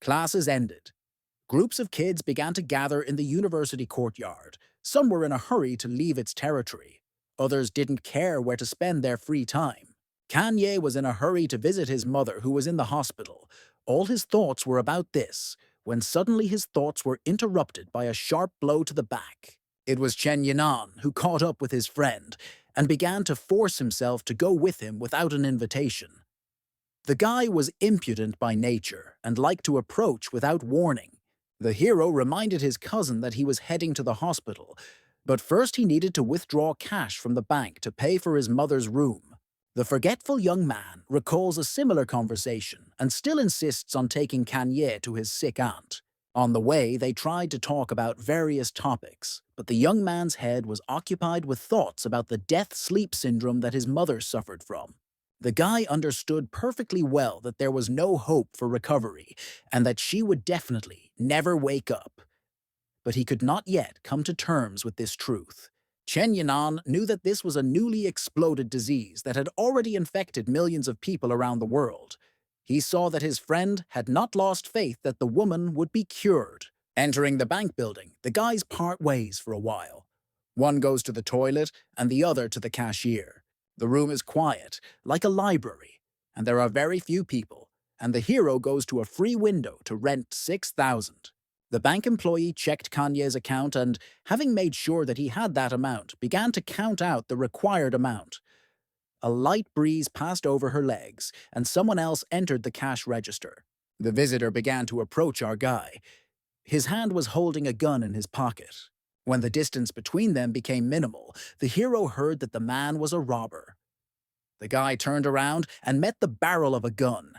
Classes ended. Groups of kids began to gather in the university courtyard. Some were in a hurry to leave its territory. Others didn't care where to spend their free time. Kanye was in a hurry to visit his mother, who was in the hospital. All his thoughts were about this, when suddenly his thoughts were interrupted by a sharp blow to the back. It was Chen Yinan, who caught up with his friend and began to force himself to go with him without an invitation. The guy was impudent by nature and liked to approach without warning. The hero reminded his cousin that he was heading to the hospital, but first he needed to withdraw cash from the bank to pay for his mother's room. The forgetful young man recalls a similar conversation and still insists on taking Kanye to his sick aunt. On the way, they tried to talk about various topics, but the young man's head was occupied with thoughts about the death-sleep syndrome that his mother suffered from. The guy understood perfectly well that there was no hope for recovery and that she would definitely never wake up. But he could not yet come to terms with this truth. Chen Yinan knew that this was a newly exploded disease that had already infected millions of people around the world. He saw that his friend had not lost faith that the woman would be cured. Entering the bank building, the guys part ways for a while. One goes to the toilet and the other to the cashier. The room is quiet, like a library, and there are very few people, and the hero goes to a free window to rent 6,000. The bank employee checked Kanye's account and, having made sure that he had that amount, began to count out the required amount. A light breeze passed over her legs, and someone else entered the cash register. The visitor began to approach our guy. His hand was holding a gun in his pocket. When the distance between them became minimal, the hero heard that the man was a robber. The guy turned around and met the barrel of a gun.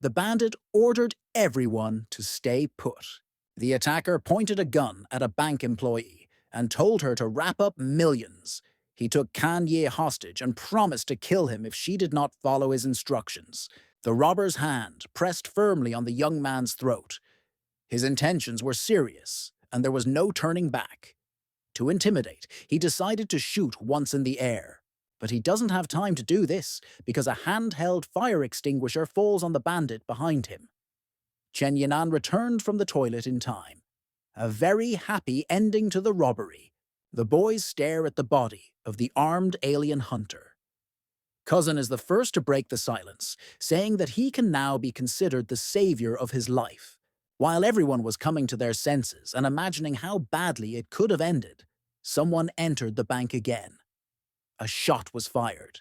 The bandit ordered everyone to stay put. The attacker pointed a gun at a bank employee and told her to wrap up millions. He took Kanye hostage and promised to kill him if she did not follow his instructions. The robber's hand pressed firmly on the young man's throat. His intentions were serious, and there was no turning back. To intimidate, he decided to shoot once in the air. But he doesn't have time to do this, because a handheld fire extinguisher falls on the bandit behind him. Chen Yinan returned from the toilet in time. A very happy ending to the robbery. The boys stare at the body of the armed alien hunter. Cousin is the first to break the silence, saying that he can now be considered the savior of his life. While everyone was coming to their senses and imagining how badly it could have ended, someone entered the bank again. A shot was fired.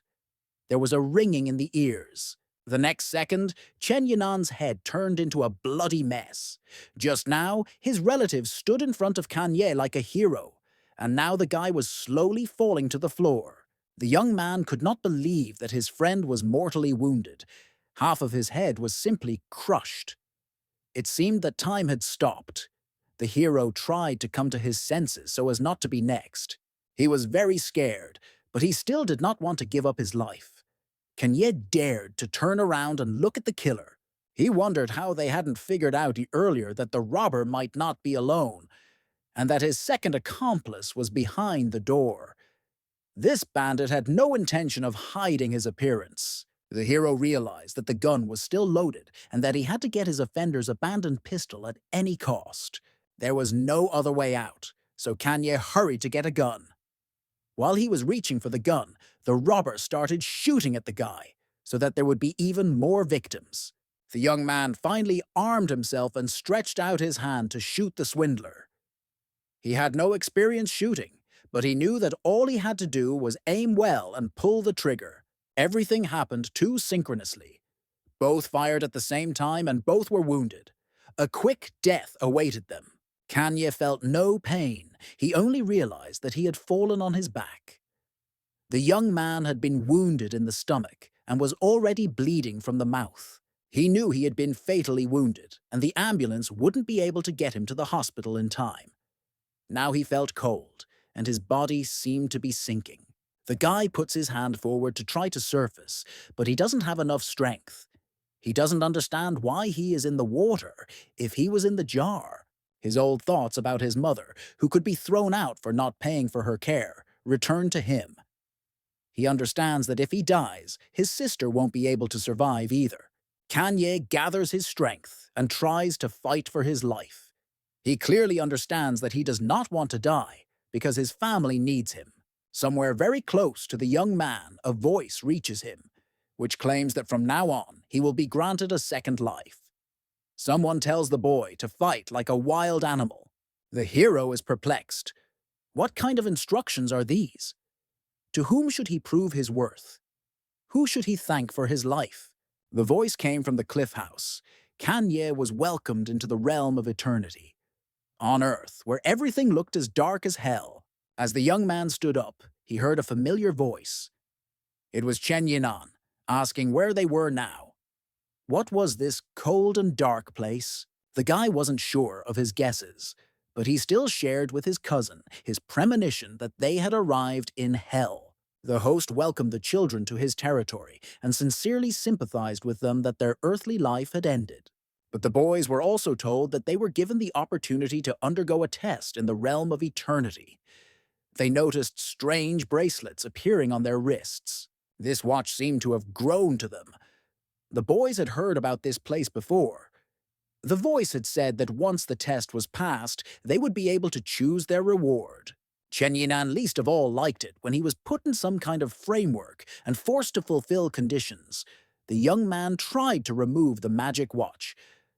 There was a ringing in the ears. The next second, Chen Yinan's head turned into a bloody mess. Just now, his relatives stood in front of Kanye like a hero, and now the guy was slowly falling to the floor. The young man could not believe that his friend was mortally wounded. Half of his head was simply crushed. It seemed that time had stopped. The hero tried to come to his senses so as not to be next. He was very scared, but he still did not want to give up his life. Kanye dared to turn around and look at the killer. He wondered how they hadn't figured out earlier that the robber might not be alone, and that his second accomplice was behind the door. This bandit had no intention of hiding his appearance. The hero realized that the gun was still loaded and that he had to get his offender's abandoned pistol at any cost. There was no other way out, so Kanye hurried to get a gun. While he was reaching for the gun, the robber started shooting at the guy, so that there would be even more victims. The young man finally armed himself and stretched out his hand to shoot the swindler. He had no experience shooting, but he knew that all he had to do was aim well and pull the trigger. Everything happened too synchronously. Both fired at the same time and both were wounded. A quick death awaited them. Kanye felt no pain. He only realized that he had fallen on his back. The young man had been wounded in the stomach and was already bleeding from the mouth. He knew he had been fatally wounded, and the ambulance wouldn't be able to get him to the hospital in time. Now he felt cold, and his body seemed to be sinking. The guy puts his hand forward to try to surface, but he doesn't have enough strength. He doesn't understand why he is in the water if he was in the jar. His old thoughts about his mother, who could be thrown out for not paying for her care, return to him. He understands that if he dies, his sister won't be able to survive either. Kanye gathers his strength and tries to fight for his life. He clearly understands that he does not want to die because his family needs him. Somewhere very close to the young man, a voice reaches him, which claims that from now on he will be granted a second life. Someone tells the boy to fight like a wild animal. The hero is perplexed. What kind of instructions are these? To whom should he prove his worth? Who should he thank for his life? The voice came from the cliff house. Kanye was welcomed into the realm of eternity. On Earth, where everything looked as dark as hell. As the young man stood up, he heard a familiar voice. It was Chen Yinan, asking where they were now. What was this cold and dark place? The guy wasn't sure of his guesses, but he still shared with his cousin his premonition that they had arrived in hell. The host welcomed the children to his territory and sincerely sympathized with them that their earthly life had ended. But the boys were also told that they were given the opportunity to undergo a test in the realm of eternity. They noticed strange bracelets appearing on their wrists. This watch seemed to have grown to them. The boys had heard about this place before. The voice had said that once the test was passed, they would be able to choose their reward. Chen Yinan least of all liked it when he was put in some kind of framework and forced to fulfill conditions. The young man tried to remove the magic watch,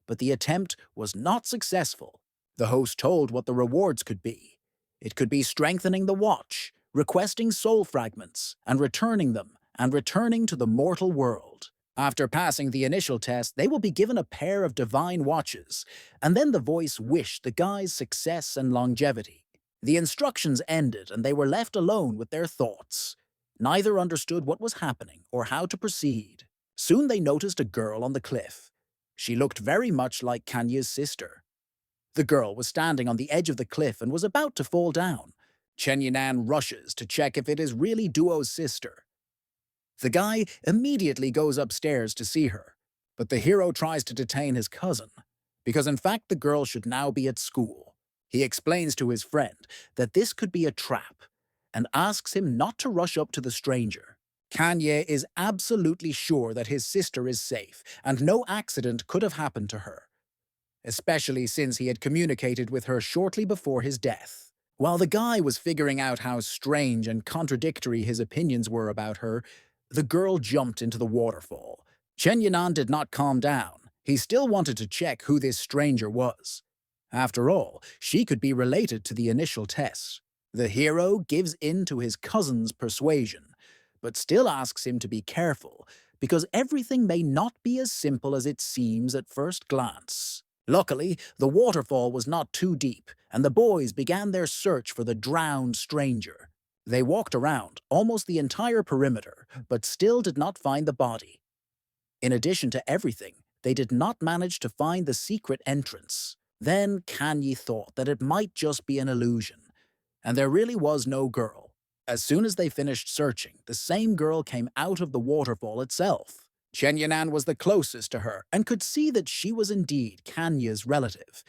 but the attempt was not successful. The host told what the rewards could be. It could be strengthening the watch, requesting soul fragments, and returning them, and returning to the mortal world. After passing the initial test, they will be given a pair of divine watches, and then the voice wished the guys success and longevity. The instructions ended, and they were left alone with their thoughts. Neither understood what was happening or how to proceed. Soon they noticed a girl on the cliff. She looked very much like Kanye's sister. The girl was standing on the edge of the cliff and was about to fall down. Chen Yinan rushes to check if it is really Duo's sister. The guy immediately goes upstairs to see her, but the hero tries to detain his cousin, because in fact the girl should now be at school. He explains to his friend that this could be a trap, and asks him not to rush up to the stranger. Kanye is absolutely sure that his sister is safe, and no accident could have happened to her, especially since he had communicated with her shortly before his death. While the guy was figuring out how strange and contradictory his opinions were about her, the girl jumped into the waterfall. Chen Yinan did not calm down. He still wanted to check who this stranger was. After all, she could be related to the initial test. The hero gives in to his cousin's persuasion, but still asks him to be careful, because everything may not be as simple as it seems at first glance. Luckily, the waterfall was not too deep, and the boys began their search for the drowned stranger. They walked around almost the entire perimeter, but still did not find the body. In addition to everything, they did not manage to find the secret entrance. Then Kanye thought that it might just be an illusion, and there really was no girl. As soon as they finished searching, the same girl came out of the waterfall itself. Chen Yinan was the closest to her and could see that she was indeed Kanye's relative,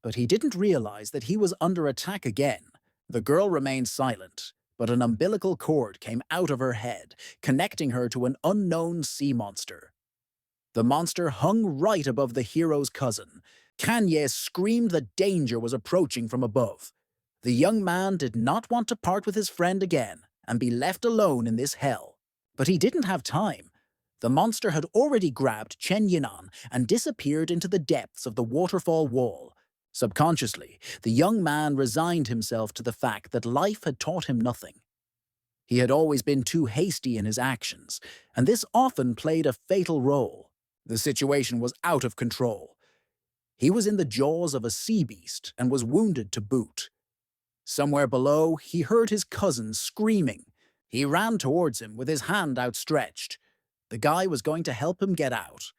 but he didn't realize that he was under attack again. The girl remained silent, but an umbilical cord came out of her head, connecting her to an unknown sea monster. The monster hung right above the hero's cousin. Kanye screamed that danger was approaching from above. The young man did not want to part with his friend again and be left alone in this hell. But he didn't have time. The monster had already grabbed Chen Yinan and disappeared into the depths of the waterfall wall. Subconsciously, the young man resigned himself to the fact that life had taught him nothing. He had always been too hasty in his actions, and this often played a fatal role. The situation was out of control. He was in the jaws of a sea beast and was wounded to boot. Somewhere below, he heard his cousin screaming. He ran towards him with his hand outstretched. The guy was going to help him get out,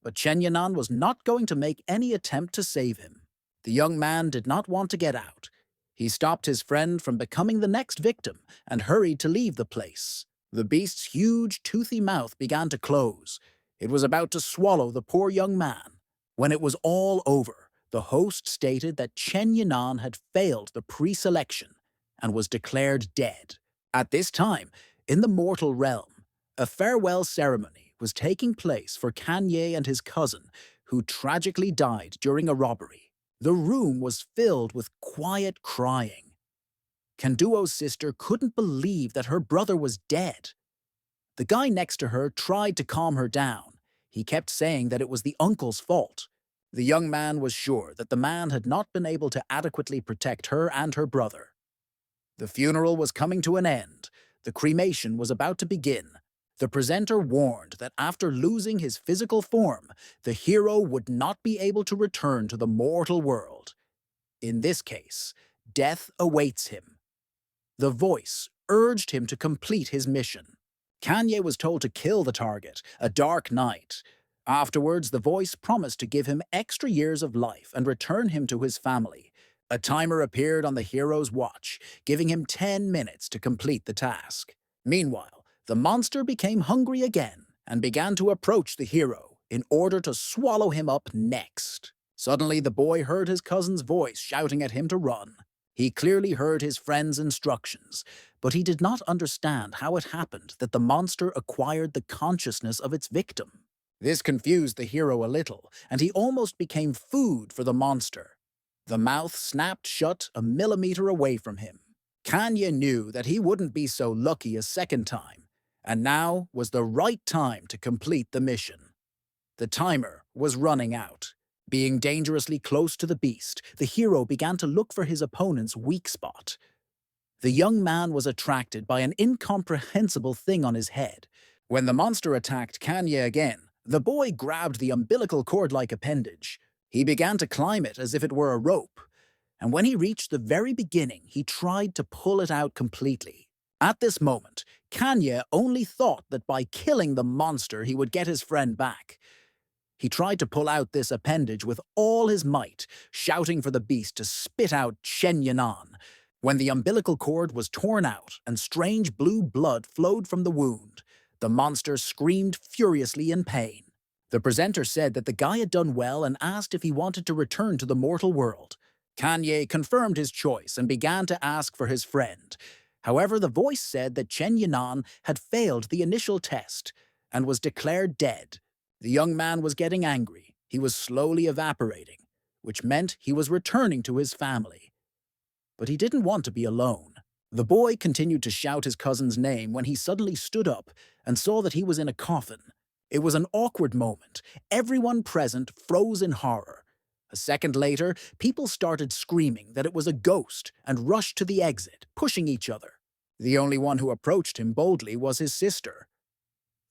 but Chen Yinan was not going to make any attempt to save him. The young man did not want to get out. He stopped his friend from becoming the next victim and hurried to leave the place. The beast's huge, toothy mouth began to close. It was about to swallow the poor young man. When it was all over, the host stated that Chen Yinan had failed the pre-selection and was declared dead. At this time, in the mortal realm, a farewell ceremony was taking place for Kanye and his cousin, who tragically died during a robbery. The room was filled with quiet crying. Kanduo's sister couldn't believe that her brother was dead. The guy next to her tried to calm her down. He kept saying that it was the uncle's fault. The young man was sure that the man had not been able to adequately protect her and her brother. The funeral was coming to an end. The cremation was about to begin. The presenter warned that after losing his physical form, the hero would not be able to return to the mortal world. In this case, death awaits him. The voice urged him to complete his mission. Kanye was told to kill the target, a dark knight. Afterwards, the voice promised to give him extra years of life and return him to his family. A timer appeared on the hero's watch, giving him 10 minutes to complete the task. Meanwhile, the monster became hungry again and began to approach the hero in order to swallow him up next. Suddenly, the boy heard his cousin's voice shouting at him to run. He clearly heard his friend's instructions, but he did not understand how it happened that the monster acquired the consciousness of its victim. This confused the hero a little, and he almost became food for the monster. The mouth snapped shut a millimeter away from him. Kanye knew that he wouldn't be so lucky a second time, and now was the right time to complete the mission. The timer was running out. Being dangerously close to the beast, the hero began to look for his opponent's weak spot. The young man was attracted by an incomprehensible thing on his head. When the monster attacked Kanye again, the boy grabbed the umbilical cord-like appendage. He began to climb it as if it were a rope, and when he reached the very beginning, he tried to pull it out completely. At this moment, Kanye only thought that by killing the monster he would get his friend back. He tried to pull out this appendage with all his might, shouting for the beast to spit out Chen Yanan. When the umbilical cord was torn out and strange blue blood flowed from the wound, the monster screamed furiously in pain. The presenter said that the guy had done well and asked if he wanted to return to the mortal world. Kanye confirmed his choice and began to ask for his friend. However, the voice said that Chen Yanan had failed the initial test and was declared dead. The young man was getting angry. He was slowly evaporating, which meant he was returning to his family. But he didn't want to be alone. The boy continued to shout his cousin's name when he suddenly stood up and saw that he was in a coffin. It was an awkward moment. Everyone present froze in horror. A second later, people started screaming that it was a ghost and rushed to the exit, pushing each other. The only one who approached him boldly was his sister.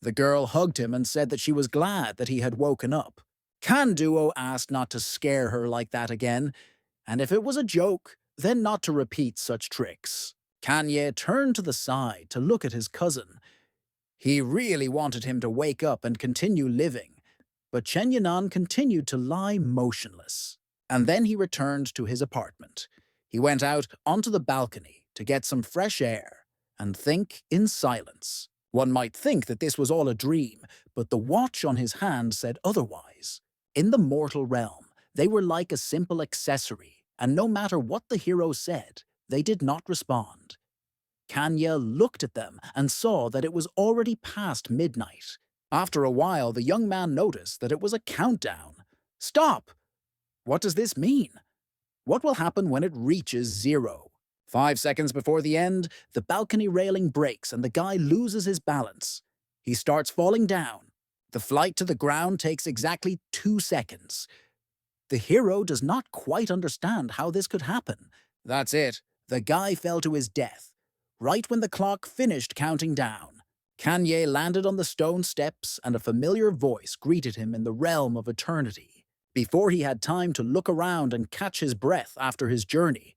The girl hugged him and said that she was glad that he had woken up. Kanduo asked not to scare her like that again, and if it was a joke, then not to repeat such tricks. Kanye turned to the side to look at his cousin. He really wanted him to wake up and continue living, but Chen Yanan continued to lie motionless. And then he returned to his apartment. He went out onto the balcony to get some fresh air and think in silence. One might think that this was all a dream, but the watch on his hand said otherwise. In the mortal realm, they were like a simple accessory, and no matter what the hero said, they did not respond. Kanye looked at them and saw that it was already past midnight. After a while, the young man noticed that it was a countdown. Stop! What does this mean? What will happen when it reaches 0? 5 seconds before the end, the balcony railing breaks and the guy loses his balance. He starts falling down. The flight to the ground takes exactly 2 seconds. The hero does not quite understand how this could happen. That's it. The guy fell to his death, right when the clock finished counting down. Kanye landed on the stone steps and a familiar voice greeted him in the realm of eternity. Before he had time to look around and catch his breath after his journey,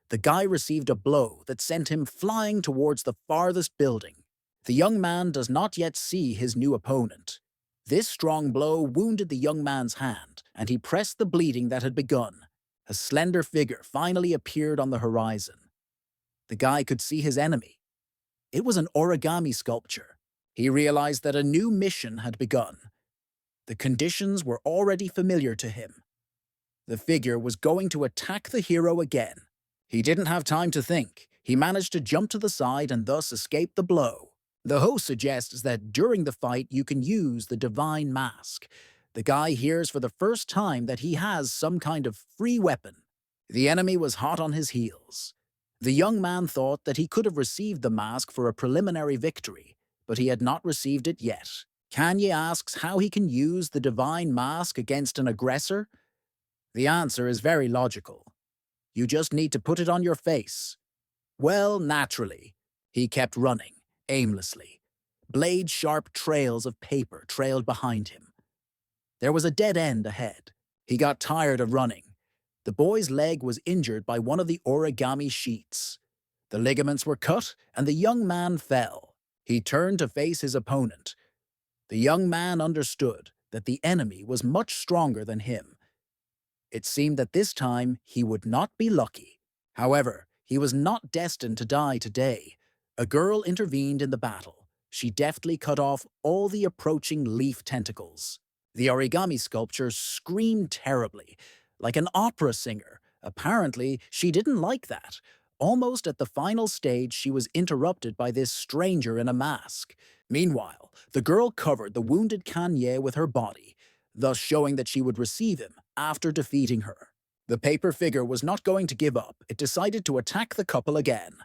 the guy received a blow that sent him flying towards the farthest building. The young man does not yet see his new opponent. This strong blow wounded the young man's hand, and he pressed the bleeding that had begun. A slender figure finally appeared on the horizon. The guy could see his enemy. It was an origami sculpture. He realized that a new mission had begun. The conditions were already familiar to him. The figure was going to attack the hero again. He didn't have time to think. He managed to jump to the side and thus escape the blow. The host suggests that during the fight you can use the divine mask. The guy hears for the first time that he has some kind of free weapon. The enemy was hot on his heels. The young man thought that he could have received the mask for a preliminary victory, but he had not received it yet. Kanye asks how he can use the divine mask against an aggressor. The answer is very logical. You just need to put it on your face. Well, naturally, he kept running, aimlessly. Blade-sharp trails of paper trailed behind him. There was a dead end ahead. He got tired of running. The boy's leg was injured by one of the origami sheets. The ligaments were cut, and the young man fell. He turned to face his opponent. The young man understood that the enemy was much stronger than him. It seemed that this time he would not be lucky. However, he was not destined to die today. A girl intervened in the battle. She deftly cut off all the approaching leaf tentacles. The origami sculpture screamed terribly, like an opera singer. Apparently, she didn't like that. Almost at the final stage, she was interrupted by this stranger in a mask. Meanwhile, the girl covered the wounded Kanye with her body, thus showing that she would receive him after defeating her. The paper figure was not going to give up. It decided to attack the couple again.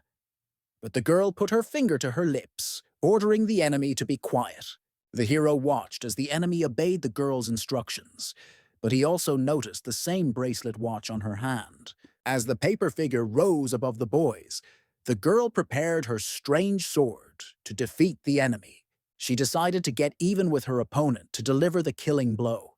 But the girl put her finger to her lips, ordering the enemy to be quiet. The hero watched as the enemy obeyed the girl's instructions, but he also noticed the same bracelet watch on her hand. As the paper figure rose above the boys, the girl prepared her strange sword to defeat the enemy. She decided to get even with her opponent to deliver the killing blow.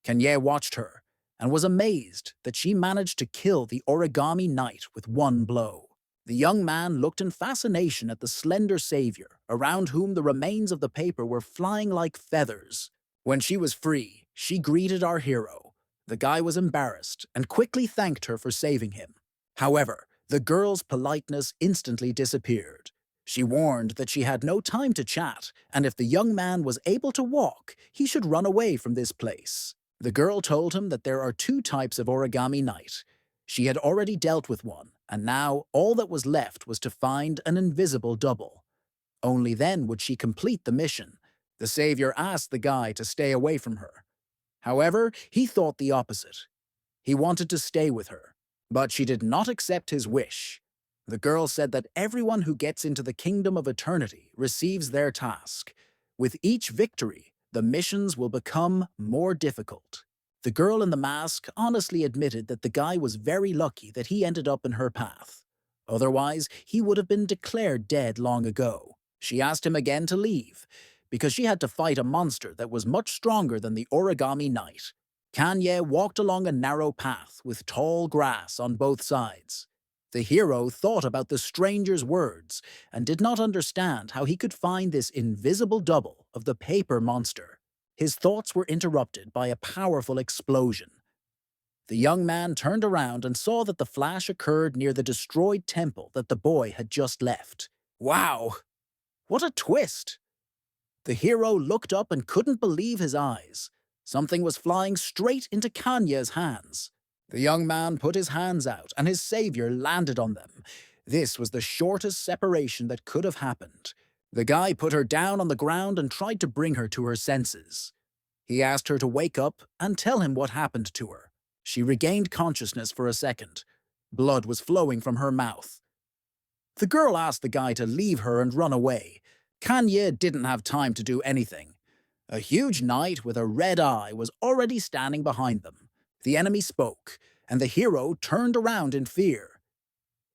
Kanye watched her and was amazed that she managed to kill the origami knight with one blow. The young man looked in fascination at the slender savior, around whom the remains of the paper were flying like feathers. When she was free, she greeted our hero. The guy was embarrassed and quickly thanked her for saving him. However, the girl's politeness instantly disappeared. She warned that she had no time to chat, and if the young man was able to walk, he should run away from this place. The girl told him that there are two types of origami knight. She had already dealt with one, and now all that was left was to find an invisible double. Only then would she complete the mission. The savior asked the guy to stay away from her. However, he thought the opposite. He wanted to stay with her, but she did not accept his wish. The girl said that everyone who gets into the kingdom of eternity receives their task. With each victory, the missions will become more difficult. The girl in the mask honestly admitted that the guy was very lucky that he ended up in her path. Otherwise, he would have been declared dead long ago. She asked him again to leave, because she had to fight a monster that was much stronger than the origami knight. Kanye walked along a narrow path with tall grass on both sides. The hero thought about the stranger's words and did not understand how he could find this invisible double of the paper monster. His thoughts were interrupted by a powerful explosion. The young man turned around and saw that the flash occurred near the destroyed temple that the boy had just left. Wow! What a twist! The hero looked up and couldn't believe his eyes. Something was flying straight into Kanye's hands. The young man put his hands out, and his savior landed on them. This was the shortest separation that could have happened. The guy put her down on the ground and tried to bring her to her senses. He asked her to wake up and tell him what happened to her. She regained consciousness for a second. Blood was flowing from her mouth. The girl asked the guy to leave her and run away. Kanye didn't have time to do anything. A huge knight with a red eye was already standing behind them. The enemy spoke, and the hero turned around in fear.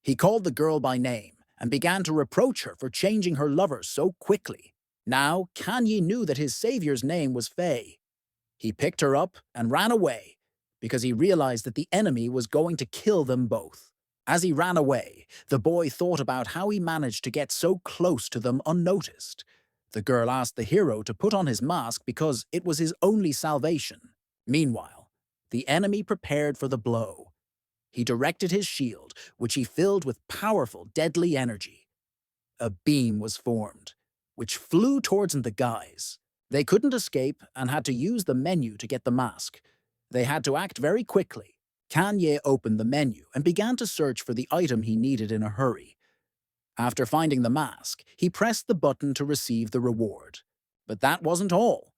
He called the girl by name and began to reproach her for changing her lover so quickly. Now, Kanye knew that his savior's name was Faye. He picked her up and ran away because he realized that the enemy was going to kill them both. As he ran away, the boy thought about how he managed to get so close to them unnoticed. The girl asked the hero to put on his mask because it was his only salvation. Meanwhile, the enemy prepared for the blow. He directed his shield, which he filled with powerful, deadly energy. A beam was formed, which flew towards the guys. They couldn't escape and had to use the menu to get the mask. They had to act very quickly. Kanye opened the menu and began to search for the item he needed in a hurry. After finding the mask, he pressed the button to receive the reward. But that wasn't all,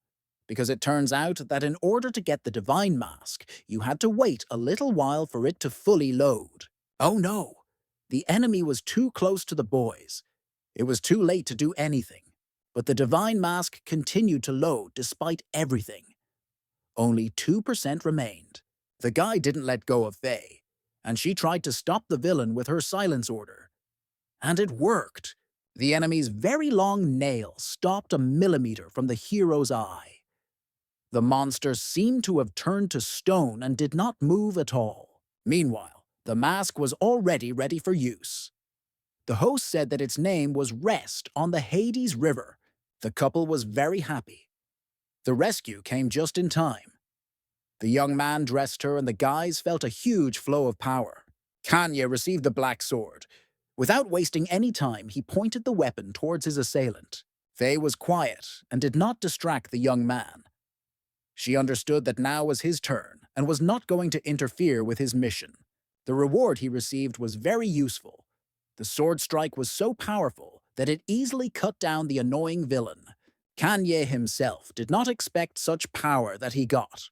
because it turns out that in order to get the divine mask, you had to wait a little while for it to fully load. Oh no! The enemy was too close to the boys. It was too late to do anything. But the divine mask continued to load despite everything. Only 2% remained. The guy didn't let go of Faye, and she tried to stop the villain with her silence order. And it worked. The enemy's very long nail stopped a millimeter from the hero's eye. The monster seemed to have turned to stone and did not move at all. Meanwhile, the mask was already ready for use. The host said that its name was Rest on the Hades River. The couple was very happy. The rescue came just in time. The young man dressed her and the guys felt a huge flow of power. Kanye received the black sword. Without wasting any time, he pointed the weapon towards his assailant. Faye was quiet and did not distract the young man. She understood that now was his turn and was not going to interfere with his mission. The reward he received was very useful. The sword strike was so powerful that it easily cut down the annoying villain. Kanye himself did not expect such power that he got.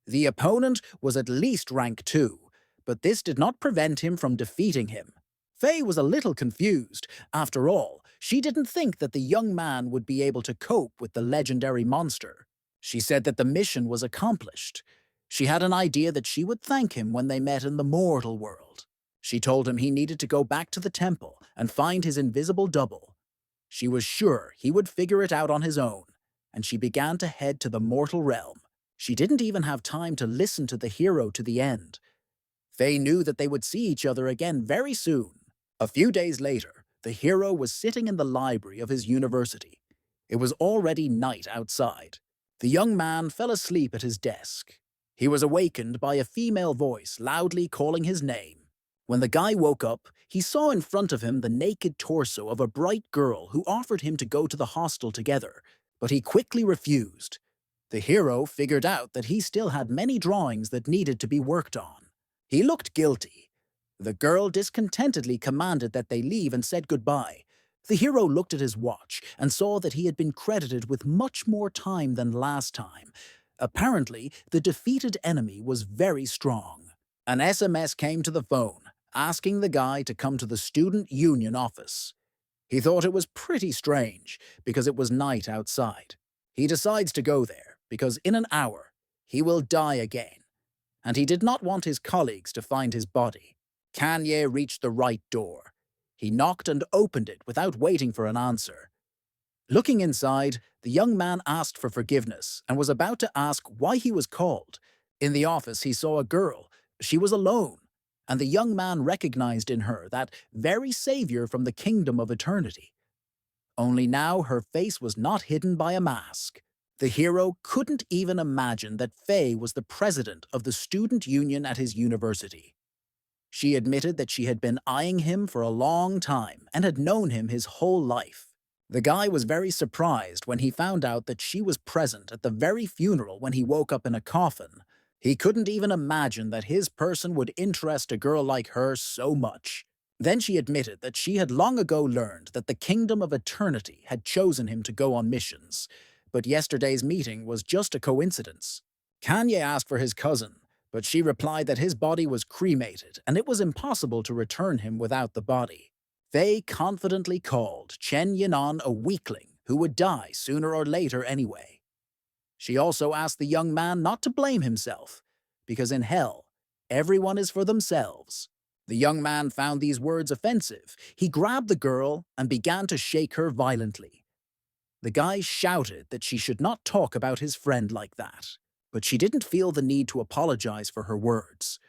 The opponent was at least rank 2, but this did not prevent him from defeating him. Faye was a little confused. After all, she didn't think that the young man would be able to cope with the legendary monster. She said that the mission was accomplished. She had an idea that she would thank him when they met in the mortal world. She told him he needed to go back to the temple and find his invisible double. She was sure he would figure it out on his own, and she began to head to the mortal realm. She didn't even have time to listen to the hero to the end. Faye knew that they would see each other again very soon. A few days later, the hero was sitting in the library of his university. It was already night outside. The young man fell asleep at his desk. He was awakened by a female voice loudly calling his name. When the guy woke up, he saw in front of him the naked torso of a bright girl who offered him to go to the hostel together, but he quickly refused. The hero figured out that he still had many drawings that needed to be worked on. He looked guilty. The girl discontentedly commanded that they leave and said goodbye. The hero looked at his watch and saw that he had been credited with much more time than last time. Apparently, the defeated enemy was very strong. An SMS came to the phone, asking the guy to come to the student union office. He thought it was pretty strange, because it was night outside. He decides to go there, because in an hour, he will die again, and he did not want his colleagues to find his body. Kanye reached the right door. He knocked and opened it without waiting for an answer. Looking inside, the young man asked for forgiveness and was about to ask why he was called. In the office, he saw a girl. She was alone, and the young man recognized in her that very savior from the kingdom of eternity. Only now her face was not hidden by a mask. The hero couldn't even imagine that Faye was the president of the student union at his university. She admitted that she had been eyeing him for a long time and had known him his whole life. The guy was very surprised when he found out that she was present at the very funeral when he woke up in a coffin. He couldn't even imagine that his person would interest a girl like her so much. Then she admitted that she had long ago learned that the Kingdom of Eternity had chosen him to go on missions, but yesterday's meeting was just a coincidence. Kanye asked for his cousin, but she replied that his body was cremated and it was impossible to return him without the body. Faye confidently called Chen Yinan a weakling who would die sooner or later anyway. She also asked the young man not to blame himself, because in hell, everyone is for themselves. The young man found these words offensive. He grabbed the girl and began to shake her violently. The guy shouted that she should not talk about his friend like that, but she didn't feel the need to apologize for her words.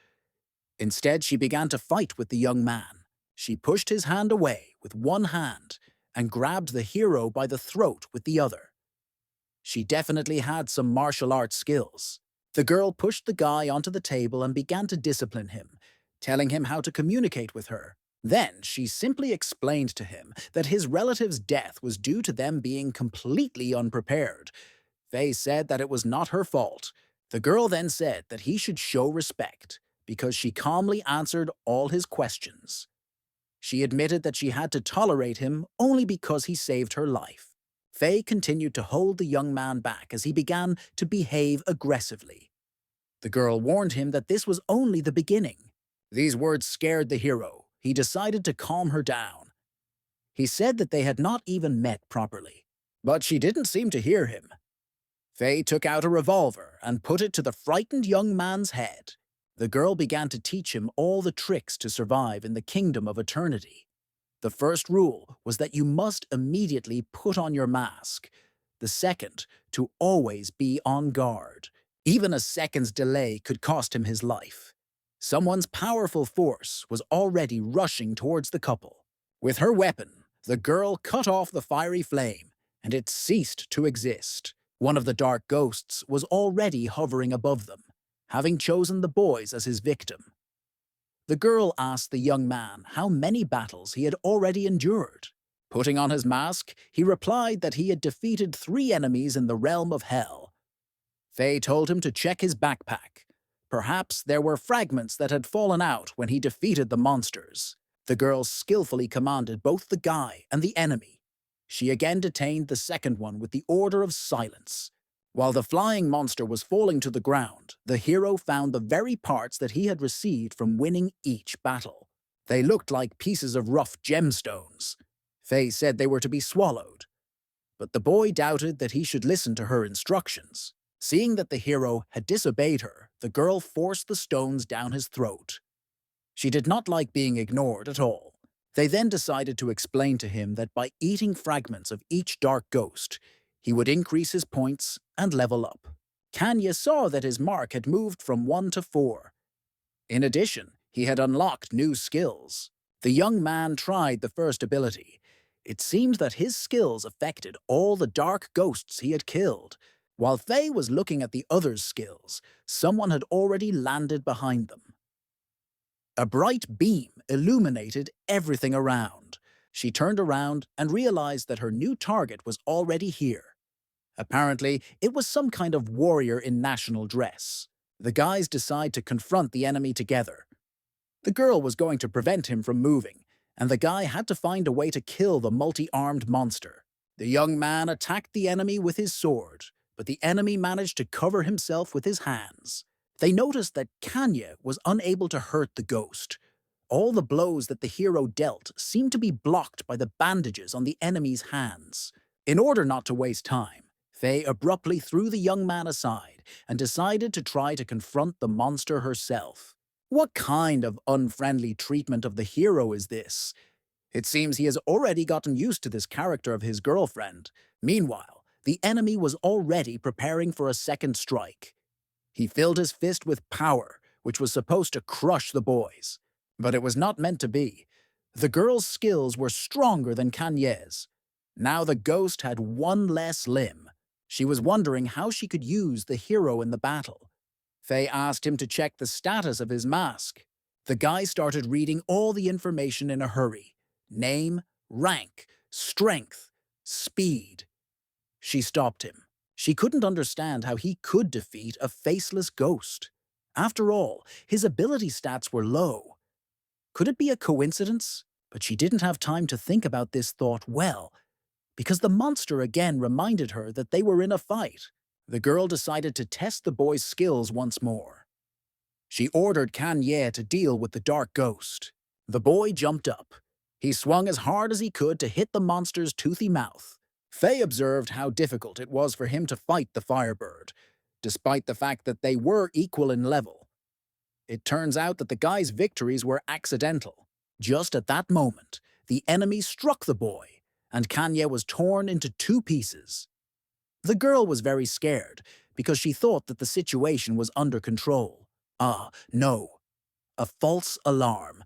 Instead, she began to fight with the young man. She pushed his hand away with one hand and grabbed the hero by the throat with the other. She definitely had some martial arts skills. The girl pushed the guy onto the table and began to discipline him, telling him how to communicate with her. Then she simply explained to him that his relative's death was due to them being completely unprepared. Faye said that it was not her fault. The girl then said that he should show respect, because she calmly answered all his questions. She admitted that she had to tolerate him only because he saved her life. Faye continued to hold the young man back as he began to behave aggressively. The girl warned him that this was only the beginning. These words scared the hero. He decided to calm her down. He said that they had not even met properly. But she didn't seem to hear him. Faye took out a revolver and put it to the frightened young man's head. The girl began to teach him all the tricks to survive in the kingdom of eternity. The first rule was that you must immediately put on your mask. The second, to always be on guard. Even a second's delay could cost him his life. Someone's powerful force was already rushing towards the couple. With her weapon, the girl cut off the fiery flame, and it ceased to exist. One of the dark ghosts was already hovering above them, having chosen the boys as his victim. The girl asked the young man how many battles he had already endured. Putting on his mask, he replied that he had defeated 3 enemies in the realm of hell. Faye told him to check his backpack. Perhaps there were fragments that had fallen out when he defeated the monsters. The girl skillfully commanded both the guy and the enemy. She again detained the second one with the order of silence. While the flying monster was falling to the ground, the hero found the very parts that he had received from winning each battle. They looked like pieces of rough gemstones. Faye said they were to be swallowed. But the boy doubted that he should listen to her instructions. Seeing that the hero had disobeyed her, the girl forced the stones down his throat. She did not like being ignored at all. They then decided to explain to him that by eating fragments of each dark ghost, he would increase his points and level up. Kanya saw that his mark had moved from 1 to 4. In addition, he had unlocked new skills. The young man tried the first ability. It seemed that his skills affected all the dark ghosts he had killed. While Faye was looking at the others' skills, someone had already landed behind them. A bright beam illuminated everything around. She turned around and realized that her new target was already here. Apparently, it was some kind of warrior in national dress. The guys decide to confront the enemy together. The girl was going to prevent him from moving, and the guy had to find a way to kill the multi-armed monster. The young man attacked the enemy with his sword, but the enemy managed to cover himself with his hands. They noticed that Kanya was unable to hurt the ghost. All the blows that the hero dealt seemed to be blocked by the bandages on the enemy's hands. In order not to waste time, Faye abruptly threw the young man aside and decided to try to confront the monster herself. What kind of unfriendly treatment of the hero is this? It seems he has already gotten used to this character of his girlfriend. Meanwhile, the enemy was already preparing for a second strike. He filled his fist with power, which was supposed to crush the boys. But it was not meant to be. The girl's skills were stronger than Kanye's. Now the ghost had 1 less limb. She was wondering how she could use the hero in the battle. Faye asked him to check the status of his mask. The guy started reading all the information in a hurry. Name, rank, strength, speed. She stopped him. She couldn't understand how he could defeat a faceless ghost. After all, his ability stats were low. Could it be a coincidence? But she didn't have time to think about this thought well, because the monster again reminded her that they were in a fight. The girl decided to test the boy's skills once more. She ordered Kanye to deal with the dark ghost. The boy jumped up. He swung as hard as he could to hit the monster's toothy mouth. Faye observed how difficult it was for him to fight the Firebird, despite the fact that they were equal in level. It turns out that the guy's victories were accidental. Just at that moment, the enemy struck the boy, and Kanye was torn into 2 pieces. The girl was very scared because she thought that the situation was under control. No. A false alarm.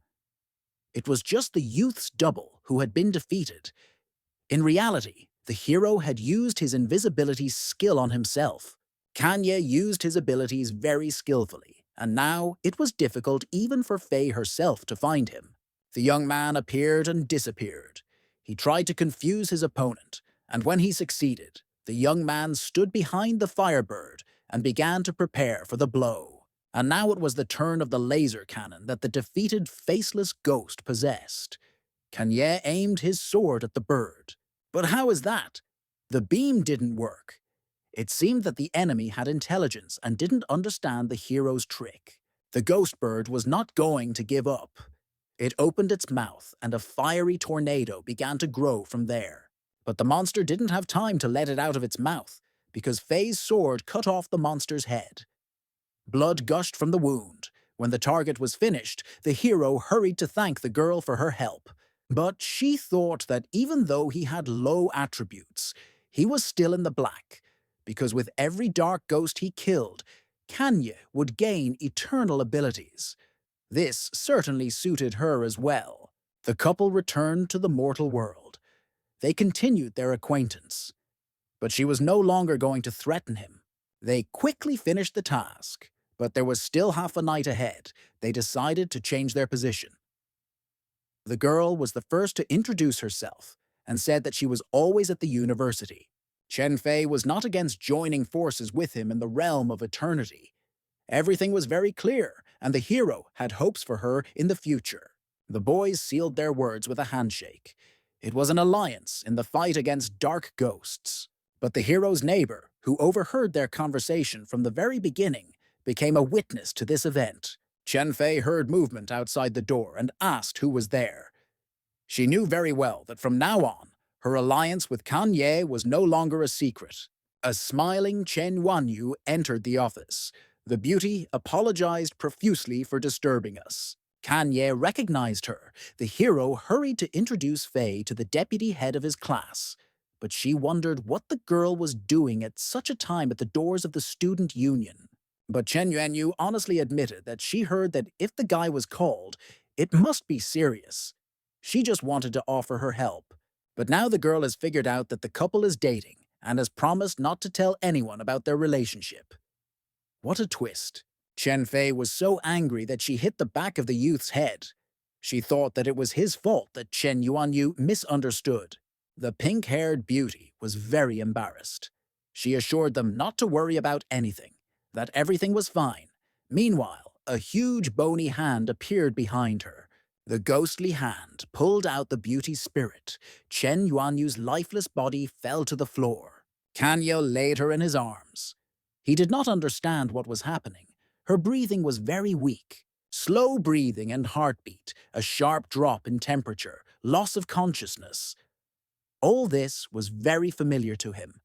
It was just the youth's double who had been defeated. In reality, the hero had used his invisibility skill on himself. Kanye used his abilities very skillfully, and now it was difficult even for Faye herself to find him. The young man appeared and disappeared. He tried to confuse his opponent, and when he succeeded, the young man stood behind the Firebird and began to prepare for the blow. And now it was the turn of the laser cannon that the defeated faceless ghost possessed. Kanye aimed his sword at the bird. But how is that? The beam didn't work. It seemed that the enemy had intelligence and didn't understand the hero's trick. The ghost bird was not going to give up. It opened its mouth, and a fiery tornado began to grow from there. But the monster didn't have time to let it out of its mouth, because Faye's sword cut off the monster's head. Blood gushed from the wound. When the target was finished, the hero hurried to thank the girl for her help. But she thought that even though he had low attributes, he was still in the black, because with every dark ghost he killed, Kanye would gain eternal abilities. This certainly suited her as well. The couple returned to the mortal world. They continued their acquaintance. But she was no longer going to threaten him. They quickly finished the task, but there was still half a night ahead. They decided to change their position. The girl was the first to introduce herself and said that she was always at the university. Chen Fei was not against joining forces with him in the realm of eternity. Everything was very clear, and the hero had hopes for her in the future. The boys sealed their words with a handshake. It was an alliance in the fight against dark ghosts. But the hero's neighbor, who overheard their conversation from the very beginning, became a witness to this event. Chen Fei heard movement outside the door and asked who was there. She knew very well that from now on, her alliance with Kanye was no longer a secret. A smiling Chen Wanyu entered the office. The beauty apologized profusely for disturbing us. Kanye recognized her. The hero hurried to introduce Fei to the deputy head of his class. But she wondered what the girl was doing at such a time at the doors of the student union. But Chen Yuanyu honestly admitted that she heard that if the guy was called, it must be serious. She just wanted to offer her help. But now the girl has figured out that the couple is dating and has promised not to tell anyone about their relationship. What a twist. Chen Fei was so angry that she hit the back of the youth's head. She thought that it was his fault that Chen Yuanyu misunderstood. The pink-haired beauty was very embarrassed. She assured them not to worry about anything, that everything was fine. Meanwhile, a huge bony hand appeared behind her. The ghostly hand pulled out the beauty's spirit. Chen Yuanyu's lifeless body fell to the floor. Kanye laid her in his arms. He did not understand what was happening. Her breathing was very weak. Slow breathing and heartbeat, a sharp drop in temperature, loss of consciousness. All this was very familiar to him.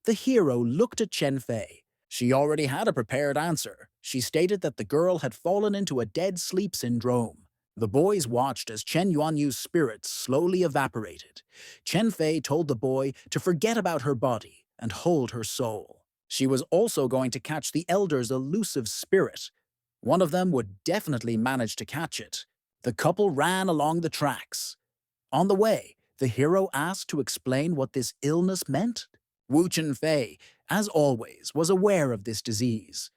The hero looked at Chen Fei. She already had a prepared answer. She stated that the girl had fallen into a dead sleep syndrome. The boys watched as Chen Yuanyu's spirit slowly evaporated. Chen Fei told the boy to forget about her body and hold her soul. She was also going to catch the elder's elusive spirit. One of them would definitely manage to catch it. The couple ran along the tracks. On the way, the hero asked to explain what this illness meant. Wu Chenfei, as always, was aware of this disease.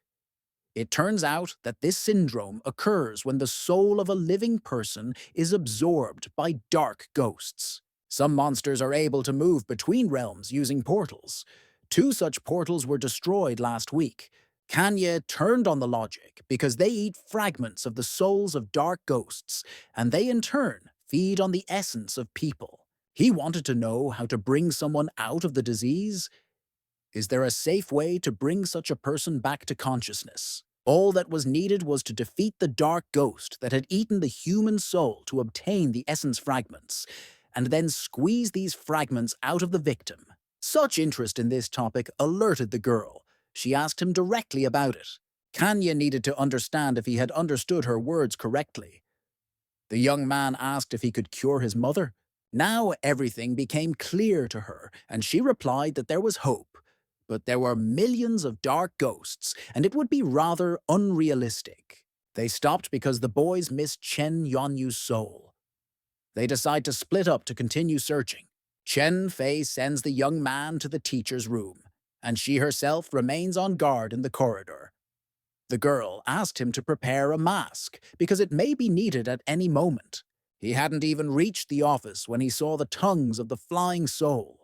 It turns out that this syndrome occurs when the soul of a living person is absorbed by dark ghosts. Some monsters are able to move between realms using portals. 2 such portals were destroyed last week. Kanye turned on the logic because they eat fragments of the souls of dark ghosts, and they in turn feed on the essence of people. He wanted to know how to bring someone out of the disease. Is there a safe way to bring such a person back to consciousness? All that was needed was to defeat the dark ghost that had eaten the human soul to obtain the essence fragments, and then squeeze these fragments out of the victim. Such interest in this topic alerted the girl. She asked him directly about it. Kanye needed to understand if he had understood her words correctly. The young man asked if he could cure his mother. Now everything became clear to her, and she replied that there was hope. But there were millions of dark ghosts, and it would be rather unrealistic. They stopped because the boys missed Chen Yuanyu's soul. They decide to split up to continue searching. Chen Fei sends the young man to the teacher's room, and she herself remains on guard in the corridor. The girl asked him to prepare a mask, because it may be needed at any moment. He hadn't even reached the office when he saw the tongues of the flying soul.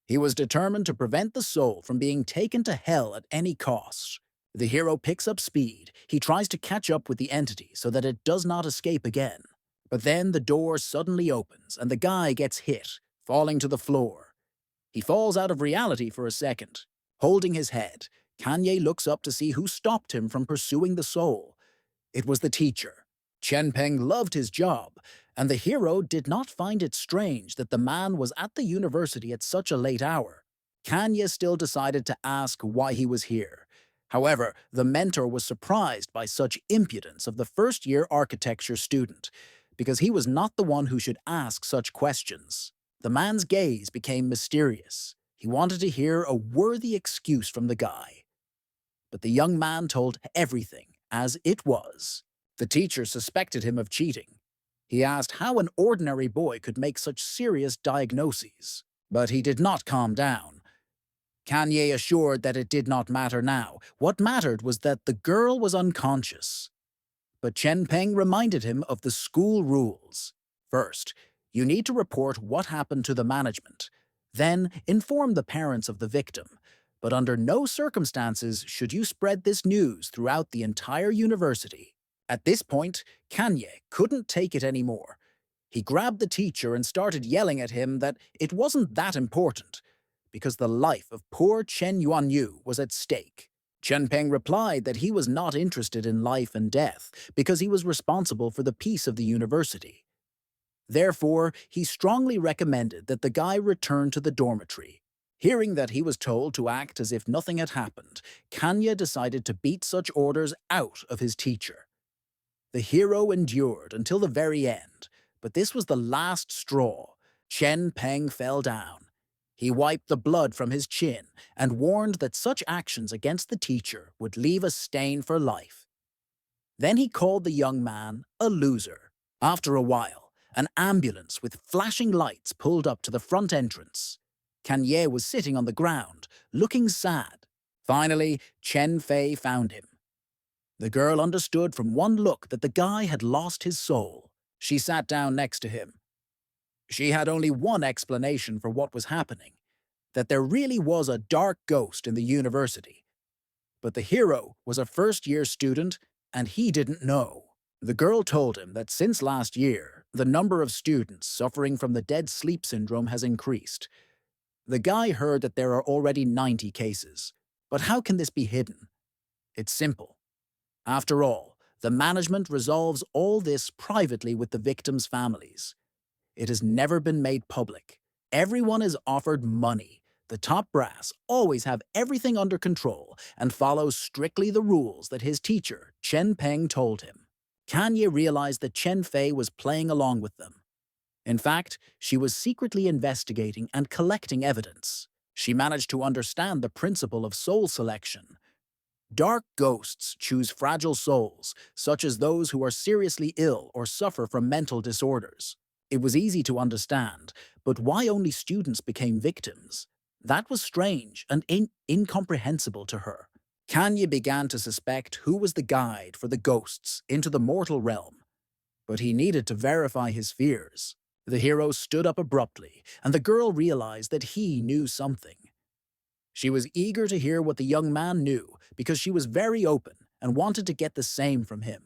He was determined to prevent the soul from being taken to hell at any cost. The hero picks up speed. He tries to catch up with the entity so that it does not escape again. But then the door suddenly opens and the guy gets hit, falling to the floor. He falls out of reality for a second. Holding his head, Kanye looks up to see who stopped him from pursuing the soul. It was the teacher. Chen Peng loved his job, and the hero did not find it strange that the man was at the university at such a late hour. Kanye still decided to ask why he was here. However, the mentor was surprised by such impudence of the first-year architecture student, because he was not the one who should ask such questions. The man's gaze became mysterious. He wanted to hear a worthy excuse from the guy. But the young man told everything as it was. The teacher suspected him of cheating. He asked how an ordinary boy could make such serious diagnoses. But he did not calm down. Kanye assured that it did not matter now. What mattered was that the girl was unconscious. But Chen Peng reminded him of the school rules. First, you need to report what happened to the management. Then, inform the parents of the victim. But under no circumstances should you spread this news throughout the entire university. At this point, Kanye couldn't take it anymore. He grabbed the teacher and started yelling at him that it wasn't that important, because the life of poor Chen Yuanyu was at stake. Chen Peng replied that he was not interested in life and death because he was responsible for the peace of the university. Therefore, he strongly recommended that the guy return to the dormitory. Hearing that he was told to act as if nothing had happened, Kanye decided to beat such orders out of his teacher. The hero endured until the very end, but this was the last straw. Chen Peng fell down. He wiped the blood from his chin and warned that such actions against the teacher would leave a stain for life. Then he called the young man a loser. After a while, an ambulance with flashing lights pulled up to the front entrance. Kanye was sitting on the ground, looking sad. Finally, Chen Fei found him. The girl understood from one look that the guy had lost his soul. She sat down next to him. She had only one explanation for what was happening, that there really was a dark ghost in the university. But the hero was a first-year student, and he didn't know. The girl told him that since last year, the number of students suffering from the dead sleep syndrome has increased. The guy heard that there are already 90 cases. But how can this be hidden? It's simple. After all, the management resolves all this privately with the victims' families. It has never been made public. Everyone is offered money. The top brass always have everything under control and follow strictly the rules that his teacher, Chen Peng, told him. Kanye realized that Chen Fei was playing along with them. In fact, she was secretly investigating and collecting evidence. She managed to understand the principle of soul selection. Dark ghosts choose fragile souls, such as those who are seriously ill or suffer from mental disorders. It was easy to understand, but why only students became victims? That was strange and incomprehensible to her. Kanye began to suspect who was the guide for the ghosts into the mortal realm. But he needed to verify his fears. The hero stood up abruptly, and the girl realized that he knew something. She was eager to hear what the young man knew because she was very open and wanted to get the same from him.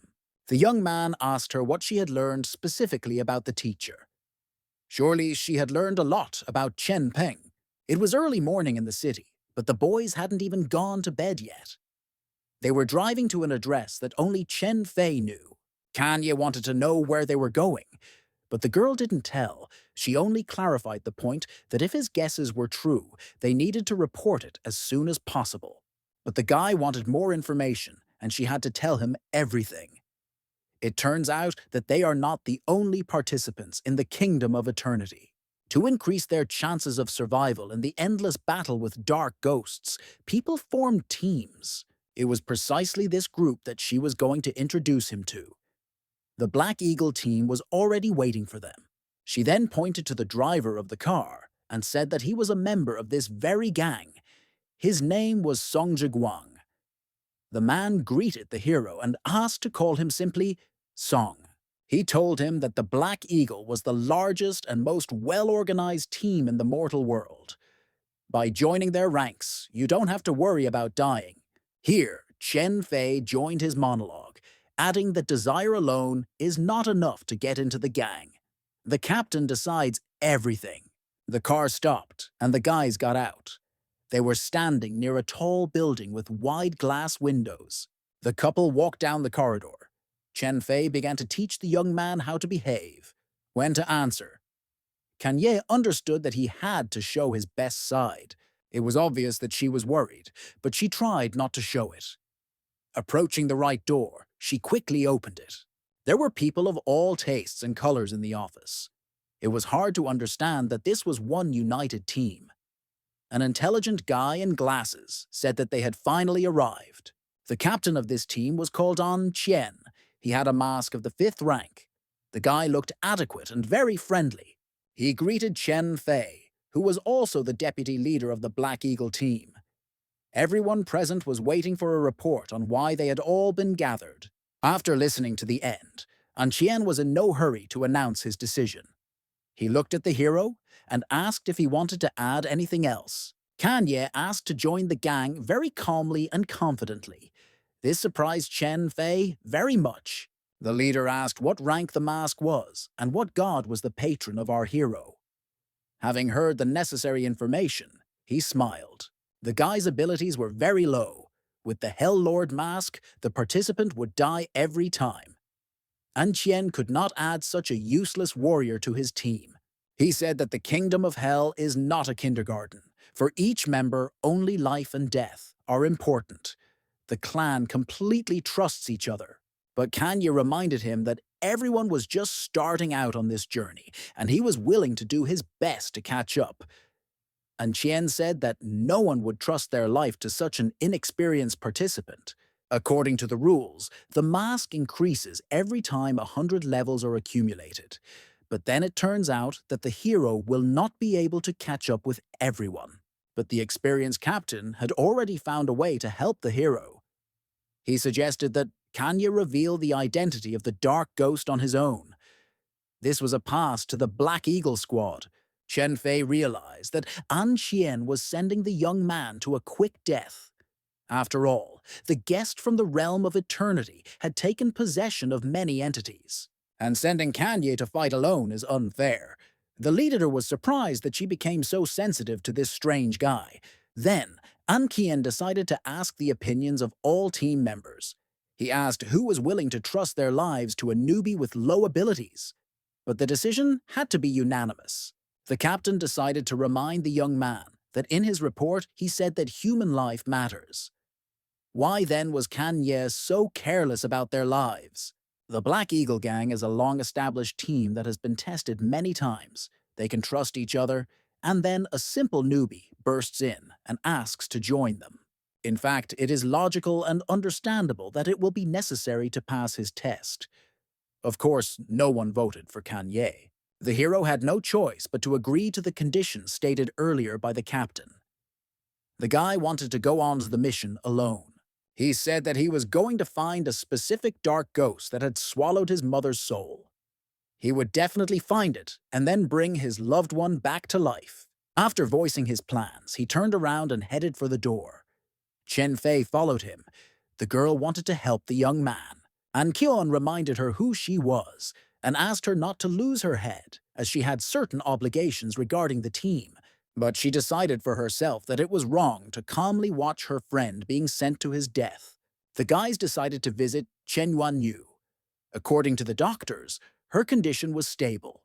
The young man asked her what she had learned specifically about the teacher. Surely she had learned a lot about Chen Peng. It was early morning in the city, but the boys hadn't even gone to bed yet. They were driving to an address that only Chen Fei knew. Kanye wanted to know where they were going, but the girl didn't tell. She only clarified the point that if his guesses were true, they needed to report it as soon as possible. But the guy wanted more information, and she had to tell him everything. It turns out that they are not the only participants in the kingdom of eternity. To increase their chances of survival in the endless battle with dark ghosts, people formed teams. It was precisely this group that she was going to introduce him to. The Black Eagle team was already waiting for them. She then pointed to the driver of the car and said that he was a member of this very gang. His name was Song Jiguang. The man greeted the hero and asked to call him simply Song. He told him that the Black Eagle was the largest and most well-organized team in the mortal world. By joining their ranks, you don't have to worry about dying. Here, Chen Fei joined his monologue, adding that desire alone is not enough to get into the gang. The captain decides everything. The car stopped, and the guys got out. They were standing near a tall building with wide glass windows. The couple walked down the corridor. Chen Fei began to teach the young man how to behave, when to answer. Kanye understood that he had to show his best side. It was obvious that she was worried, but she tried not to show it. Approaching the right door, she quickly opened it. There were people of all tastes and colors in the office. It was hard to understand that this was one united team. An intelligent guy in glasses said that they had finally arrived. The captain of this team was called An Chien. He had a mask of the 5th rank. The guy looked adequate and very friendly. He greeted Chen Fei, who was also the deputy leader of the Black Eagle team. Everyone present was waiting for a report on why they had all been gathered. After listening to the end, An Chien was in no hurry to announce his decision. He looked at the hero and asked if he wanted to add anything else. Kanye asked to join the gang very calmly and confidently. This surprised Chen Fei very much. The leader asked what rank the mask was and what god was the patron of our hero. Having heard the necessary information, he smiled. The guy's abilities were very low. With the Hell Lord mask, the participant would die every time. An Chien could not add such a useless warrior to his team. He said that the kingdom of hell is not a kindergarten. For each member, only life and death are important. The clan completely trusts each other. But Kanye reminded him that everyone was just starting out on this journey, and he was willing to do his best to catch up. And Chien said that no one would trust their life to such an inexperienced participant. According to the rules, the mask increases every time 100 levels are accumulated. But then it turns out that the hero will not be able to catch up with everyone. But the experienced captain had already found a way to help the hero. He suggested that Kanye reveal the identity of the Dark Ghost on his own. This was a pass to the Black Eagle squad. Chen Fei realized that An Chien was sending the young man to a quick death. After all, the guest from the realm of eternity had taken possession of many entities, and sending Kanye to fight alone is unfair. The leader was surprised that she became so sensitive to this strange guy. Then, An Chien decided to ask the opinions of all team members. He asked who was willing to trust their lives to a newbie with low abilities. But the decision had to be unanimous. The captain decided to remind the young man that in his report he said that human life matters. Why then was Kanye so careless about their lives? The Black Eagle Gang is a long-established team that has been tested many times. They can trust each other, and then a simple newbie bursts in and asks to join them. In fact, it is logical and understandable that it will be necessary to pass his test. Of course, no one voted for Kanye. The hero had no choice but to agree to the conditions stated earlier by the captain. The guy wanted to go on to the mission alone. He said that he was going to find a specific dark ghost that had swallowed his mother's soul. He would definitely find it and then bring his loved one back to life. After voicing his plans, he turned around and headed for the door. Chen Fei followed him. The girl wanted to help the young man. An Chien reminded her who she was and asked her not to lose her head, as she had certain obligations regarding the team. But she decided for herself that it was wrong to calmly watch her friend being sent to his death. The guys decided to visit Chen Yuanyu. According to the doctors, her condition was stable.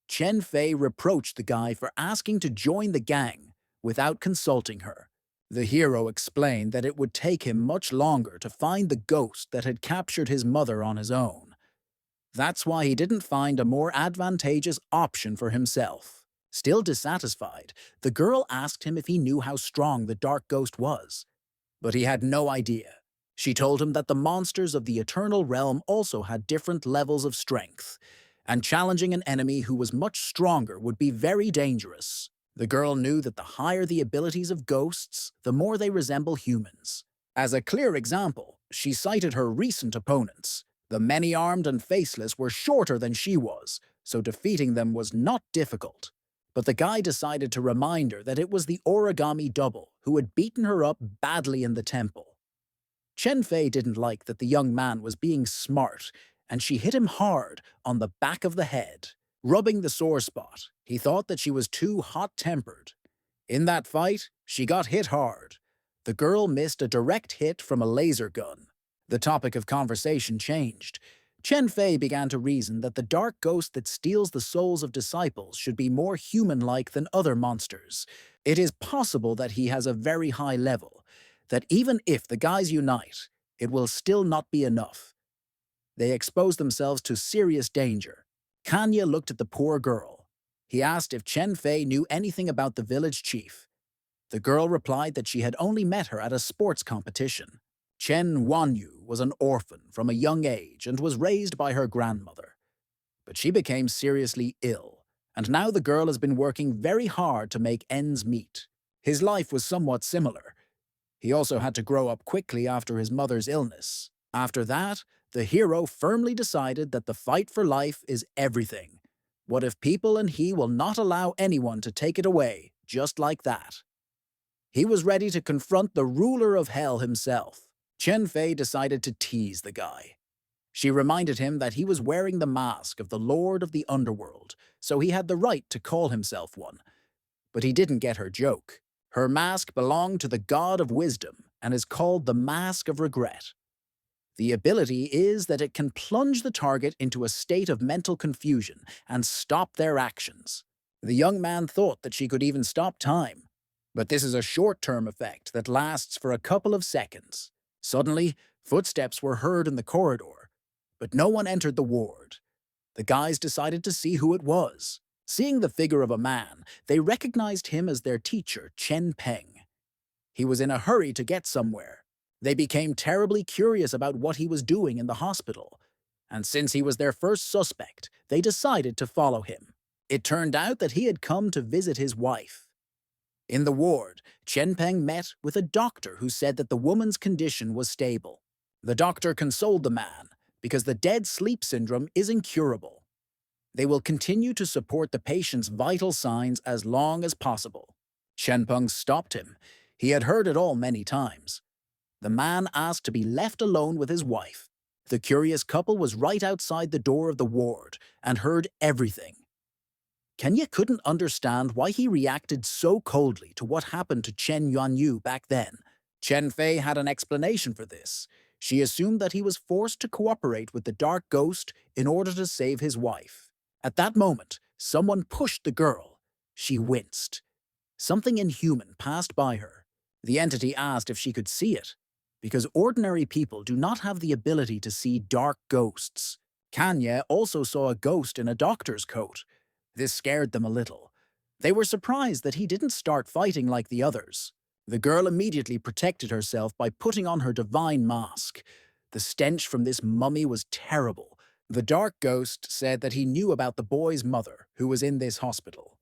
Chen Fei reproached the guy for asking to join the gang without consulting her. The hero explained that it would take him much longer to find the ghost that had captured his mother on his own. That's why he didn't find a more advantageous option for himself. Still dissatisfied, the girl asked him if he knew how strong the dark ghost was. But he had no idea. She told him that the monsters of the Eternal Realm also had different levels of strength, and challenging an enemy who was much stronger would be very dangerous. The girl knew that the higher the abilities of ghosts, the more they resemble humans. As a clear example, she cited her recent opponents. The many-armed and faceless were shorter than she was, so defeating them was not difficult. But the guy decided to remind her that it was the origami double who had beaten her up badly in the temple. Chen Fei didn't like that the young man was being smart, and she hit him hard on the back of the head, rubbing the sore spot. He thought that she was too hot-tempered. In that fight, she got hit hard. The girl missed a direct hit from a laser gun. The topic of conversation changed. Chen Fei began to reason that the dark ghost that steals the souls of disciples should be more human-like than other monsters. It is possible that he has a very high level, that even if the guys unite, it will still not be enough. They expose themselves to serious danger. Kanya looked at the poor girl. He asked if Chen Fei knew anything about the village chief. The girl replied that she had only met her at a sports competition. Chen Wanyu was an orphan from a young age and was raised by her grandmother. But she became seriously ill, and now the girl has been working very hard to make ends meet. His life was somewhat similar. He also had to grow up quickly after his mother's illness. After that, the hero firmly decided that the fight for life is everything. What if people and he will not allow anyone to take it away, just like that? He was ready to confront the ruler of hell himself. Chen Fei decided to tease the guy. She reminded him that he was wearing the mask of the Lord of the Underworld, so he had the right to call himself one. But he didn't get her joke. Her mask belonged to the God of Wisdom and is called the Mask of Regret. The ability is that it can plunge the target into a state of mental confusion and stop their actions. The young man thought that she could even stop time. But this is a short-term effect that lasts for a couple of seconds. Suddenly, footsteps were heard in the corridor, but no one entered the ward. The guys decided to see who it was. Seeing the figure of a man, they recognized him as their teacher, Chen Peng. He was in a hurry to get somewhere. They became terribly curious about what he was doing in the hospital, and since he was their first suspect, they decided to follow him. It turned out that he had come to visit his wife. In the ward, Chen Peng met with a doctor who said that the woman's condition was stable. The doctor consoled the man because the dead sleep syndrome is incurable. They will continue to support the patient's vital signs as long as possible. Chen Peng stopped him. He had heard it all many times. The man asked to be left alone with his wife. The curious couple was right outside the door of the ward and heard everything. Kenya couldn't understand why he reacted so coldly to what happened to Chen Yuanyu back then. Chen Fei had an explanation for this. She assumed that he was forced to cooperate with the dark ghost in order to save his wife. At that moment, someone pushed the girl. She winced. Something inhuman passed by her. The entity asked if she could see it, because ordinary people do not have the ability to see dark ghosts. Kanya also saw a ghost in a doctor's coat. This scared them a little. They were surprised that he didn't start fighting like the others. The girl immediately protected herself by putting on her divine mask. The stench from this mummy was terrible. The dark ghost said that he knew about the boy's mother, who was in this hospital.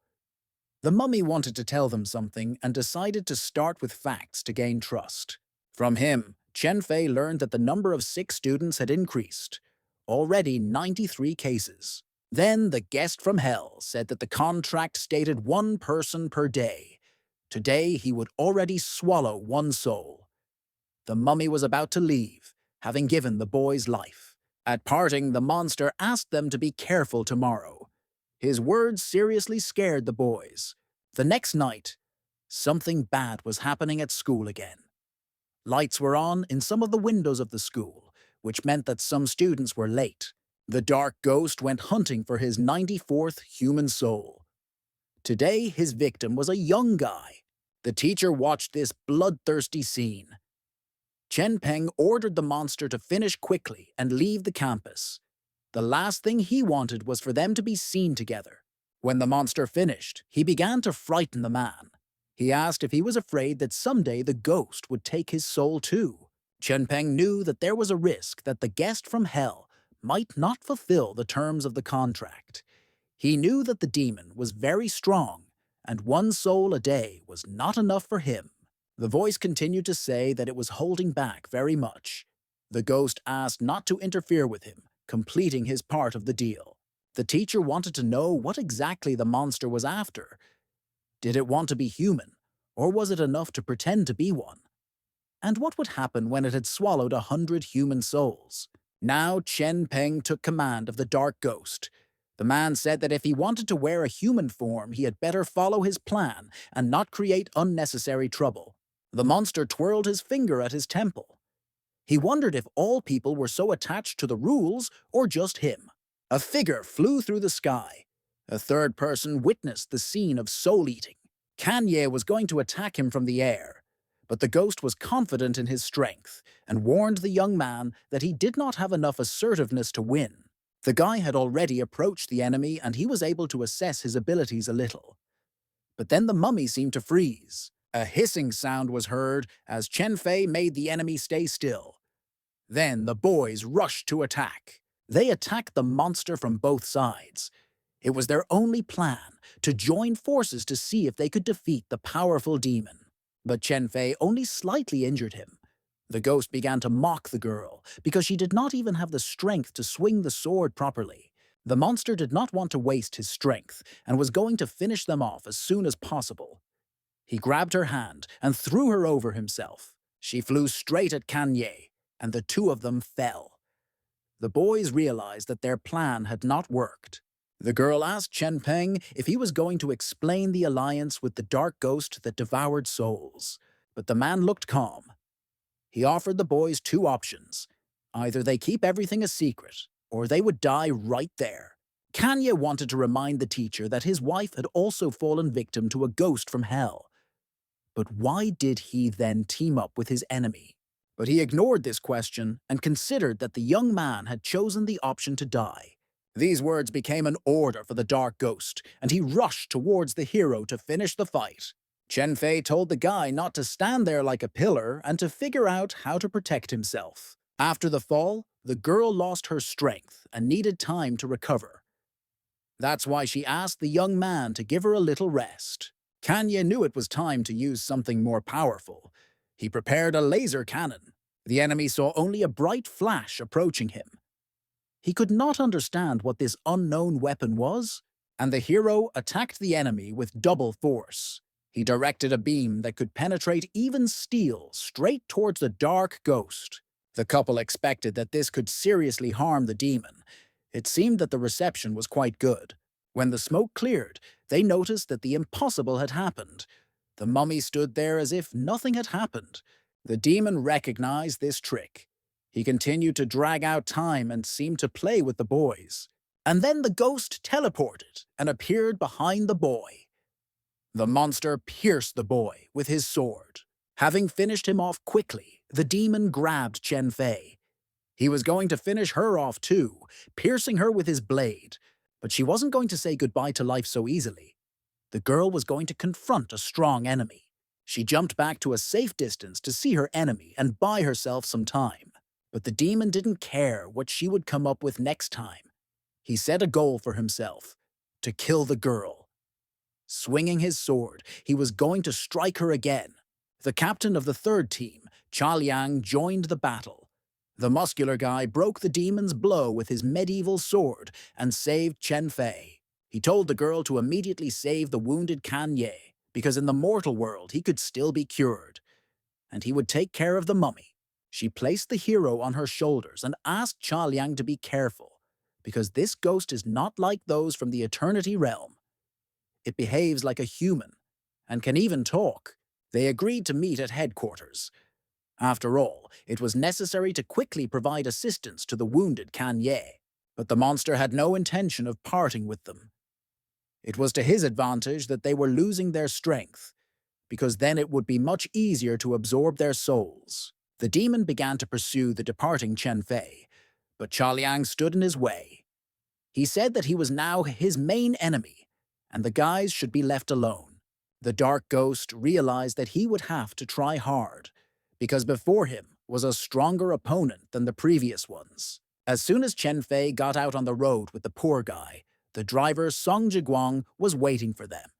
The mummy wanted to tell them something and decided to start with facts to gain trust. From him, Chen Fei learned that the number of sick students had increased. Already 93 cases. Then the guest from hell said that the contract stated one person per day. Today he would already swallow one soul. The mummy was about to leave, having given the boy's life. At parting, the monster asked them to be careful tomorrow. His words seriously scared the boys. The next night, something bad was happening at school again. Lights were on in some of the windows of the school, which meant that some students were late. The dark ghost went hunting for his 94th human soul. Today, his victim was a young guy. The teacher watched this bloodthirsty scene. Chen Peng ordered the monster to finish quickly and leave the campus. The last thing he wanted was for them to be seen together. When the monster finished, he began to frighten the man. He asked if he was afraid that someday the ghost would take his soul too. Chen Peng knew that there was a risk that the guest from hell might not fulfill the terms of the contract. He knew that the demon was very strong, and one soul a day was not enough for him. The voice continued to say that it was holding back very much. The ghost asked not to interfere with him, completing his part of the deal. The teacher wanted to know what exactly the monster was after. Did it want to be human, or was it enough to pretend to be one? And what would happen when it had swallowed 100 human souls? Now Chen Peng took command of the Dark Ghost. The man said that if he wanted to wear a human form, he had better follow his plan and not create unnecessary trouble. The monster twirled his finger at his temple. He wondered if all people were so attached to the rules or just him. A figure flew through the sky. A third person witnessed the scene of soul-eating. Kanye was going to attack him from the air, but the ghost was confident in his strength and warned the young man that he did not have enough assertiveness to win. The guy had already approached the enemy and he was able to assess his abilities a little. But then the mummy seemed to freeze. A hissing sound was heard as Chen Fei made the enemy stay still. Then the boys rushed to attack. They attacked the monster from both sides. It was their only plan, to join forces to see if they could defeat the powerful demon. But Chen Fei only slightly injured him. The ghost began to mock the girl because she did not even have the strength to swing the sword properly. The monster did not want to waste his strength and was going to finish them off as soon as possible. He grabbed her hand and threw her over himself. She flew straight at Kanye, and the two of them fell. The boys realized that their plan had not worked. The girl asked Chen Peng if he was going to explain the alliance with the dark ghost that devoured souls, but the man looked calm. He offered the boys two options. Either they keep everything a secret, or they would die right there. Kanye wanted to remind the teacher that his wife had also fallen victim to a ghost from hell. But why did he then team up with his enemy? But he ignored this question and considered that the young man had chosen the option to die. These words became an order for the dark ghost, and he rushed towards the hero to finish the fight. Chen Fei told the guy not to stand there like a pillar and to figure out how to protect himself. After the fall, the girl lost her strength and needed time to recover. That's why she asked the young man to give her a little rest. Kanye knew it was time to use something more powerful. He prepared a laser cannon. The enemy saw only a bright flash approaching him. He could not understand what this unknown weapon was, and the hero attacked the enemy with double force. He directed a beam that could penetrate even steel straight towards the dark ghost. The couple expected that this could seriously harm the demon. It seemed that the reception was quite good. When the smoke cleared, they noticed that the impossible had happened. The mummy stood there as if nothing had happened. The demon recognized this trick. He continued to drag out time and seemed to play with the boys. And then the ghost teleported and appeared behind the boy. The monster pierced the boy with his sword. Having finished him off quickly, the demon grabbed Chen Fei. He was going to finish her off too, piercing her with his blade. But she wasn't going to say goodbye to life so easily. The girl was going to confront a strong enemy. She jumped back to a safe distance to see her enemy and buy herself some time. But the demon didn't care what she would come up with next time. He set a goal for himself, to kill the girl. Swinging his sword, he was going to strike her again. The captain of the third team, Cha Liang, joined the battle. The muscular guy broke the demon's blow with his medieval sword and saved Chen Fei. He told the girl to immediately save the wounded Kanye, because in the mortal world he could still be cured. And he would take care of the mummy. She placed the hero on her shoulders and asked Cha Liang to be careful, because this ghost is not like those from the Eternity Realm. It behaves like a human, and can even talk. They agreed to meet at headquarters. After all, it was necessary to quickly provide assistance to the wounded Kanye, but the monster had no intention of parting with them. It was to his advantage that they were losing their strength, because then it would be much easier to absorb their souls. The demon began to pursue the departing Chen Fei, but Cha Liang stood in his way. He said that he was now his main enemy, and the guys should be left alone. The dark ghost realized that he would have to try hard, because before him was a stronger opponent than the previous ones. As soon as Chen Fei got out on the road with the poor guy, the driver Song Jiguang was waiting for them.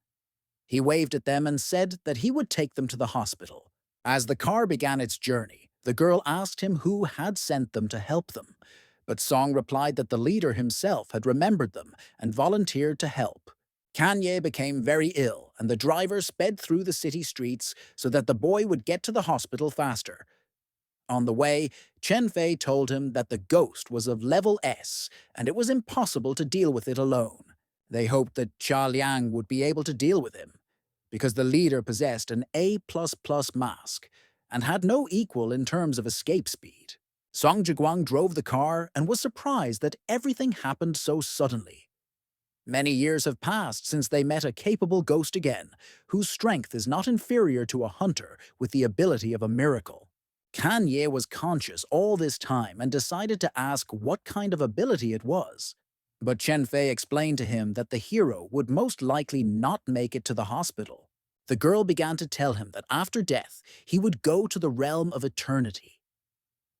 He waved at them and said that he would take them to the hospital. As the car began its journey, the girl asked him who had sent them to help them, but Song replied that the leader himself had remembered them and volunteered to help. Kanye became very ill, and the driver sped through the city streets so that the boy would get to the hospital faster. On the way, Chen Fei told him that the ghost was of level S and it was impossible to deal with it alone. They hoped that Cha Liang would be able to deal with him, because the leader possessed an A++ mask and had no equal in terms of escape speed. Song Jiguang drove the car and was surprised that everything happened so suddenly. Many years have passed since they met a capable ghost again, whose strength is not inferior to a hunter with the ability of a miracle. Kanye was conscious all this time and decided to ask what kind of ability it was. But Chen Fei explained to him that the hero would most likely not make it to the hospital. The girl began to tell him that after death, he would go to the realm of eternity,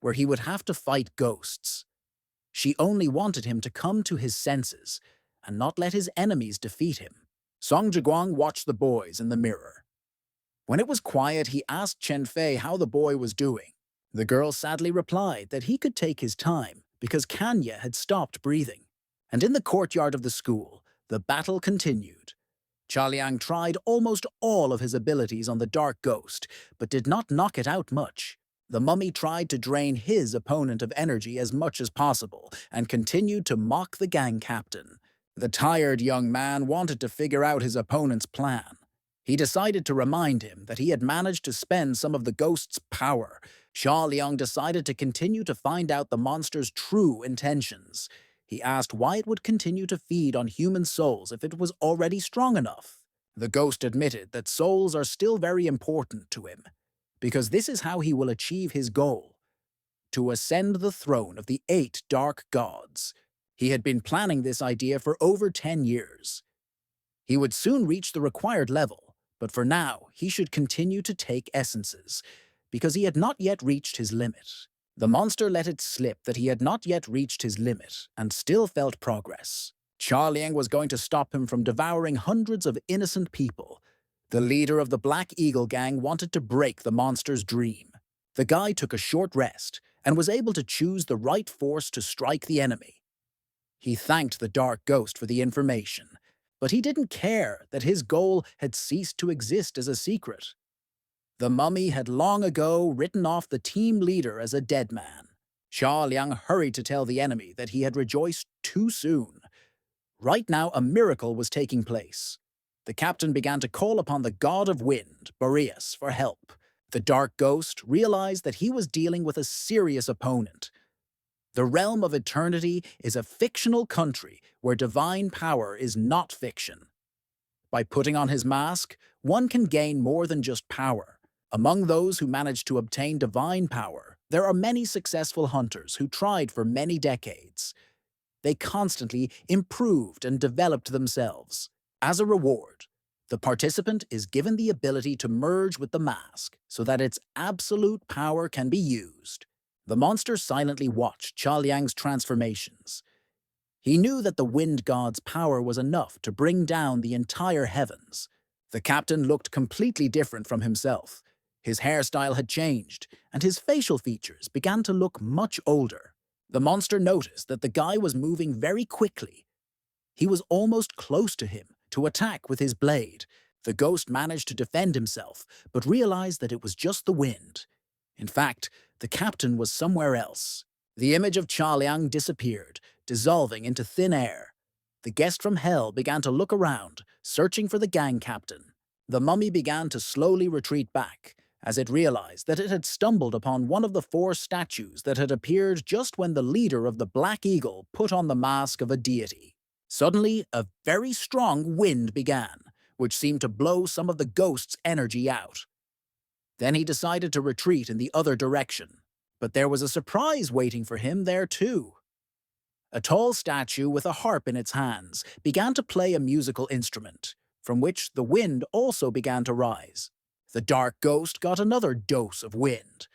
where he would have to fight ghosts. She only wanted him to come to his senses and not let his enemies defeat him. Song Jiguang watched the boys in the mirror. When it was quiet, he asked Chen Fei how the boy was doing. The girl sadly replied that he could take his time because Kanya had stopped breathing. And in the courtyard of the school, the battle continued. Chaliang tried almost all of his abilities on the Dark Ghost, but did not knock it out much. The mummy tried to drain his opponent of energy as much as possible and continued to mock the gang captain. The tired young man wanted to figure out his opponent's plan. He decided to remind him that he had managed to spend some of the ghost's power. Xia Liang decided to continue to find out the monster's true intentions. He asked why it would continue to feed on human souls if it was already strong enough. The ghost admitted that souls are still very important to him, because this is how he will achieve his goal: to ascend the throne of the 8 dark gods. He had been planning this idea for over 10 years. He would soon reach the required level, but for now he should continue to take essences, because he had not yet reached his limit. The monster let it slip that he had not yet reached his limit and still felt progress. Charliang was going to stop him from devouring hundreds of innocent people. The leader of the Black Eagle gang wanted to break the monster's dream. The guy took a short rest and was able to choose the right force to strike the enemy. He thanked the Dark Ghost for the information, but he didn't care that his goal had ceased to exist as a secret. The mummy had long ago written off the team leader as a dead man. Xia Liang hurried to tell the enemy that he had rejoiced too soon. Right now, a miracle was taking place. The captain began to call upon the god of wind, Boreas, for help. The Dark Ghost realized that he was dealing with a serious opponent. The realm of eternity is a fictional country where divine power is not fiction. By putting on his mask, one can gain more than just power. Among those who managed to obtain divine power, there are many successful hunters who tried for many decades. They constantly improved and developed themselves. As a reward, the participant is given the ability to merge with the mask so that its absolute power can be used. The monster silently watched Chaliang's transformations. He knew that the wind god's power was enough to bring down the entire heavens. The captain looked completely different from himself. His hairstyle had changed, and his facial features began to look much older. The monster noticed that the guy was moving very quickly. He was almost close to him to attack with his blade. The ghost managed to defend himself, but realized that it was just the wind. In fact, the captain was somewhere else. The image of Chaliang disappeared, dissolving into thin air. The guest from hell began to look around, searching for the gang captain. The mummy began to slowly retreat back, as it realized that it had stumbled upon one of the 4 statues that had appeared just when the leader of the Black Eagle put on the mask of a deity. Suddenly, a very strong wind began, which seemed to blow some of the ghost's energy out. Then he decided to retreat in the other direction. But there was a surprise waiting for him there too. A tall statue with a harp in its hands began to play a musical instrument, from which the wind also began to rise. The Dark Ghost got another dose of wind,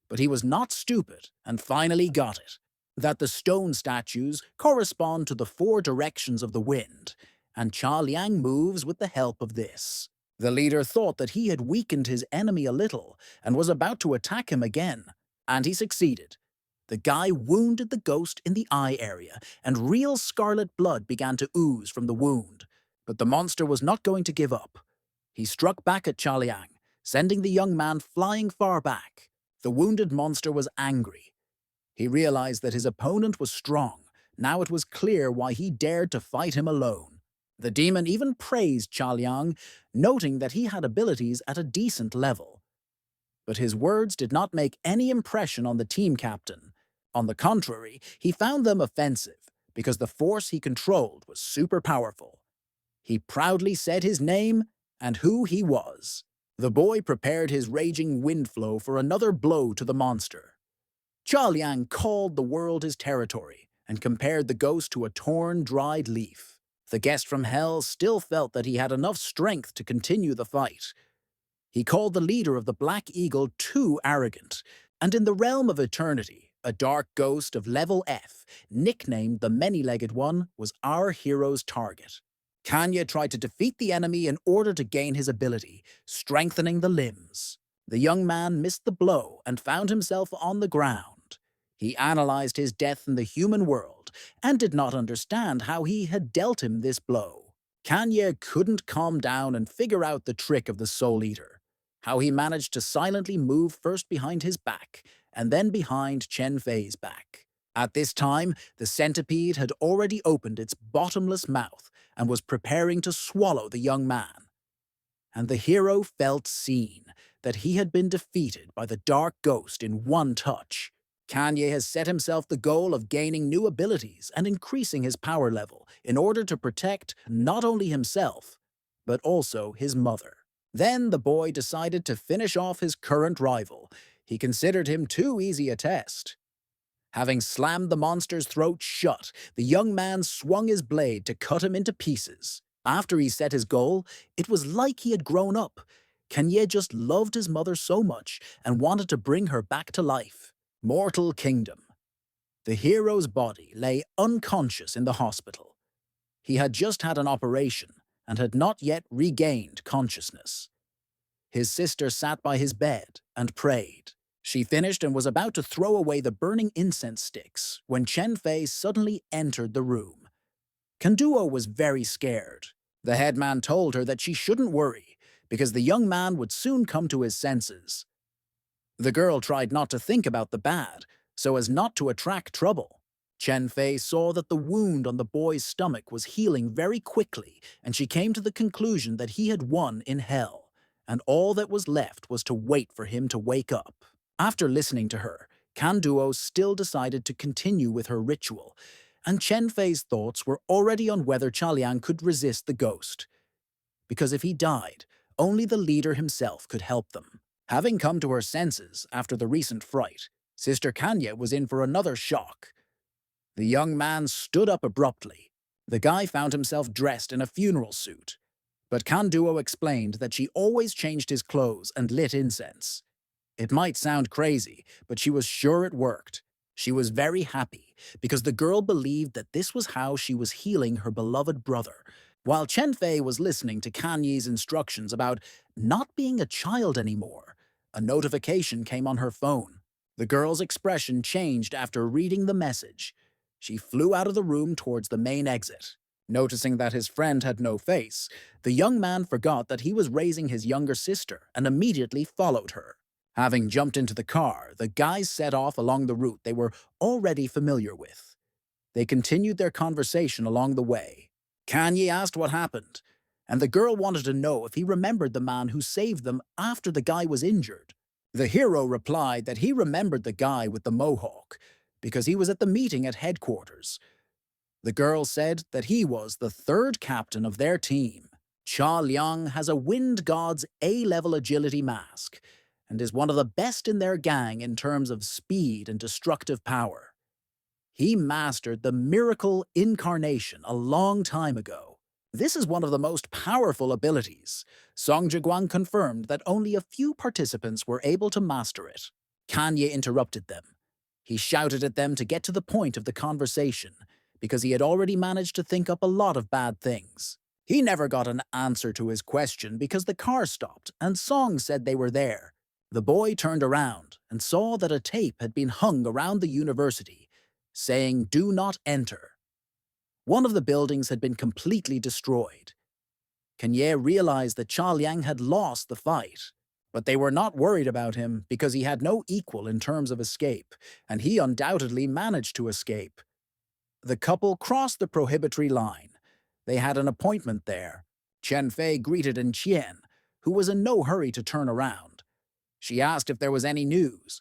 but he was not stupid and finally got it: that the stone statues correspond to the 4 directions of the wind, and Cha Liang moves with the help of this. The leader thought that he had weakened his enemy a little and was about to attack him again, and he succeeded. The guy wounded the ghost in the eye area, and real scarlet blood began to ooze from the wound. But the monster was not going to give up. He struck back at Cha Liang, sending the young man flying far back. The wounded monster was angry. He realized that his opponent was strong. Now it was clear why he dared to fight him alone. The demon even praised Chaoliang, noting that he had abilities at a decent level. But his words did not make any impression on the team captain. On the contrary, he found them offensive because the force he controlled was super powerful. He proudly said his name and who he was. The boy prepared his raging wind flow for another blow to the monster. Chaoliang called the world his territory and compared the ghost to a torn, dried leaf. The guest from hell still felt that he had enough strength to continue the fight. He called the leader of the Black Eagle too arrogant, and in the realm of eternity, a dark ghost of level F, nicknamed the Many-Legged One, was our hero's target. Kanye tried to defeat the enemy in order to gain his ability, strengthening the limbs. The young man missed the blow and found himself on the ground. He analyzed his death in the human world and did not understand how he had dealt him this blow. Kanye couldn't calm down and figure out the trick of the Soul Eater, how he managed to silently move first behind his back and then behind Chen Fei's back. At this time, the centipede had already opened its bottomless mouth and was preparing to swallow the young man. And the hero felt seen, that he had been defeated by the dark ghost in one touch. Kanye has set himself the goal of gaining new abilities and increasing his power level in order to protect not only himself, but also his mother. Then the boy decided to finish off his current rival. He considered him too easy a test. Having slammed the monster's throat shut, the young man swung his blade to cut him into pieces. After he set his goal, it was like he had grown up. Kanye just loved his mother so much and wanted to bring her back to life. Mortal Kingdom. The hero's body lay unconscious in the hospital. He had just had an operation and had not yet regained consciousness. His sister sat by his bed and prayed. She finished and was about to throw away the burning incense sticks when Chen Fei suddenly entered the room. Kanduo was very scared. The headman told her that she shouldn't worry, because the young man would soon come to his senses. The girl tried not to think about the bad, so as not to attract trouble. Chen Fei saw that the wound on the boy's stomach was healing very quickly, and she came to the conclusion that he had won in hell, and all that was left was to wait for him to wake up. After listening to her, Kanduo still decided to continue with her ritual, and Chen Fei's thoughts were already on whether Chaoliang could resist the ghost. Because if he died, only the leader himself could help them. Having come to her senses after the recent fright, Sister Kanye was in for another shock. The young man stood up abruptly. The guy found himself dressed in a funeral suit, but Kanduo explained that she always changed his clothes and lit incense. It might sound crazy, but she was sure it worked. She was very happy, because the girl believed that this was how she was healing her beloved brother. While Chen Fei was listening to Kanye's instructions about not being a child anymore, a notification came on her phone. The girl's expression changed after reading the message. She flew out of the room towards the main exit. Noticing that his friend had no face, the young man forgot that he was raising his younger sister and immediately followed her. Having jumped into the car, the guys set off along the route they were already familiar with. They continued their conversation along the way. Kanye asked what happened, and the girl wanted to know if he remembered the man who saved them after the guy was injured. The hero replied that he remembered the guy with the mohawk, because he was at the meeting at headquarters. The girl said that he was the third captain of their team. Cha Liang has a Wind God's A-level agility mask, and is one of the best in their gang in terms of speed and destructive power. He mastered the miracle incarnation a long time ago. This is one of the most powerful abilities. Song Jiguang confirmed that only a few participants were able to master it. Kanye interrupted them. He shouted at them to get to the point of the conversation, because he had already managed to think up a lot of bad things. He never got an answer to his question because the car stopped and Song said they were there. The boy turned around and saw that a tape had been hung around the university, saying, "Do not enter." One of the buildings had been completely destroyed. Kanye realized that Chaoliang had lost the fight. But they were not worried about him because he had no equal in terms of escape, and he undoubtedly managed to escape. The couple crossed the prohibitory line. They had an appointment there. Chen Fei greeted Chien, who was in no hurry to turn around. She asked if there was any news.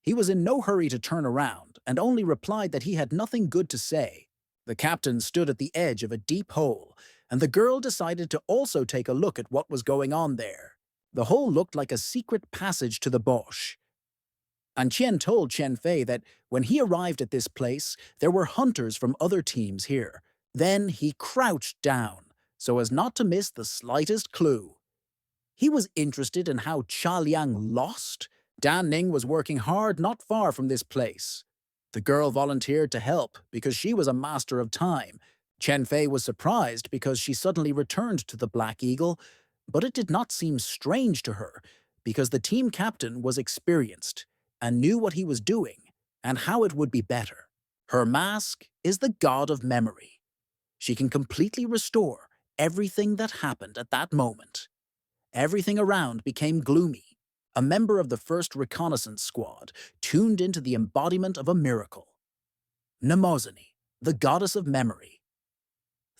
He was in no hurry to turn around and only replied that he had nothing good to say. The captain stood at the edge of a deep hole, and the girl decided to also take a look at what was going on there. The hole looked like a secret passage to the Bosch. And Qian told Chen Fei that when he arrived at this place, there were hunters from other teams here. Then he crouched down, so as not to miss the slightest clue. He was interested in how Cha Liang lost. Dan Ning was working hard not far from this place. The girl volunteered to help because she was a master of time. Chen Fei was surprised because she suddenly returned to the Black Eagle, but it did not seem strange to her because the team captain was experienced and knew what he was doing and how it would be better. Her mask is the god of memory. She can completely restore everything that happened at that moment. Everything around became gloomy. A member of the first reconnaissance squad tuned into the embodiment of a miracle. Mnemosyne, the goddess of memory.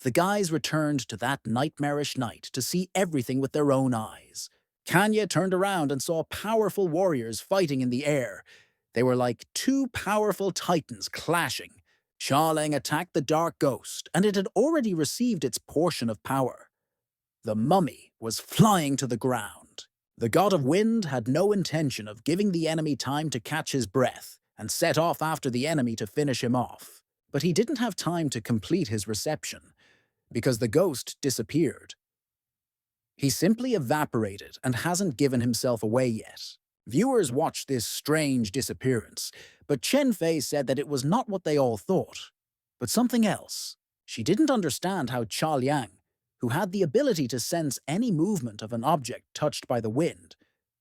The guys returned to that nightmarish night to see everything with their own eyes. Kanye turned around and saw powerful warriors fighting in the air. They were like two powerful titans clashing. Xialing attacked the Dark Ghost, and it had already received its portion of power. The mummy was flying to the ground. The god of wind had no intention of giving the enemy time to catch his breath and set off after the enemy to finish him off. But he didn't have time to complete his reception because the ghost disappeared. He simply evaporated and hasn't given himself away yet. Viewers watched this strange disappearance, but Chen Fei said that it was not what they all thought, but something else. She didn't understand how Cha Liang, who had the ability to sense any movement of an object touched by the wind,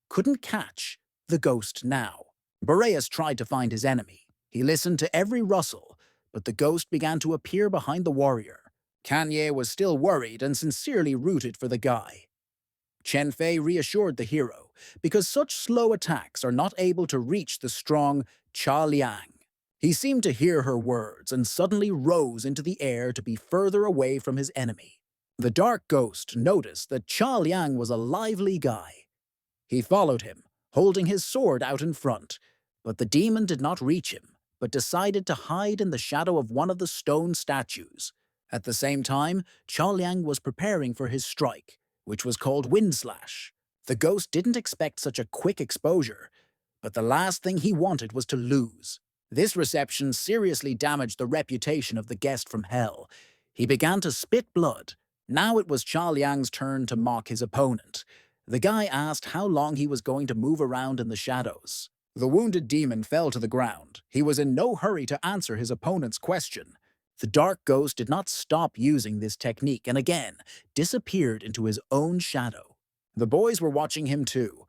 couldn't catch the ghost now. Boreas tried to find his enemy. He listened to every rustle, but the ghost began to appear behind the warrior. Kanye was still worried and sincerely rooted for the guy. Chen Fei reassured the hero, because such slow attacks are not able to reach the strong Cha Liang. He seemed to hear her words and suddenly rose into the air to be further away from his enemy. The Dark Ghost noticed that Cha Liang was a lively guy. He followed him, holding his sword out in front, but the demon did not reach him, but decided to hide in the shadow of one of the stone statues. At the same time, Cha Liang was preparing for his strike, which was called Wind Slash. The ghost didn't expect such a quick exposure, but the last thing he wanted was to lose. This reception seriously damaged the reputation of the guest from hell. He began to spit blood. Now it was Cha Liang's turn to mock his opponent. The guy asked how long he was going to move around in the shadows. The wounded demon fell to the ground. He was in no hurry to answer his opponent's question. The Dark Ghost did not stop using this technique and again disappeared into his own shadow. The boys were watching him too.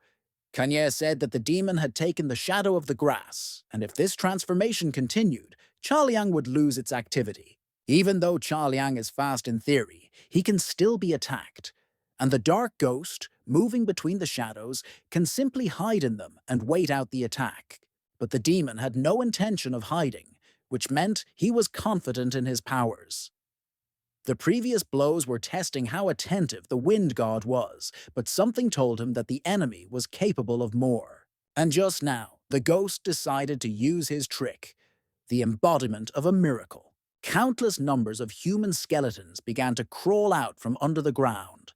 Kanye said that the demon had taken the shadow of the grass, and if this transformation continued, Cha Liang would lose its activity. Even though Cha Liang is fast in theory, he can still be attacked. And the Dark Ghost, moving between the shadows, can simply hide in them and wait out the attack. But the demon had no intention of hiding, which meant he was confident in his powers. The previous blows were testing how attentive the wind god was, but something told him that the enemy was capable of more. And just now, the ghost decided to use his trick, the embodiment of a miracle. Countless numbers of human skeletons began to crawl out from under the ground.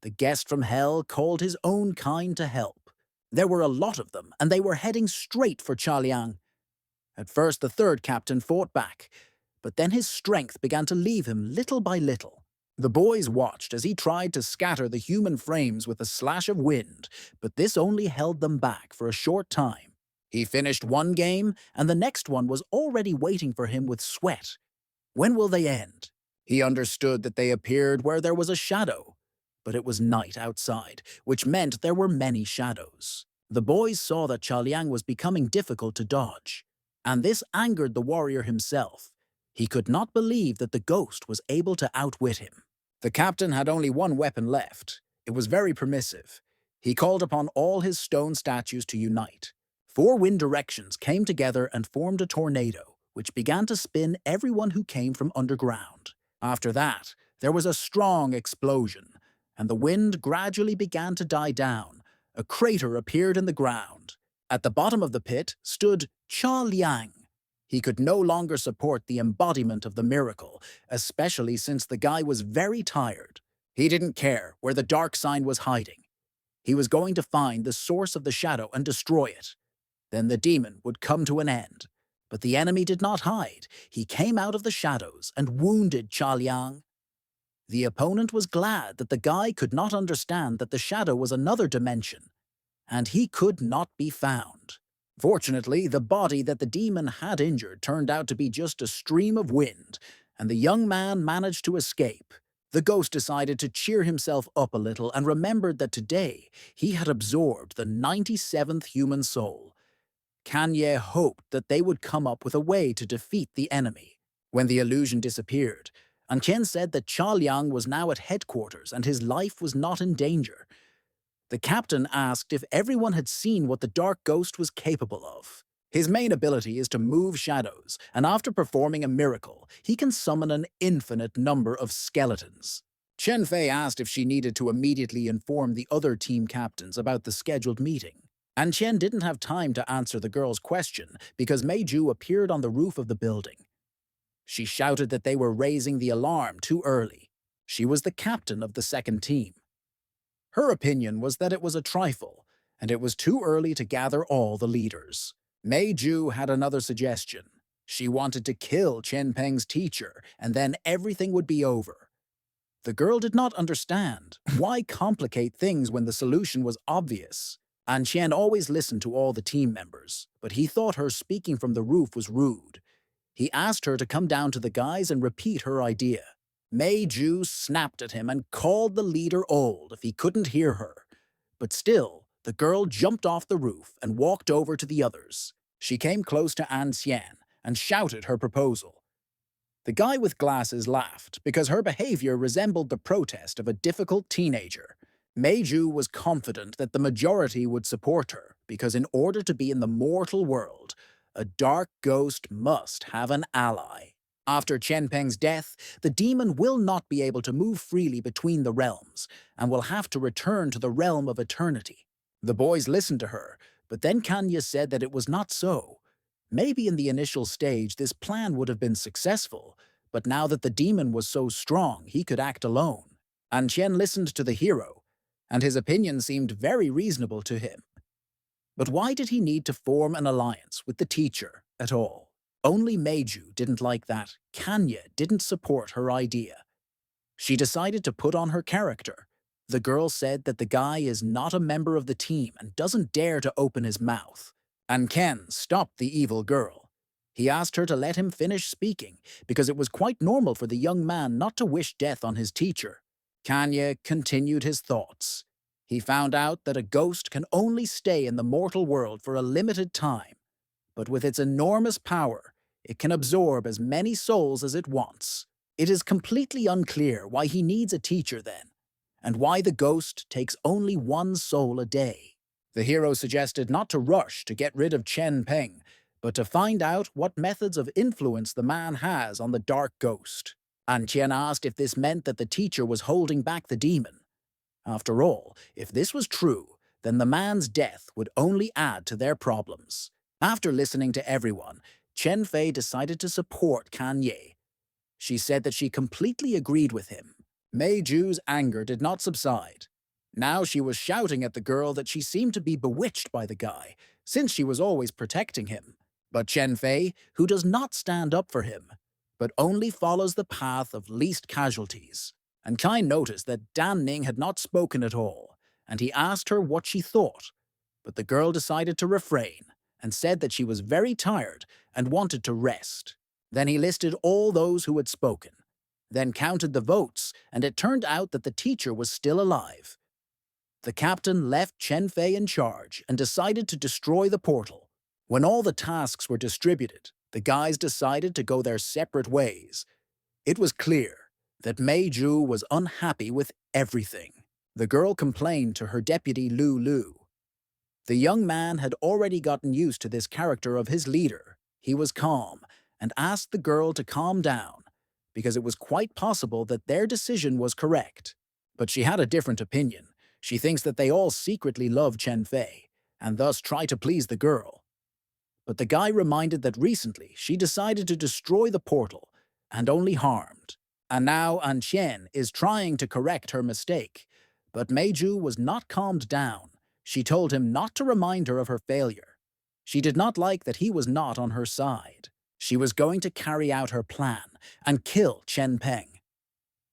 The guest from hell called his own kind to help. There were a lot of them, and they were heading straight for Cha Liang. At first, the third captain fought back, but then his strength began to leave him little by little. The boys watched as he tried to scatter the human frames with a slash of wind, but this only held them back for a short time. He finished one game, and the next one was already waiting for him with sweat. When will they end? He understood that they appeared where there was a shadow, but it was night outside, which meant there were many shadows. The boys saw that Cha Liang was becoming difficult to dodge, and this angered the warrior himself. He could not believe that the ghost was able to outwit him. The captain had only one weapon left. It was very permissive. He called upon all his stone statues to unite. Four wind directions came together and formed a tornado, which began to spin everyone who came from underground. After that, there was a strong explosion, and the wind gradually began to die down. A crater appeared in the ground. At the bottom of the pit stood Cha Liang. He could no longer support the embodiment of the miracle, especially since the guy was very tired. He didn't care where the dark sign was hiding. He was going to find the source of the shadow and destroy it. Then the demon would come to an end. But the enemy did not hide. He came out of the shadows and wounded Cha Liang. The opponent was glad that the guy could not understand that the shadow was another dimension, and he could not be found. Fortunately, the body that the demon had injured turned out to be just a stream of wind, and the young man managed to escape. The ghost decided to cheer himself up a little and remembered that today he had absorbed the 97th human soul. Kanye hoped that they would come up with a way to defeat the enemy. When the illusion disappeared, Anqian said that Cha Liang was now at headquarters and his life was not in danger. The captain asked if everyone had seen what the dark ghost was capable of. His main ability is to move shadows, and after performing a miracle, he can summon an infinite number of skeletons. Chen Fei asked if she needed to immediately inform the other team captains about the scheduled meeting. And Chen didn't have time to answer the girl's question because Meiju appeared on the roof of the building. She shouted that they were raising the alarm too early. She was the captain of the second team. Her opinion was that it was a trifle, and it was too early to gather all the leaders. Meiju had another suggestion. She wanted to kill Chen Peng's teacher, and then everything would be over. The girl did not understand. Why complicate things when the solution was obvious? An Qian always listened to all the team members, but he thought her speaking from the roof was rude. He asked her to come down to the guys and repeat her idea. Meiju snapped at him and called the leader old if he couldn't hear her. But still, the girl jumped off the roof and walked over to the others. She came close to An Xian and shouted her proposal. The guy with glasses laughed because her behavior resembled the protest of a difficult teenager. Meiju was confident that the majority would support her because in order to be in the mortal world, a dark ghost must have an ally. After Chen Peng's death, the demon will not be able to move freely between the realms and will have to return to the realm of eternity. The boys listened to her, but then Kanya said that it was not so. Maybe in the initial stage this plan would have been successful, but now that the demon was so strong, he could act alone. An Qian listened to the hero, and his opinion seemed very reasonable to him. But why did he need to form an alliance with the teacher at all? Only Meiju didn't like that. Kanya didn't support her idea. She decided to put on her character. The girl said that the guy is not a member of the team and doesn't dare to open his mouth. And Ken stopped the evil girl. He asked her to let him finish speaking because it was quite normal for the young man not to wish death on his teacher. Kanya continued his thoughts. He found out that a ghost can only stay in the mortal world for a limited time, but with its enormous power, it can absorb as many souls as it wants. It is completely unclear why he needs a teacher then, and why the ghost takes only one soul a day. The hero suggested not to rush to get rid of Chen Peng, but to find out what methods of influence the man has on the dark ghost. An Qian asked if this meant that the teacher was holding back the demon. After all, if this was true, then the man's death would only add to their problems. After listening to everyone, Chen Fei decided to support Kanye. She said that she completely agreed with him. Meiju's anger did not subside. Now she was shouting at the girl that she seemed to be bewitched by the guy, since she was always protecting him. But Chen Fei, who does not stand up for him, but only follows the path of least casualties. And Kai noticed that Dan Ning had not spoken at all, and he asked her what she thought. But the girl decided to refrain, and said that she was very tired and wanted to rest. Then he listed all those who had spoken, then counted the votes, and it turned out that the teacher was still alive. The captain left Chen Fei in charge and decided to destroy the portal. When all the tasks were distributed, the guys decided to go their separate ways. It was clear that Meiju was unhappy with everything. The girl complained to her deputy Lu. The young man had already gotten used to this character of his leader. He was calm and asked the girl to calm down because it was quite possible that their decision was correct. But she had a different opinion. She thinks that they all secretly love Chen Fei and thus try to please the girl. But the guy reminded that recently she decided to destroy the portal and only harmed. And now An Qian is trying to correct her mistake. But Meiju was not calmed down. She told him not to remind her of her failure. She did not like that he was not on her side. She was going to carry out her plan and kill Chen Peng.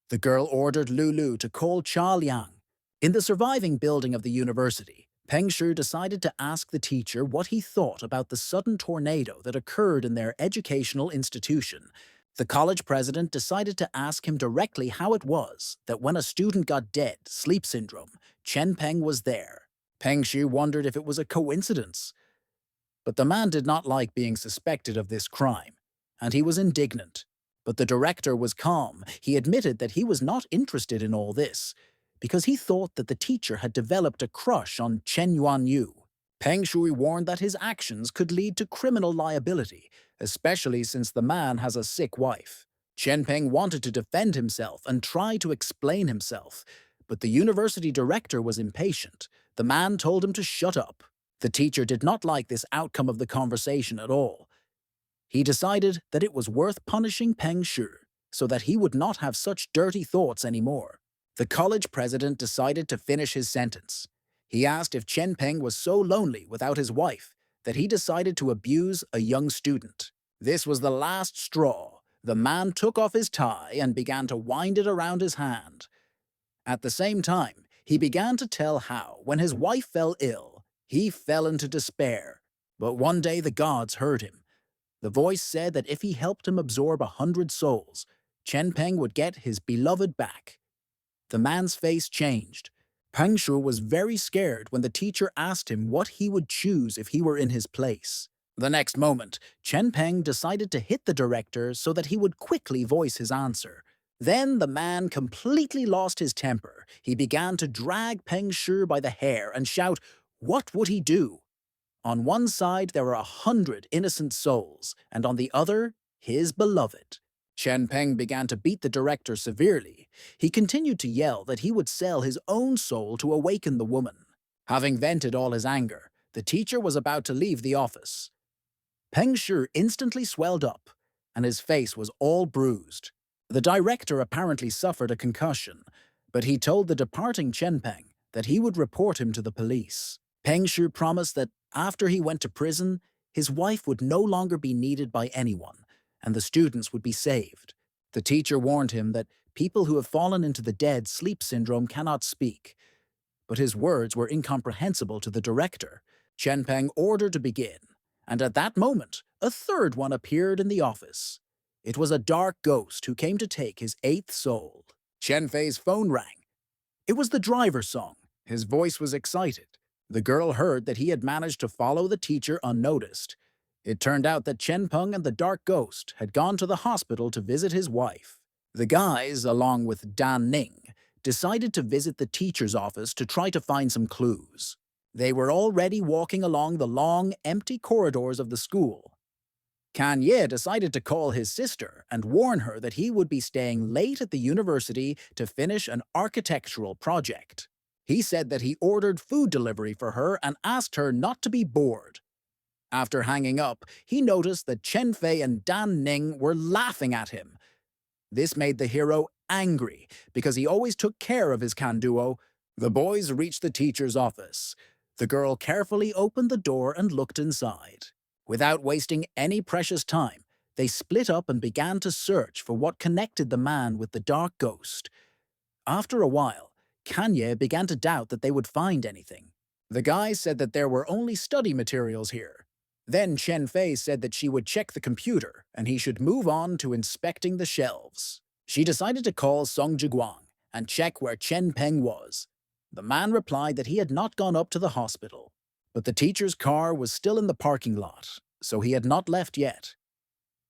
The girl ordered Lulu to call Cha Liang. In the surviving building of the university, Peng Shu decided to ask the teacher what he thought about the sudden tornado that occurred in their educational institution. The college president decided to ask him directly how it was that when a student got dead, sleep syndrome, Chen Peng was there. Peng Shu wondered if it was a coincidence. But the man did not like being suspected of this crime, and he was indignant. But the director was calm. He admitted that he was not interested in all this, because he thought that the teacher had developed a crush on Chen Yuanyu. Peng Shui warned that his actions could lead to criminal liability, especially since the man has a sick wife. Chen Peng wanted to defend himself and try to explain himself, but the university director was impatient. The man told him to shut up. The teacher did not like this outcome of the conversation at all. He decided that it was worth punishing Peng Shu so that he would not have such dirty thoughts anymore. The college president decided to finish his sentence. He asked if Chen Peng was so lonely without his wife that he decided to abuse a young student. This was the last straw. The man took off his tie and began to wind it around his hand. At the same time, he began to tell how, when his wife fell ill, he fell into despair. But one day the gods heard him. The voice said that if he helped him absorb 100 souls, Chen Peng would get his beloved back. The man's face changed. Peng Shu was very scared when the teacher asked him what he would choose if he were in his place. The next moment, Chen Peng decided to hit the director so that he would quickly voice his answer. Then the man completely lost his temper. He began to drag Peng Shu by the hair and shout, "What would he do?" On one side there were 100 innocent souls, and on the other, his beloved. Chen Peng began to beat the director severely. He continued to yell that he would sell his own soul to awaken the woman. Having vented all his anger, the teacher was about to leave the office. Peng Shu instantly swelled up, and his face was all bruised. The director apparently suffered a concussion, but he told the departing Chen Peng that he would report him to the police. Peng Shu promised that after he went to prison, his wife would no longer be needed by anyone, and the students would be saved. The teacher warned him that people who have fallen into the dead sleep syndrome cannot speak, but his words were incomprehensible to the director. Chen Peng ordered to begin, and at that moment, a third one appeared in the office. It was a dark ghost who came to take his 8th soul. Chen Fei's phone rang. It was the driver's song. His voice was excited. The girl heard that he had managed to follow the teacher unnoticed. It turned out that Chen Peng and the dark ghost had gone to the hospital to visit his wife. The guys, along with Dan Ning, decided to visit the teacher's office to try to find some clues. They were already walking along the long, empty corridors of the school. Kan Ye decided to call his sister and warn her that he would be staying late at the university to finish an architectural project. He said that he ordered food delivery for her and asked her not to be bored. After hanging up, he noticed that Chen Fei and Dan Ning were laughing at him. This made the hero angry because he always took care of his can duo. The boys reached the teacher's office. The girl carefully opened the door and looked inside. Without wasting any precious time, they split up and began to search for what connected the man with the dark ghost. After a while, Kanye began to doubt that they would find anything. The guy said that there were only study materials here. Then Chen Fei said that she would check the computer and he should move on to inspecting the shelves. She decided to call Song Jiguang and check where Chen Peng was. The man replied that he had not gone up to the hospital, but the teacher's car was still in the parking lot, so he had not left yet.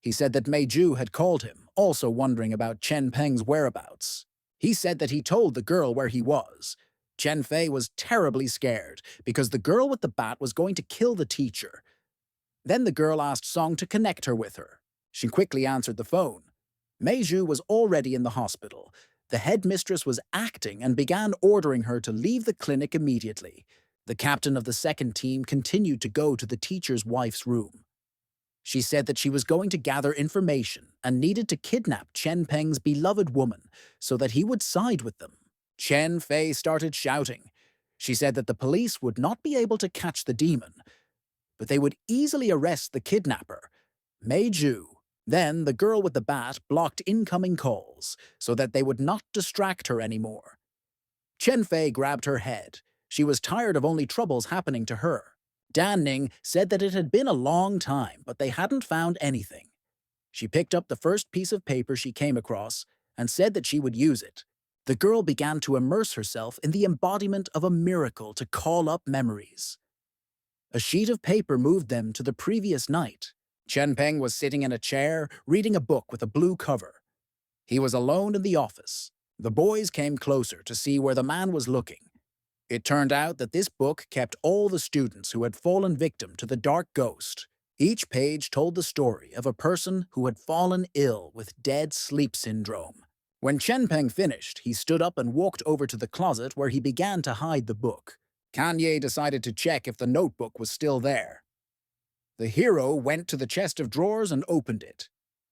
He said that Mei Ju had called him, also wondering about Chen Peng's whereabouts. He said that he told the girl where he was. Chen Fei was terribly scared because the girl with the bat was going to kill the teacher. Then the girl asked Song to connect her with her. She quickly answered the phone. Meiju was already in the hospital. The headmistress was acting and began ordering her to leave the clinic immediately. The captain of the second team continued to go to the teacher's wife's room. She said that she was going to gather information and needed to kidnap Chen Peng's beloved woman so that he would side with them. Chen Fei started shouting. She said that the police would not be able to catch the demon, but they would easily arrest the kidnapper, Meiju. Then the girl with the bat blocked incoming calls so that they would not distract her anymore. Chen Fei grabbed her head. She was tired of only troubles happening to her. Dan Ning said that it had been a long time, but they hadn't found anything. She picked up the first piece of paper she came across and said that she would use it. The girl began to immerse herself in the embodiment of a miracle to call up memories. A sheet of paper moved them to the previous night. Chen Peng was sitting in a chair, reading a book with a blue cover. He was alone in the office. The boys came closer to see where the man was looking. It turned out that this book kept all the students who had fallen victim to the dark ghost. Each page told the story of a person who had fallen ill with dead sleep syndrome. When Chen Peng finished, he stood up and walked over to the closet where he began to hide the book. Kanye decided to check if the notebook was still there. The hero went to the chest of drawers and opened it,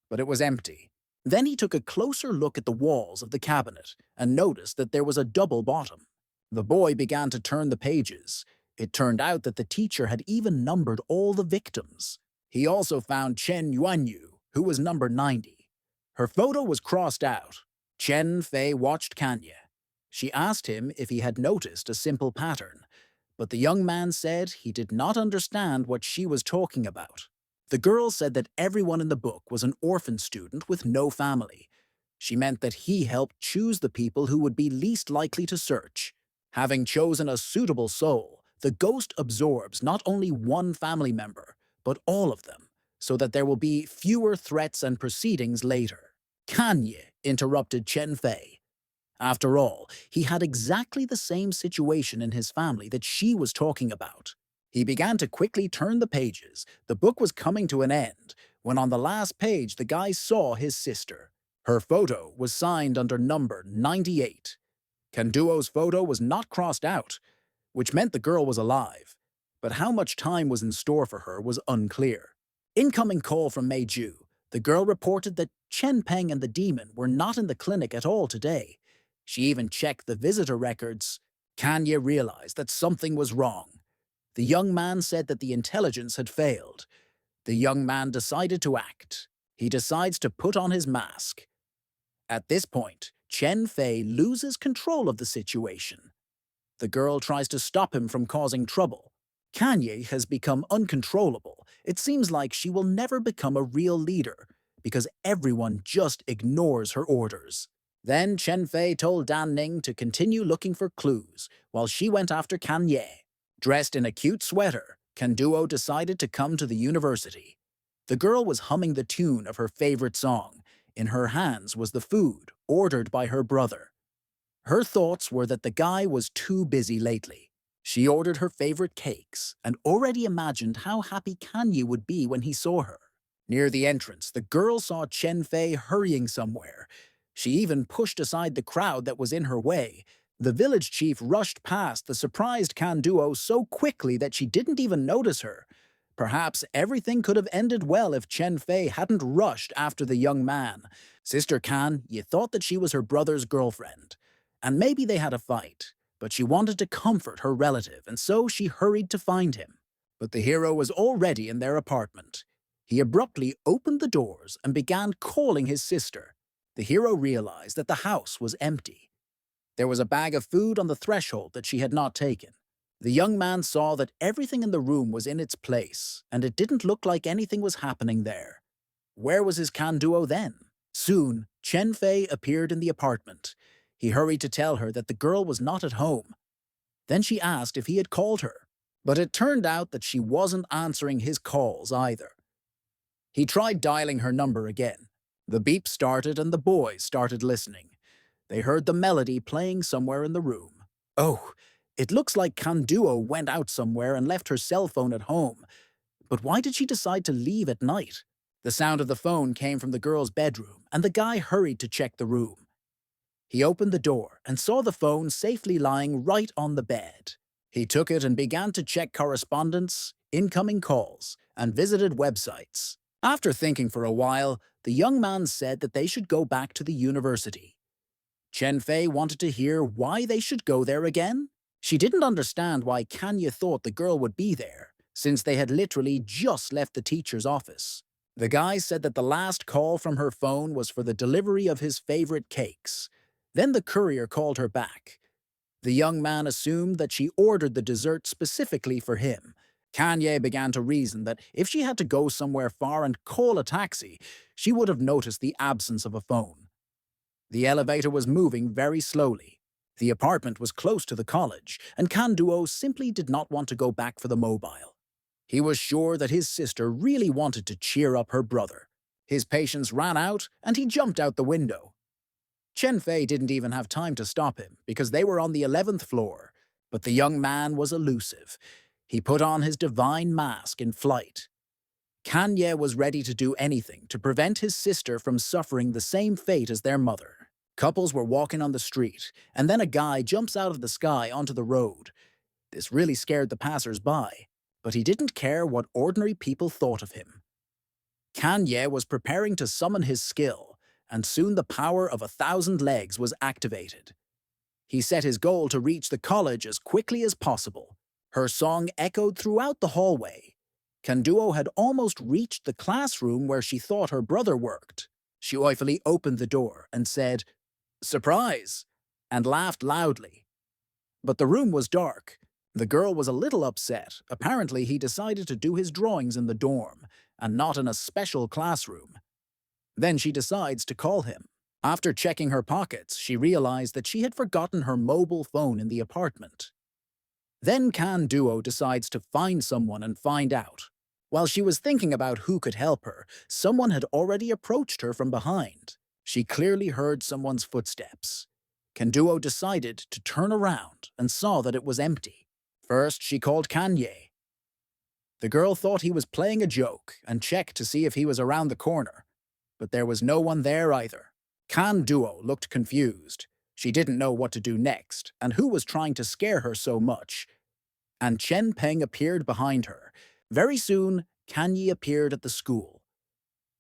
but it was empty. Then he took a closer look at the walls of the cabinet and noticed that there was a double bottom. The boy began to turn the pages. It turned out that the teacher had even numbered all the victims. He also found Chen Yuanyu, who was number 90. Her photo was crossed out. Chen Fei watched Kanye. She asked him if he had noticed a simple pattern, but the young man said he did not understand what she was talking about. The girl said that everyone in the book was an orphan student with no family. She meant that he helped choose the people who would be least likely to search. Having chosen a suitable soul, the ghost absorbs not only one family member, but all of them, so that there will be fewer threats and proceedings later. Kanye interrupted Chen Fei. After all, he had exactly the same situation in his family that she was talking about. He began to quickly turn the pages. The book was coming to an end, when on the last page the guy saw his sister. Her photo was signed under number 98. Kanduo's photo was not crossed out, which meant the girl was alive, but how much time was in store for her was unclear. Incoming call from Meiju. The girl reported that Chen Peng and the demon were not in the clinic at all today. She even checked the visitor records. Kanye realized that something was wrong. The young man said that the intelligence had failed. The young man decided to act. He decides to put on his mask. At this point, Chen Fei loses control of the situation. The girl tries to stop him from causing trouble. Kanye has become uncontrollable. It seems like she will never become a real leader because everyone just ignores her orders. Then Chen Fei told Dan Ning to continue looking for clues while she went after Kanye. Dressed in a cute sweater, Kanduo decided to come to the university. The girl was humming the tune of her favorite song. In her hands was the food ordered by her brother. Her thoughts were that the guy was too busy lately. She ordered her favorite cakes and already imagined how happy Kanye would be when he saw her. Near the entrance, the girl saw Chen Fei hurrying somewhere. She even pushed aside the crowd that was in her way. The village chief rushed past the surprised Kanduo so quickly that she didn't even notice her. Perhaps everything could have ended well if Chen Fei hadn't rushed after the young man. Sister Kan, you thought that she was her brother's girlfriend. And maybe they had a fight, but she wanted to comfort her relative, and so she hurried to find him. But the hero was already in their apartment. He abruptly opened the doors and began calling his sister. The hero realized that the house was empty. There was a bag of food on the threshold that she had not taken. The young man saw that everything in the room was in its place, and it didn't look like anything was happening there. Where was his Kanduo then? Soon, Chen Fei appeared in the apartment. He hurried to tell her that the girl was not at home. Then she asked if he had called her, but it turned out that she wasn't answering his calls either. He tried dialing her number again. The beep started and the boys started listening. They heard the melody playing somewhere in the room. Oh, it looks like Kanduo went out somewhere and left her cell phone at home. But why did she decide to leave at night? The sound of the phone came from the girl's bedroom, and the guy hurried to check the room. He opened the door and saw the phone safely lying right on the bed. He took it and began to check correspondence, incoming calls, and visited websites. After thinking for a while, the young man said that they should go back to the university. Chen Fei wanted to hear why they should go there again. She didn't understand why Kanya thought the girl would be there, since they had literally just left the teacher's office. The guy said that the last call from her phone was for the delivery of his favorite cakes. Then the courier called her back. The young man assumed that she ordered the dessert specifically for him. Kanye began to reason that if she had to go somewhere far and call a taxi, she would have noticed the absence of a phone. The elevator was moving very slowly. The apartment was close to the college, and Kanduo simply did not want to go back for the mobile. He was sure that his sister really wanted to cheer up her brother. His patience ran out, and he jumped out the window. Chen Fei didn't even have time to stop him, because they were on the 11th floor. But the young man was elusive. He put on his divine mask in flight. Kanye was ready to do anything to prevent his sister from suffering the same fate as their mother. Couples were walking on the street, and then a guy jumps out of the sky onto the road. This really scared the passers-by, but he didn't care what ordinary people thought of him. Kanye was preparing to summon his skill, and soon the power of 1,000 legs was activated. He set his goal to reach the college as quickly as possible. Her song echoed throughout the hallway. Kanduo had almost reached the classroom where she thought her brother worked. She joyfully opened the door and said, "Surprise!" and laughed loudly. But the room was dark. The girl was a little upset. Apparently, he decided to do his drawings in the dorm, and not in a special classroom. Then she decides to call him. After checking her pockets, she realized that she had forgotten her mobile phone in the apartment. Then Kanduo decides to find someone and find out. While she was thinking about who could help her, someone had already approached her from behind. She clearly heard someone's footsteps. Kanduo decided to turn around and saw that it was empty. First, she called Kanye. The girl thought he was playing a joke and checked to see if he was around the corner. But there was no one there either. Kanduo looked confused. She didn't know what to do next, and who was trying to scare her so much. And Chen Peng appeared behind her. Very soon, Kanye appeared at the school.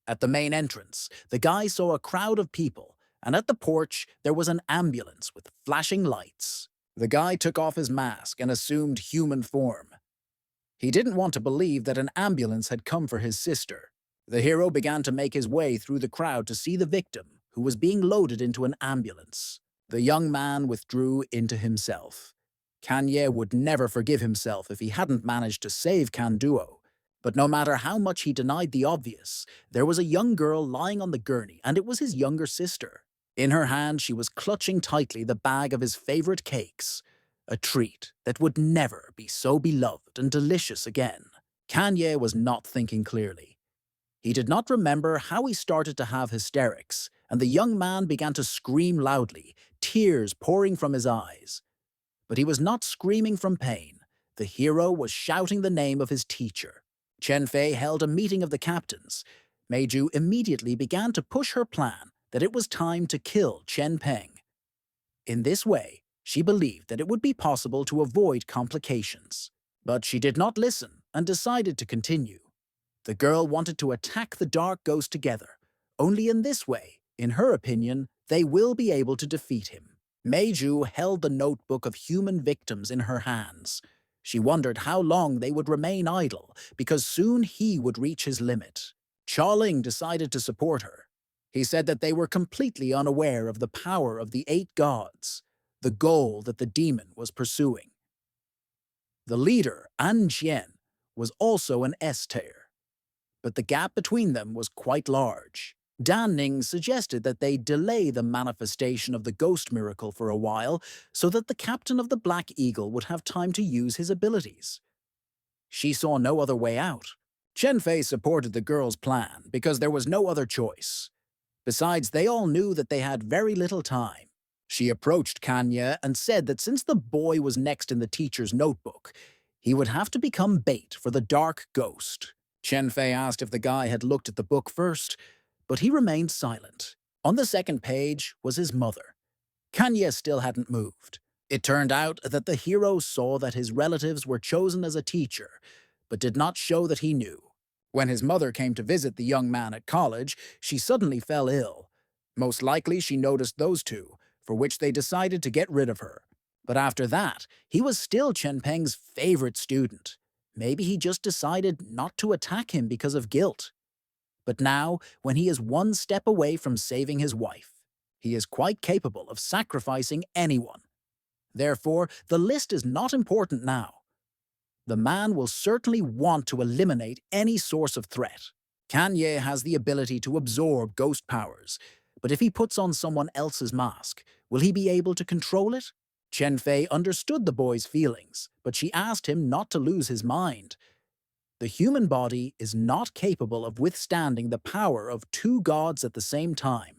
At the main entrance, the guy saw a crowd of people, and at the porch there was an ambulance with flashing lights. The guy took off his mask and assumed human form. He didn't want to believe that an ambulance had come for his sister. The hero began to make his way through the crowd to see the victim, who was being loaded into an ambulance. The young man withdrew into himself. Kanye would never forgive himself if he hadn't managed to save Kanduo. But no matter how much he denied the obvious, there was a young girl lying on the gurney, and it was his younger sister. In her hand, she was clutching tightly the bag of his favorite cakes, a treat that would never be so beloved and delicious again. Kanye was not thinking clearly. He did not remember how he started to have hysterics, and the young man began to scream loudly, tears pouring from his eyes. But he was not screaming from pain. The hero was shouting the name of his teacher. Chen Fei held a meeting of the captains. Meiju immediately began to push her plan that it was time to kill Chen Peng. In this way, she believed that it would be possible to avoid complications. But she did not listen and decided to continue. The girl wanted to attack the Dark Ghost together. Only in this way, in her opinion, they will be able to defeat him. Meiju held the notebook of human victims in her hands. She wondered how long they would remain idle, because soon he would reach his limit. Chaoling decided to support her. He said that they were completely unaware of the power of the 8 gods, the goal that the demon was pursuing. The leader, An Jian, was also an S-tier, but the gap between them was quite large. Dan Ning suggested that they delay the manifestation of the ghost miracle for a while so that the captain of the Black Eagle would have time to use his abilities. She saw no other way out. Chen Fei supported the girl's plan because there was no other choice. Besides, they all knew that they had very little time. She approached Kanya and said that since the boy was next in the teacher's notebook, he would have to become bait for the dark ghost. Chen Fei asked if the guy had looked at the book first, but he remained silent. On the second page was his mother. Kanya still hadn't moved. It turned out that the hero saw that his relatives were chosen as a teacher, but did not show that he knew. When his mother came to visit the young man at college, she suddenly fell ill. Most likely she noticed those two, for which they decided to get rid of her. But after that, he was still Chen Peng's favorite student. Maybe he just decided not to attack him because of guilt. But now, when he is one step away from saving his wife, he is quite capable of sacrificing anyone. Therefore, the list is not important now. The man will certainly want to eliminate any source of threat. Kanye has the ability to absorb ghost powers, but if he puts on someone else's mask, will he be able to control it? Chen Fei understood the boy's feelings, but she asked him not to lose his mind. The human body is not capable of withstanding the power of two gods at the same time.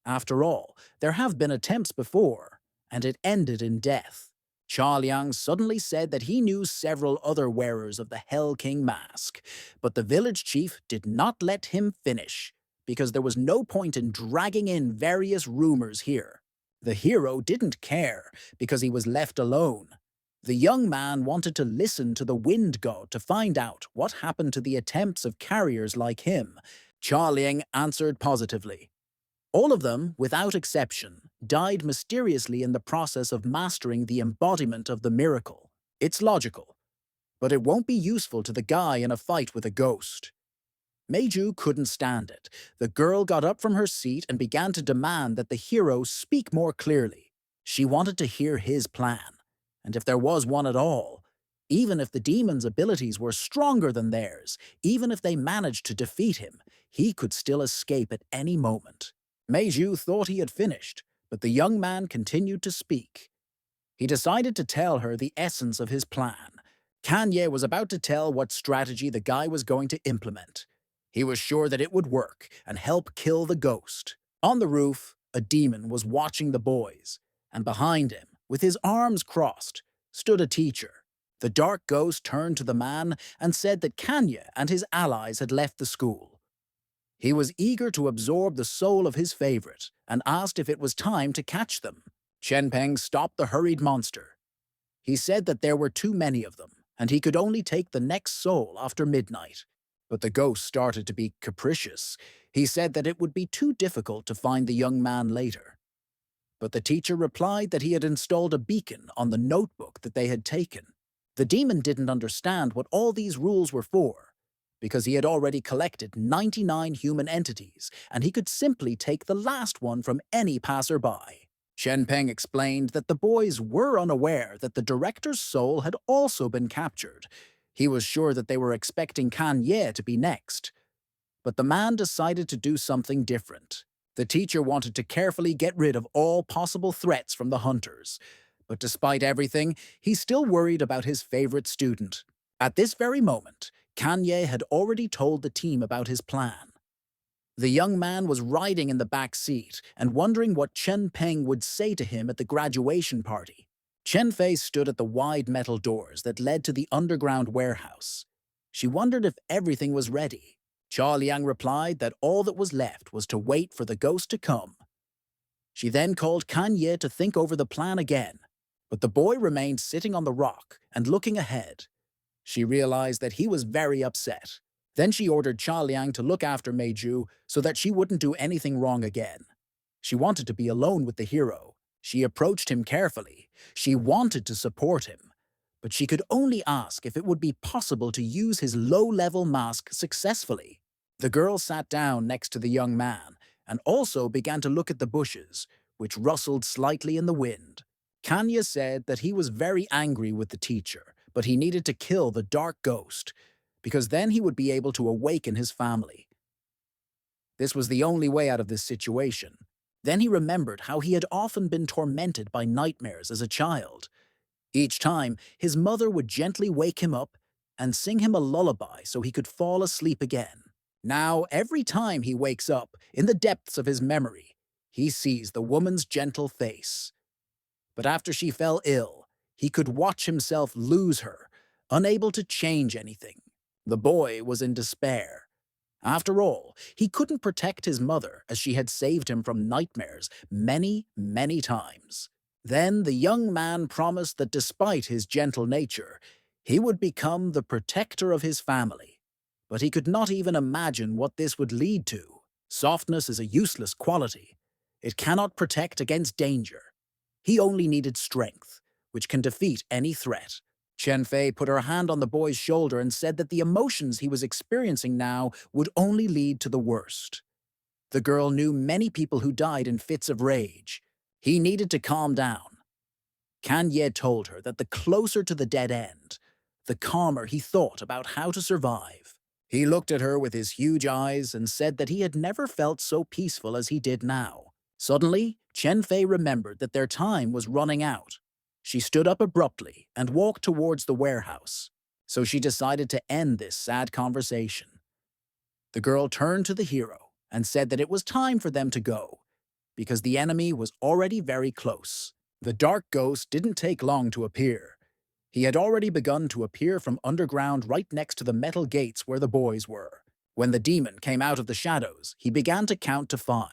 After all, there have been attempts before, and it ended in death. Cha Liang suddenly said that he knew several other wearers of the Hell King mask, but the village chief did not let him finish, because there was no point in dragging in various rumors here. The hero didn't care, because he was left alone. The young man wanted to listen to the wind god to find out what happened to the attempts of carriers like him. Cha Liang answered positively. All of them, without exception, died mysteriously in the process of mastering the embodiment of the miracle. It's logical, but it won't be useful to the guy in a fight with a ghost. Meiju couldn't stand it. The girl got up from her seat and began to demand that the hero speak more clearly. She wanted to hear his plan, and if there was one at all, even if the demon's abilities were stronger than theirs, even if they managed to defeat him, he could still escape at any moment. Meiju thought he had finished, but the young man continued to speak. He decided to tell her the essence of his plan. Kanye was about to tell what strategy the guy was going to implement. He was sure that it would work and help kill the ghost. On the roof, a demon was watching the boys, and behind him, with his arms crossed, stood a teacher. The dark ghost turned to the man and said that Kanye and his allies had left the school. He was eager to absorb the soul of his favorite and asked if it was time to catch them. Chen Peng stopped the hurried monster. He said that there were too many of them, and he could only take the next soul after midnight. But the ghost started to be capricious. He said that it would be too difficult to find the young man later. But the teacher replied that he had installed a beacon on the notebook that they had taken. The demon didn't understand what all these rules were for, because he had already collected 99 human entities, and he could simply take the last one from any passerby. Chen Peng explained that the boys were unaware that the director's soul had also been captured. He was sure that they were expecting Kan Ye to be next. But the man decided to do something different. The teacher wanted to carefully get rid of all possible threats from the hunters. But despite everything, he still worried about his favorite student. At this very moment, Kanye had already told the team about his plan. The young man was riding in the back seat and wondering what Chen Peng would say to him at the graduation party. Chen Fei stood at the wide metal doors that led to the underground warehouse. She wondered if everything was ready. Cha Liang replied that all that was left was to wait for the ghost to come. She then called Kanye to think over the plan again, but the boy remained sitting on the rock and looking ahead. She realized that he was very upset. Then she ordered Cha Liang to look after Meiju so that she wouldn't do anything wrong again. She wanted to be alone with the hero. She approached him carefully. She wanted to support him. But she could only ask if it would be possible to use his low-level mask successfully. The girl sat down next to the young man and also began to look at the bushes, which rustled slightly in the wind. Kanya said that he was very angry with the teacher, but he needed to kill the dark ghost, because then he would be able to awaken his family. This was the only way out of this situation. Then he remembered how he had often been tormented by nightmares as a child. Each time, his mother would gently wake him up and sing him a lullaby so he could fall asleep again. Now, every time he wakes up, in the depths of his memory, he sees the woman's gentle face. But after she fell ill, he could watch himself lose her, unable to change anything. The boy was in despair. After all, he couldn't protect his mother as she had saved him from nightmares many, many times. Then the young man promised that despite his gentle nature, he would become the protector of his family. But he could not even imagine what this would lead to. Softness is a useless quality. It cannot protect against danger. He only needed strength, which can defeat any threat. Chen Fei put her hand on the boy's shoulder and said that the emotions he was experiencing now would only lead to the worst. The girl knew many people who died in fits of rage. He needed to calm down. Kanye told her that the closer to the dead end, the calmer he thought about how to survive. He looked at her with his huge eyes and said that he had never felt so peaceful as he did now. Suddenly, Chen Fei remembered that their time was running out. She stood up abruptly and walked towards the warehouse, so she decided to end this sad conversation. The girl turned to the hero and said that it was time for them to go, because the enemy was already very close. The dark ghost didn't take long to appear. He had already begun to appear from underground right next to the metal gates where the boys were. When the demon came out of the shadows, he began to count to 5.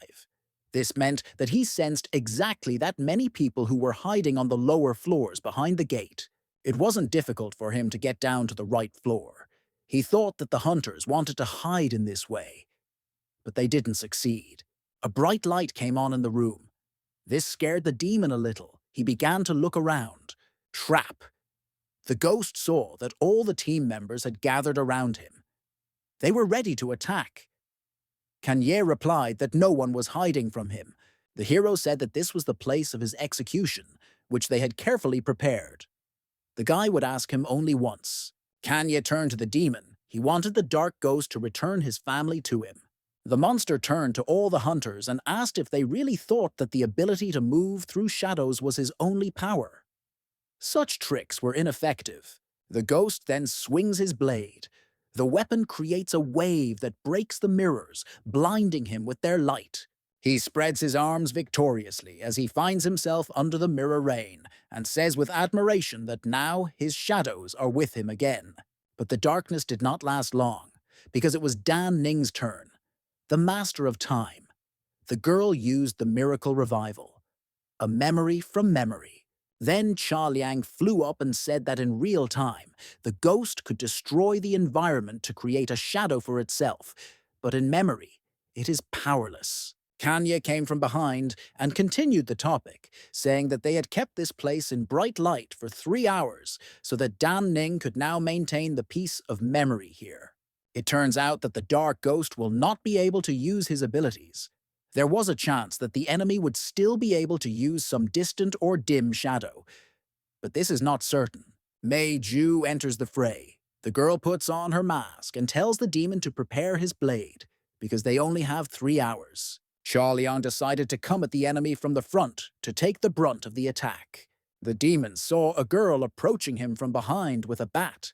This meant that he sensed exactly that many people who were hiding on the lower floors behind the gate. It wasn't difficult for him to get down to the right floor. He thought that the hunters wanted to hide in this way, but they didn't succeed. A bright light came on in the room. This scared the demon a little. He began to look around. Trap! The ghost saw that all the team members had gathered around him. They were ready to attack. Kanye replied that no one was hiding from him. The hero said that this was the place of his execution, which they had carefully prepared. The guy would ask him only once. Kanye turned to the demon. He wanted the dark ghost to return his family to him. The monster turned to all the hunters and asked if they really thought that the ability to move through shadows was his only power. Such tricks were ineffective. The ghost then swings his blade. The weapon creates a wave that breaks the mirrors, blinding him with their light. He spreads his arms victoriously as he finds himself under the mirror rain and says with admiration that now his shadows are with him again. But the darkness did not last long, because it was Dan Ning's turn. The master of time. The girl used the miracle revival. A memory from memory. Then Cha Liang flew up and said that in real time, the ghost could destroy the environment to create a shadow for itself, but in memory, it is powerless. Kanye came from behind and continued the topic, saying that they had kept this place in bright light for 3 hours so that Dan Ning could now maintain the peace of memory here. It turns out that the dark ghost will not be able to use his abilities. There was a chance that the enemy would still be able to use some distant or dim shadow, but this is not certain. Mei Ju enters the fray. The girl puts on her mask and tells the demon to prepare his blade, because they only have 3 hours. Charlian decided to come at the enemy from the front to take the brunt of the attack. The demon saw a girl approaching him from behind with a bat.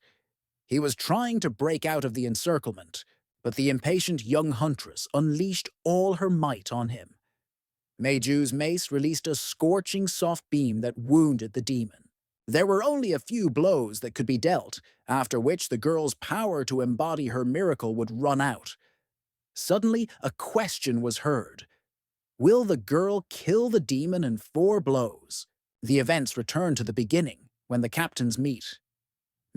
He was trying to break out of the encirclement, but the impatient young huntress unleashed all her might on him. Meiju's mace released a scorching soft beam that wounded the demon. There were only a few blows that could be dealt, after which the girl's power to embody her miracle would run out. Suddenly, a question was heard. Will the girl kill the demon in 4 blows? The events return to the beginning, when the captains meet.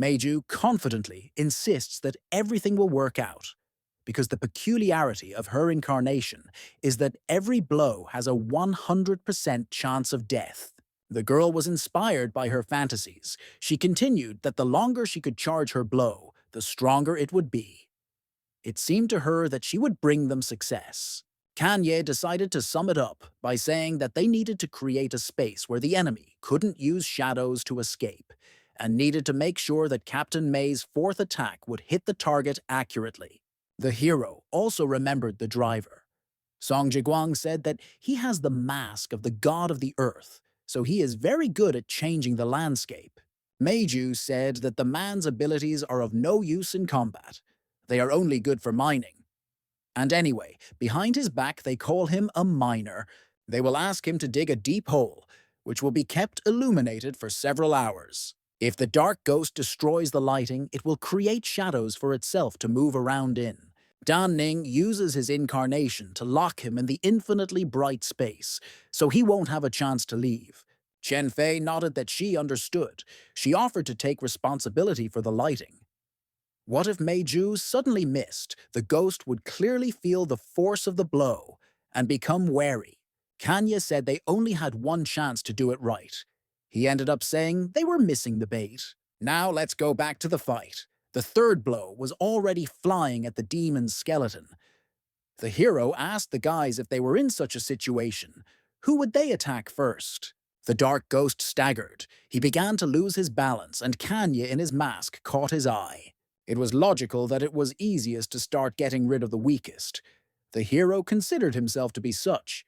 Meiju confidently insists that everything will work out, because the peculiarity of her incarnation is that every blow has a 100% chance of death. The girl was inspired by her fantasies. She continued that the longer she could charge her blow, the stronger it would be. It seemed to her that she would bring them success. Kanye decided to sum it up by saying that they needed to create a space where the enemy couldn't use shadows to escape, and needed to make sure that Captain May's 4th attack would hit the target accurately. The hero also remembered the driver. Song Jiguang said that he has the mask of the god of the earth, so he is very good at changing the landscape. Meiju said that the man's abilities are of no use in combat. They are only good for mining. And anyway, behind his back they call him a miner. They will ask him to dig a deep hole, which will be kept illuminated for several hours. If the dark ghost destroys the lighting, it will create shadows for itself to move around in. Dan Ning uses his incarnation to lock him in the infinitely bright space, so he won't have a chance to leave. Chen Fei nodded that she understood. She offered to take responsibility for the lighting. What if Meiju suddenly missed? The ghost would clearly feel the force of the blow and become wary. Kanya said they only had one chance to do it right. He ended up saying they were missing the bait. Now let's go back to the fight. The third blow was already flying at the demon's skeleton. The hero asked the guys if they were in such a situation, who would they attack first? The dark ghost staggered. He began to lose his balance, and Kanya in his mask caught his eye. It was logical that it was easiest to start getting rid of the weakest. The hero considered himself to be such.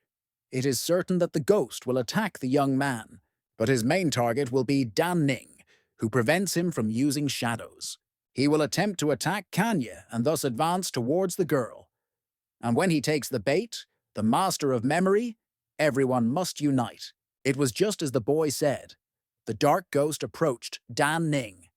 It is certain that the ghost will attack the young man, but his main target will be Dan Ning, who prevents him from using shadows. He will attempt to attack Kanya and thus advance towards the girl. And when he takes the bait, the master of memory, everyone must unite. It was just as the boy said. The dark ghost approached Dan Ning.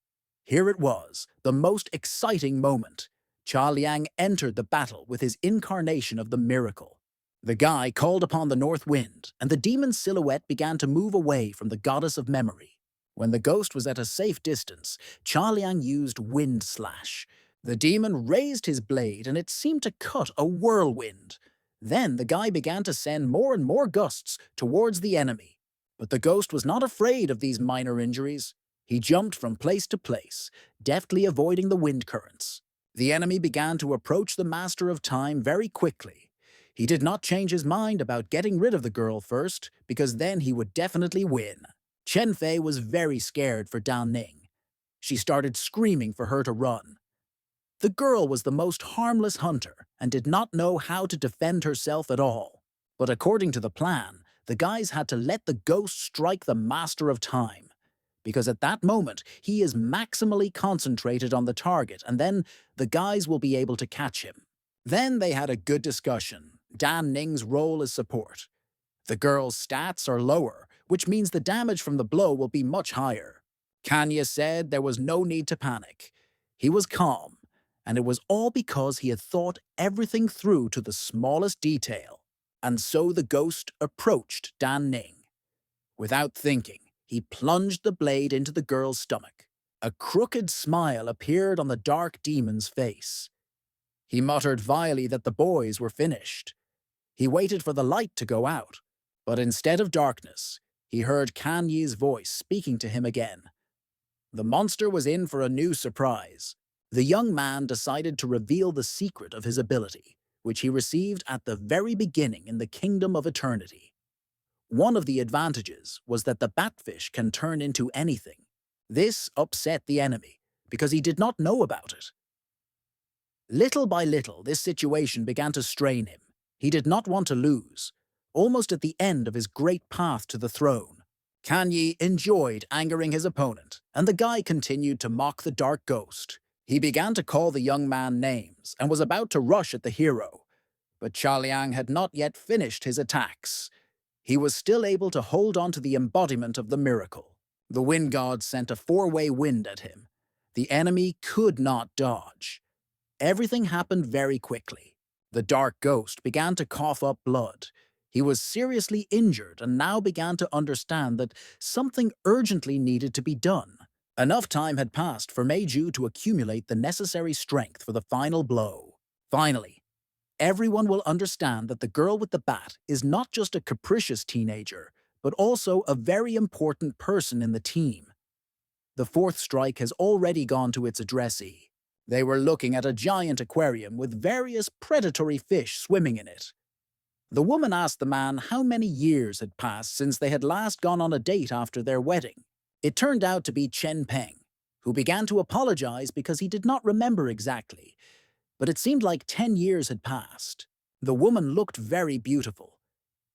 Here it was, the most exciting moment. Cha Liang entered the battle with his incarnation of the miracle. The guy called upon the north wind, and the demon's silhouette began to move away from the goddess of memory. When the ghost was at a safe distance, Cha Liang used Wind Slash. The demon raised his blade, and it seemed to cut a whirlwind. Then the guy began to send more and more gusts towards the enemy. But the ghost was not afraid of these minor injuries. He jumped from place to place, deftly avoiding the wind currents. The enemy began to approach the Master of Time very quickly. He did not change his mind about getting rid of the girl first, because then he would definitely win. Chen Fei was very scared for Dan Ning. She started screaming for her to run. The girl was the most harmless hunter and did not know how to defend herself at all. But according to the plan, the guys had to let the ghost strike the Master of Time, because at that moment he is maximally concentrated on the target, and then the guys will be able to catch him. Then they had a good discussion. Dan Ning's role is support. The girl's stats are lower, which means the damage from the blow will be much higher. Kanya said there was no need to panic. He was calm, and it was all because he had thought everything through to the smallest detail. And so the ghost approached Dan Ning. Without thinking, he plunged the blade into the girl's stomach. A crooked smile appeared on the dark demon's face. He muttered vilely that the boys were finished. He waited for the light to go out, but instead of darkness, he heard Kanye's voice speaking to him again. The monster was in for a new surprise. The young man decided to reveal the secret of his ability, which he received at the very beginning in the Kingdom of Eternity. One of the advantages was that the batfish can turn into anything. This upset the enemy, because he did not know about it. Little by little, this situation began to strain him. He did not want to lose. Almost at the end of his great path to the throne, Kanye enjoyed angering his opponent, and the guy continued to mock the dark ghost. He began to call the young man names and was about to rush at the hero, but Cha Liang had not yet finished his attacks. He was still able to hold on to the embodiment of the miracle. The wind god sent a four-way wind at him. The enemy could not dodge. Everything happened very quickly. The dark ghost began to cough up blood. He was seriously injured and now began to understand that something urgently needed to be done. Enough time had passed for Meiju to accumulate the necessary strength for the final blow. Finally, everyone will understand that the girl with the bat is not just a capricious teenager, but also a very important person in the team. The fourth strike has already gone to its addressee. They were looking at a giant aquarium with various predatory fish swimming in it. The woman asked the man how many years had passed since they had last gone on a date after their wedding. It turned out to be Chen Peng, who began to apologize because he did not remember exactly, but it seemed like 10 years had passed. The woman looked very beautiful.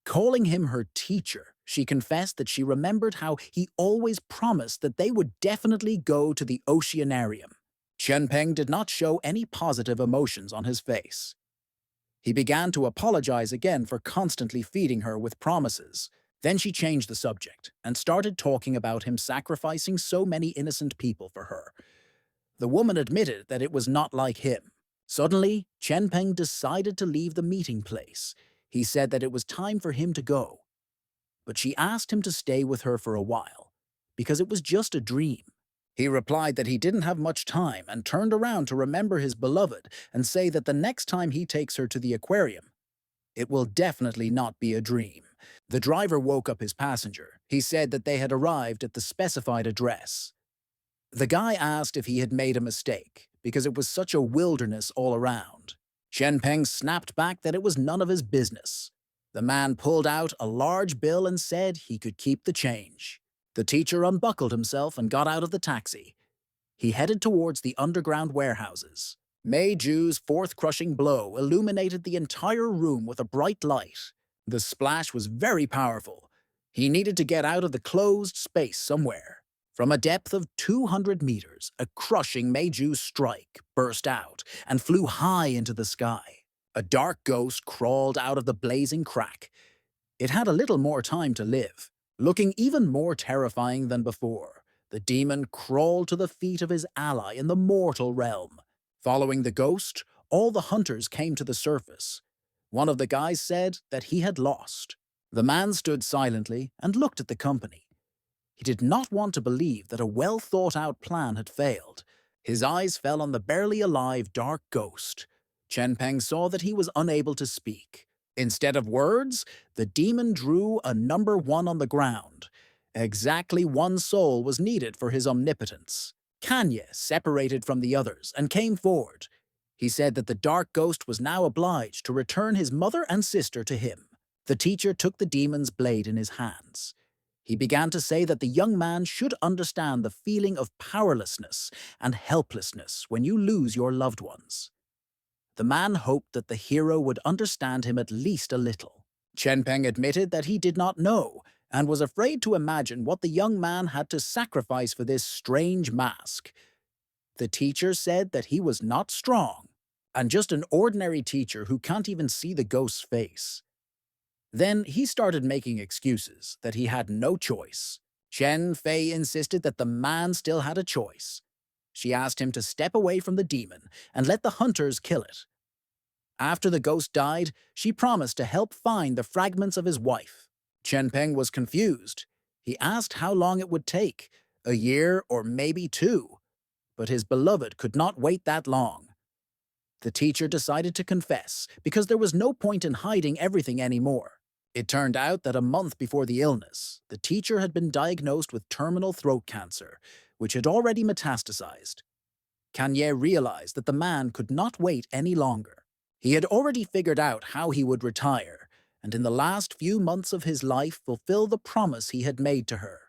Calling him her teacher, she confessed that she remembered how he always promised that they would definitely go to the oceanarium. Chen Peng did not show any positive emotions on his face. He began to apologize again for constantly feeding her with promises. Then she changed the subject and started talking about him sacrificing so many innocent people for her. The woman admitted that it was not like him. Suddenly, Chen Peng decided to leave the meeting place. He said that it was time for him to go, but she asked him to stay with her for a while, because it was just a dream. He replied that he didn't have much time and turned around to remember his beloved and say that the next time he takes her to the aquarium, it will definitely not be a dream. The driver woke up his passenger. He said that they had arrived at the specified address. The guy asked if he had made a mistake, because it was such a wilderness all around. Chen Peng snapped back that it was none of his business. The man pulled out a large bill and said he could keep the change. The teacher unbuckled himself and got out of the taxi. He headed towards the underground warehouses. Mei Ju's fourth crushing blow illuminated the entire room with a bright light. The splash was very powerful. He needed to get out of the closed space somewhere. From a depth of 200 meters, a crushing Mei Ju strike burst out and flew high into the sky. A dark ghost crawled out of the blazing crack. It had a little more time to live. Looking even more terrifying than before, the demon crawled to the feet of his ally in the mortal realm. Following the ghost, all the hunters came to the surface. One of the guys said that he had lost. The man stood silently and looked at the company. He did not want to believe that a well-thought-out plan had failed. His eyes fell on the barely alive dark ghost. Chen Peng saw that he was unable to speak. Instead of words, the demon drew a number 1 on the ground. Exactly 1 soul was needed for his omnipotence. Kanye separated from the others and came forward. He said that the dark ghost was now obliged to return his mother and sister to him. The teacher took the demon's blade in his hands. He began to say that the young man should understand the feeling of powerlessness and helplessness when you lose your loved ones. The man hoped that the hero would understand him at least a little. Chen Peng admitted that he did not know and was afraid to imagine what the young man had to sacrifice for this strange mask. The teacher said that he was not strong and just an ordinary teacher who can't even see the ghost's face. Then he started making excuses that he had no choice. Chen Fei insisted that the man still had a choice. She asked him to step away from the demon and let the hunters kill it. After the ghost died, she promised to help find the fragments of his wife. Chen Peng was confused. He asked how long it would take, a year or maybe 2. But his beloved could not wait that long. The teacher decided to confess because there was no point in hiding everything anymore. It turned out that a month before the illness, the teacher had been diagnosed with terminal throat cancer, which had already metastasized. Kanye realized that the man could not wait any longer. He had already figured out how he would retire, and in the last few months of his life fulfill the promise he had made to her.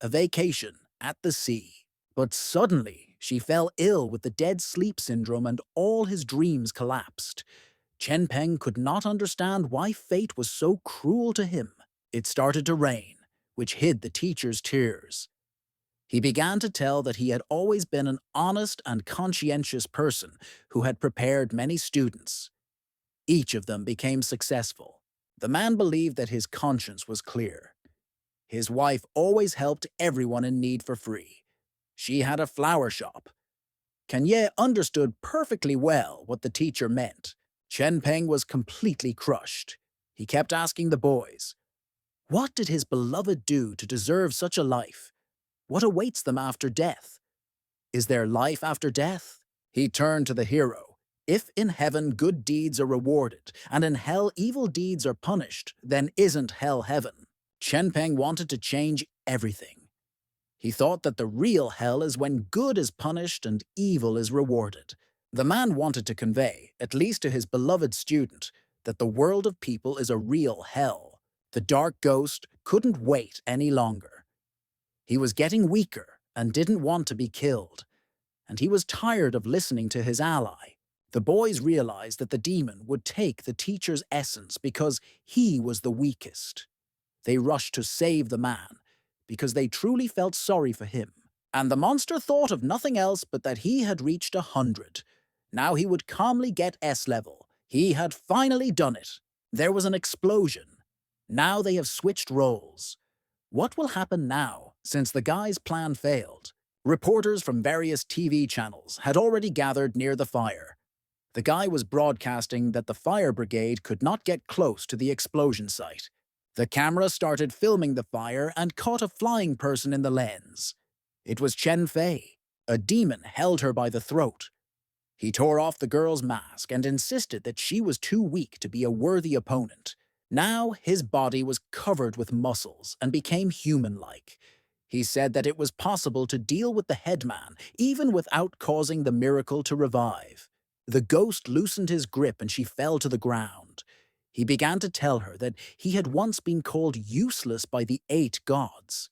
A vacation at the sea. But suddenly, she fell ill with the dead sleep syndrome and all his dreams collapsed. Chen Peng could not understand why fate was so cruel to him. It started to rain, which hid the teacher's tears. He began to tell that he had always been an honest and conscientious person who had prepared many students. Each of them became successful. The man believed that his conscience was clear. His wife always helped everyone in need for free. She had a flower shop. Kanye understood perfectly well what the teacher meant. Chen Peng was completely crushed. He kept asking the boys, what did his beloved do to deserve such a life? What awaits them after death? Is there life after death? He turned to the hero. If in heaven good deeds are rewarded, and in hell evil deeds are punished, then isn't hell heaven? Chen Peng wanted to change everything. He thought that the real hell is when good is punished and evil is rewarded. The man wanted to convey, at least to his beloved student, that the world of people is a real hell. The dark ghost couldn't wait any longer. He was getting weaker and didn't want to be killed, and he was tired of listening to his ally. The boys realized that the demon would take the teacher's essence because he was the weakest. They rushed to save the man because they truly felt sorry for him. And the monster thought of nothing else but that he had reached 100. Now he would calmly get S level. He had finally done it. There was an explosion. Now they have switched roles. What will happen now, since the guy's plan failed? Reporters from various TV channels had already gathered near the fire. The guy was broadcasting that the fire brigade could not get close to the explosion site. The camera started filming the fire and caught a flying person in the lens. It was Chen Fei. A demon held her by the throat. He tore off the girl's mask and insisted that she was too weak to be a worthy opponent. Now his body was covered with muscles and became human-like. He said that it was possible to deal with the headman even without causing the miracle to revive. The ghost loosened his grip and she fell to the ground. He began to tell her that he had once been called useless by the 8 gods.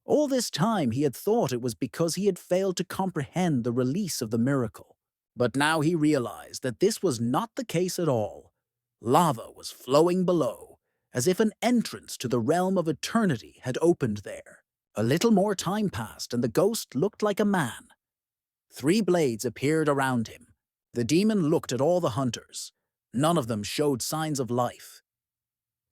All this time he had thought it was because he had failed to comprehend the release of the miracle. But now he realized that this was not the case at all. Lava was flowing below, as if an entrance to the realm of eternity had opened there. A little more time passed and the ghost looked like a man. 3 blades appeared around him. The demon looked at all the hunters. None of them showed signs of life.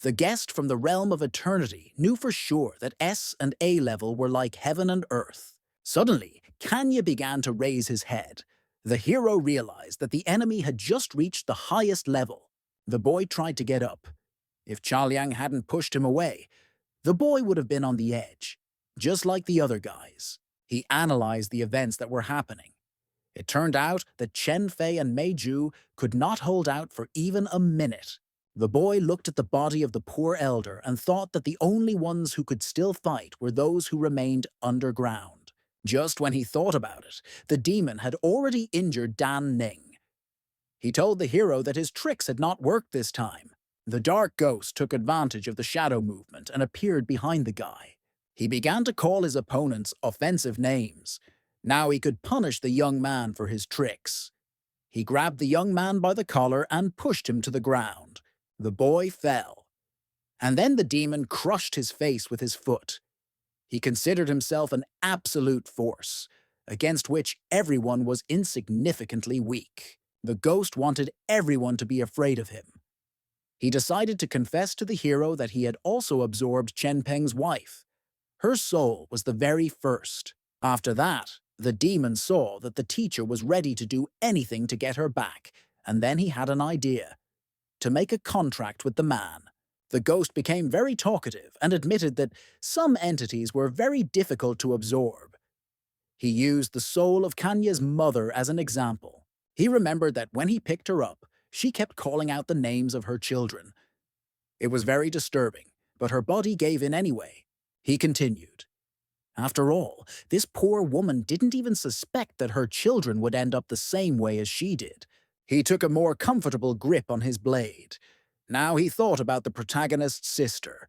The guest from the realm of eternity knew for sure that S and A level were like heaven and earth. Suddenly, Kanya began to raise his head. The hero realized that the enemy had just reached the highest level. The boy tried to get up. If Chaoliang hadn't pushed him away, the boy would have been on the edge, just like the other guys. He analyzed the events that were happening. It turned out that Chen Fei and Meiju could not hold out for even a minute. The boy looked at the body of the poor elder and thought that the only ones who could still fight were those who remained underground. Just when he thought about it, the demon had already injured Dan Ning. He told the hero that his tricks had not worked this time. The dark ghost took advantage of the shadow movement and appeared behind the guy. He began to call his opponents offensive names. Now he could punish the young man for his tricks. He grabbed the young man by the collar and pushed him to the ground. The boy fell. And then the demon crushed his face with his foot. He considered himself an absolute force, against which everyone was insignificantly weak. The ghost wanted everyone to be afraid of him. He decided to confess to the hero that he had also absorbed Chen Peng's wife. Her soul was the very first. After that, the demon saw that the teacher was ready to do anything to get her back, and then he had an idea: to make a contract with the man. The ghost became very talkative and admitted that some entities were very difficult to absorb. He used the soul of Kanya's mother as an example. He remembered that when he picked her up, she kept calling out the names of her children. It was very disturbing, but her body gave in anyway. He continued. After all, this poor woman didn't even suspect that her children would end up the same way as she did. He took a more comfortable grip on his blade. Now he thought about the protagonist's sister.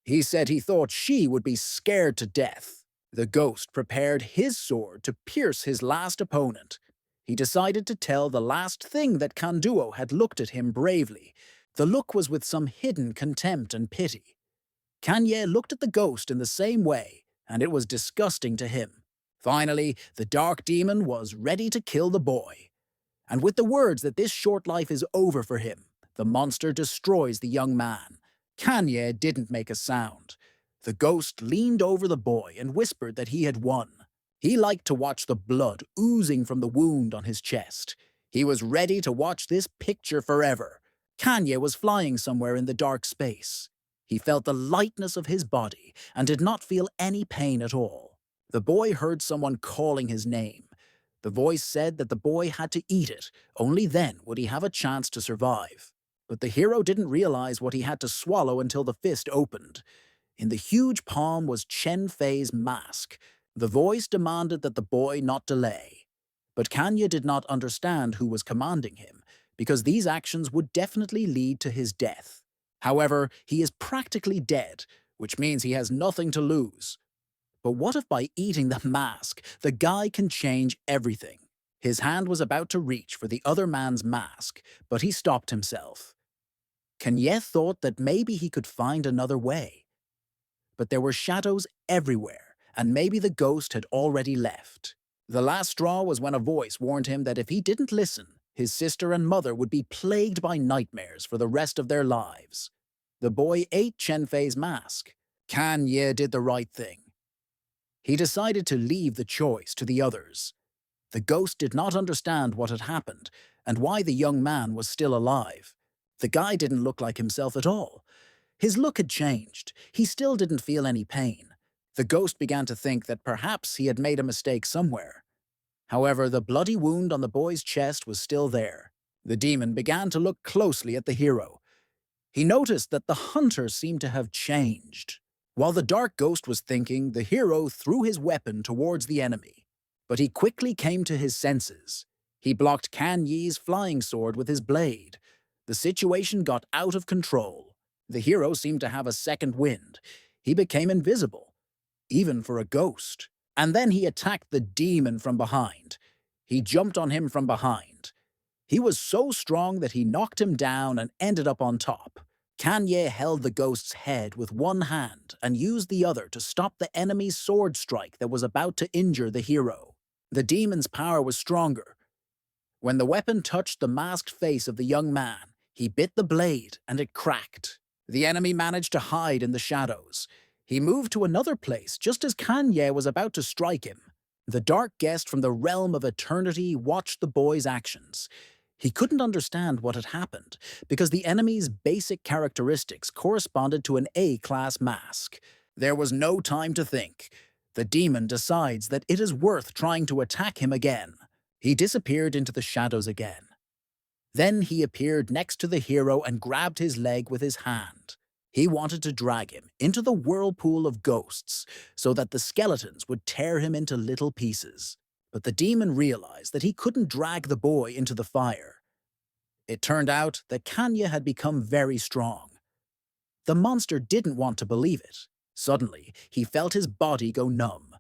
He said he thought she would be scared to death. The ghost prepared his sword to pierce his last opponent. He decided to tell the last thing that Kanduo had looked at him bravely. The look was with some hidden contempt and pity. Kanye looked at the ghost in the same way, and it was disgusting to him. Finally, the dark demon was ready to kill the boy. And with the words that this short life is over for him, the monster destroys the young man. Kanye didn't make a sound. The ghost leaned over the boy and whispered that he had won. He liked to watch the blood oozing from the wound on his chest. He was ready to watch this picture forever. Kanye was flying somewhere in the dark space. He felt the lightness of his body and did not feel any pain at all. The boy heard someone calling his name. The voice said that the boy had to eat it. Only then would he have a chance to survive. But the hero didn't realize what he had to swallow until the fist opened. In the huge palm was Chen Fei's mask. The voice demanded that the boy not delay. But Kanya did not understand who was commanding him, because these actions would definitely lead to his death. However, he is practically dead, which means he has nothing to lose. But what if by eating the mask, the guy can change everything? His hand was about to reach for the other man's mask, but he stopped himself. Kanye thought that maybe he could find another way. But there were shadows everywhere, and maybe the ghost had already left. The last straw was when a voice warned him that if he didn't listen, his sister and mother would be plagued by nightmares for the rest of their lives. The boy ate Chen Fei's mask. Kan Ye did the right thing. He decided to leave the choice to the others. The ghost did not understand what had happened and why the young man was still alive. The guy didn't look like himself at all. His look had changed. He still didn't feel any pain. The ghost began to think that perhaps he had made a mistake somewhere. However, the bloody wound on the boy's chest was still there. The demon began to look closely at the hero. He noticed that the hunter seemed to have changed. While the dark ghost was thinking, the hero threw his weapon towards the enemy. But he quickly came to his senses. He blocked Kan Yi's flying sword with his blade. The situation got out of control. The hero seemed to have a second wind. He became invisible, even for a ghost. And then he attacked the demon from behind. He jumped on him from behind. He was so strong that he knocked him down and ended up on top. Kanye held the ghost's head with one hand and used the other to stop the enemy's sword strike that was about to injure the hero. The demon's power was stronger. When the weapon touched the masked face of the young man, he bit the blade and it cracked. The enemy managed to hide in the shadows. He moved to another place just as Kanye was about to strike him. The dark guest from the realm of eternity watched the boy's actions. He couldn't understand what had happened, because the enemy's basic characteristics corresponded to an A-class mask. There was no time to think. The demon decides that it is worth trying to attack him again. He disappeared into the shadows again. Then he appeared next to the hero and grabbed his leg with his hand. He wanted to drag him into the whirlpool of ghosts so that the skeletons would tear him into little pieces. But the demon realized that he couldn't drag the boy into the fire. It turned out that Kanya had become very strong. The monster didn't want to believe it. Suddenly, he felt his body go numb.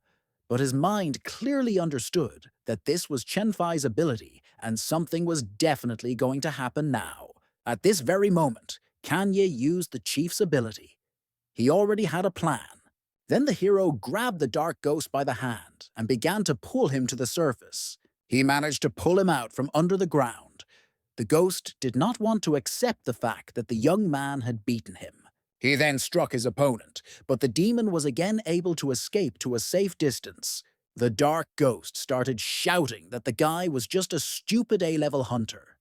But his mind clearly understood that this was Chen-Fai's ability and something was definitely going to happen now. At this very moment, Kanye used the chief's ability. He already had a plan. Then the hero grabbed the dark ghost by the hand and began to pull him to the surface. He managed to pull him out from under the ground. The ghost did not want to accept the fact that the young man had beaten him. He then struck his opponent, but the demon was again able to escape to a safe distance. The dark ghost started shouting that the guy was just a stupid A-level hunter.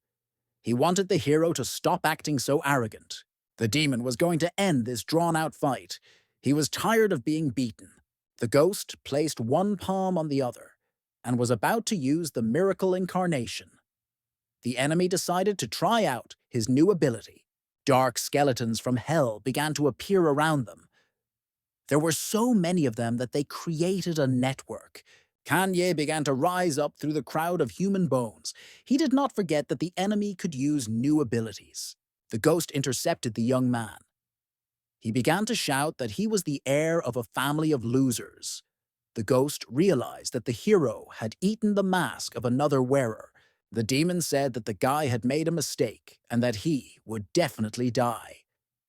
He wanted the hero to stop acting so arrogant. The demon was going to end this drawn-out fight. He was tired of being beaten. The ghost placed one palm on the other and was about to use the miracle incarnation. The enemy decided to try out his new ability. Dark skeletons from hell began to appear around them. There were so many of them that they created a network. Kanye began to rise up through the crowd of human bones. He did not forget that the enemy could use new abilities. The ghost intercepted the young man. He began to shout that he was the heir of a family of losers. The ghost realized that the hero had eaten the mask of another wearer. The demon said that the guy had made a mistake and that he would definitely die.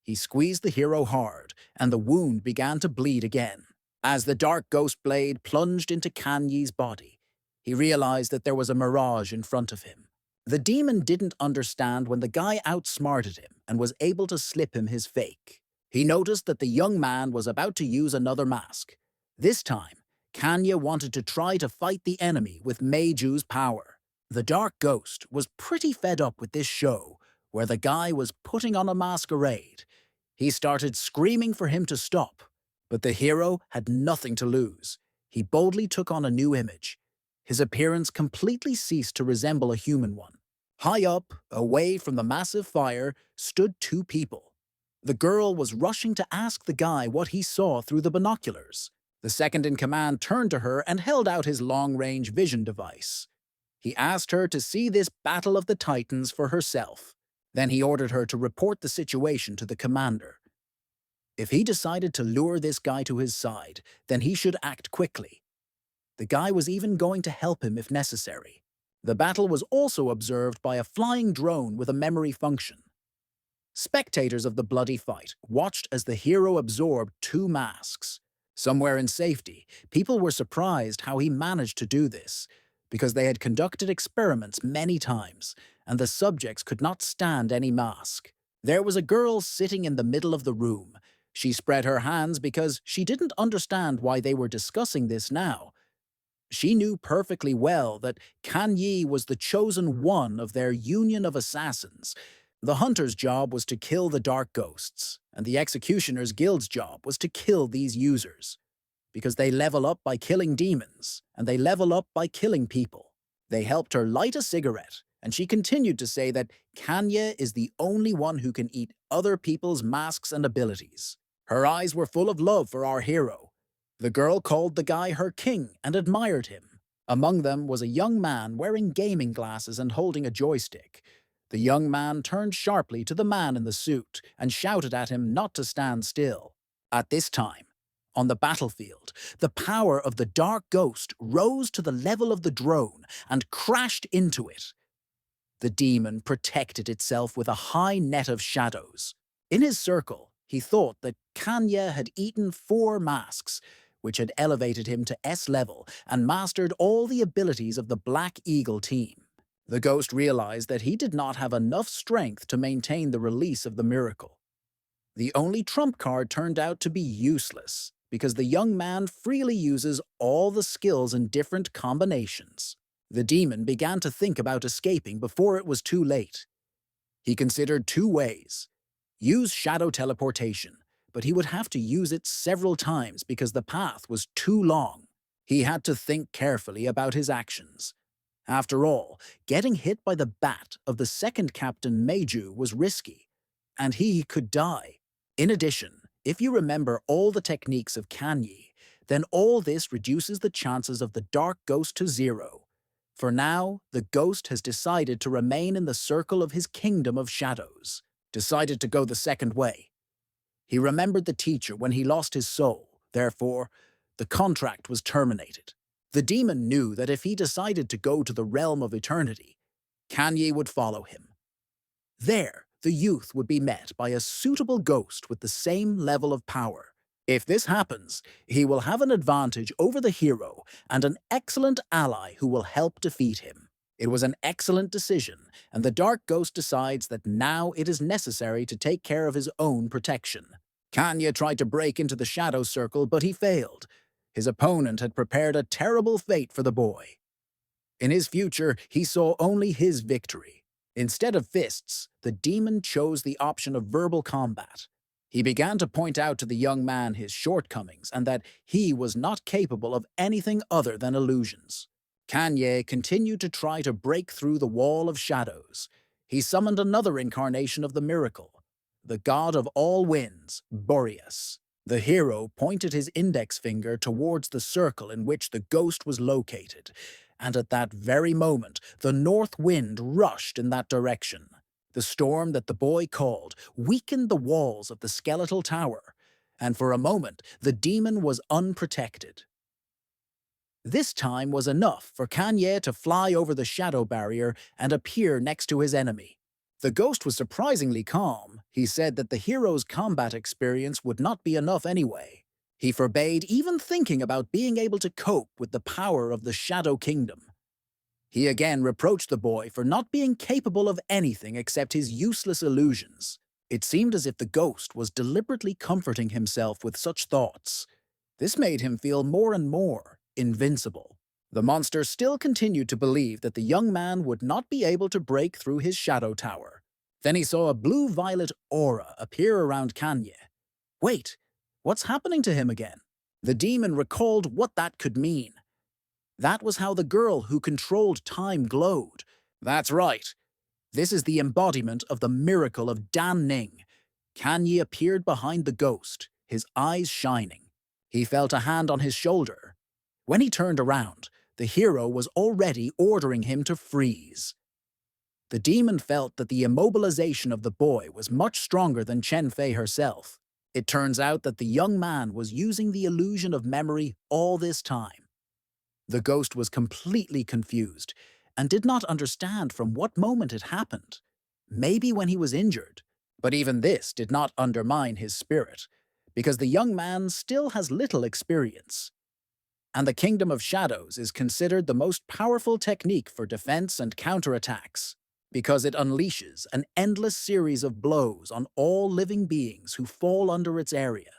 He squeezed the hero hard, and the wound began to bleed again. As the dark ghost blade plunged into Kanye's body, he realized that there was a mirage in front of him. The demon didn't understand when the guy outsmarted him and was able to slip him his fake. He noticed that the young man was about to use another mask. This time, Kanye wanted to try to fight the enemy with Meiju's power. The dark ghost was pretty fed up with this show, where the guy was putting on a masquerade. He started screaming for him to stop, but the hero had nothing to lose. He boldly took on a new image. His appearance completely ceased to resemble a human one. High up, away from the massive fire, stood two people. The girl was rushing to ask the guy what he saw through the binoculars. The second-in-command turned to her and held out his long-range vision device. He asked her to see this battle of the Titans for herself. Then he ordered her to report the situation to the commander. If he decided to lure this guy to his side, then he should act quickly. The guy was even going to help him if necessary. The battle was also observed by a flying drone with a memory function. Spectators of the bloody fight watched as the hero absorbed two masks. Somewhere in safety, people were surprised how he managed to do this, because they had conducted experiments many times, and the subjects could not stand any mask. There was a girl sitting in the middle of the room. She spread her hands because she didn't understand why they were discussing this now. She knew perfectly well that Kan Yi was the chosen one of their union of assassins. The hunter's job was to kill the dark ghosts, and the executioner's guild's job was to kill these users. Because they level up by killing demons, and they level up by killing people. They helped her light a cigarette, and she continued to say that Kanya is the only one who can eat other people's masks and abilities. Her eyes were full of love for our hero. The girl called the guy her king and admired him. Among them was a young man wearing gaming glasses and holding a joystick. The young man turned sharply to the man in the suit and shouted at him not to stand still. At this time, on the battlefield, the power of the dark ghost rose to the level of the drone and crashed into it. The demon protected itself with a high net of shadows. In his circle, he thought that Kanya had eaten 4 masks, which had elevated him to S level and mastered all the abilities of the Black Eagle team. The ghost realized that he did not have enough strength to maintain the release of the miracle. The only trump card turned out to be useless, because the young man freely uses all the skills in different combinations. The demon began to think about escaping before it was too late. He considered 2 ways. Use shadow teleportation, but he would have to use it several times because the path was too long. He had to think carefully about his actions. After all, getting hit by the bat of the second captain Meiju was risky, and he could die. In addition, if you remember all the techniques of Kanyi, then all this reduces the chances of the dark ghost to 0. For now, the ghost has decided to remain in the circle of his kingdom of shadows, decided to go the second way. He remembered the teacher when he lost his soul, therefore, the contract was terminated. The demon knew that if he decided to go to the realm of eternity, Kanyi would follow him. There, the youth would be met by a suitable ghost with the same level of power. If this happens, he will have an advantage over the hero and an excellent ally who will help defeat him. It was an excellent decision, and the dark ghost decides that now it is necessary to take care of his own protection. Kanya tried to break into the shadow circle, but he failed. His opponent had prepared a terrible fate for the boy. In his future, he saw only his victory. Instead of fists, the demon chose the option of verbal combat. He began to point out to the young man his shortcomings and that he was not capable of anything other than illusions. Kanye continued to try to break through the wall of shadows. He summoned another incarnation of the miracle, the god of all winds, Boreas. The hero pointed his index finger towards the circle in which the ghost was located, and at that very moment, the north wind rushed in that direction. The storm that the boy called weakened the walls of the skeletal tower, and for a moment, the demon was unprotected. This time was enough for Kanye to fly over the shadow barrier and appear next to his enemy. The ghost was surprisingly calm. He said that the hero's combat experience would not be enough anyway. He forbade even thinking about being able to cope with the power of the Shadow Kingdom. He again reproached the boy for not being capable of anything except his useless illusions. It seemed as if the ghost was deliberately comforting himself with such thoughts. This made him feel more and more invincible. The monster still continued to believe that the young man would not be able to break through his shadow tower. Then he saw a blue-violet aura appear around Kanye. Wait, what's happening to him again? The demon recalled what that could mean. That was how the girl who controlled time glowed. That's right. This is the embodiment of the miracle of Dan Ning. Kanye appeared behind the ghost, his eyes shining. He felt a hand on his shoulder. When he turned around, the hero was already ordering him to freeze. The demon felt that the immobilization of the boy was much stronger than Chen Fei herself. It turns out that the young man was using the illusion of memory all this time. The ghost was completely confused and did not understand from what moment it happened. Maybe when he was injured. But even this did not undermine his spirit, because the young man still has little experience. And the Kingdom of Shadows is considered the most powerful technique for defense and counterattacks. because it unleashes an endless series of blows on all living beings who fall under its area.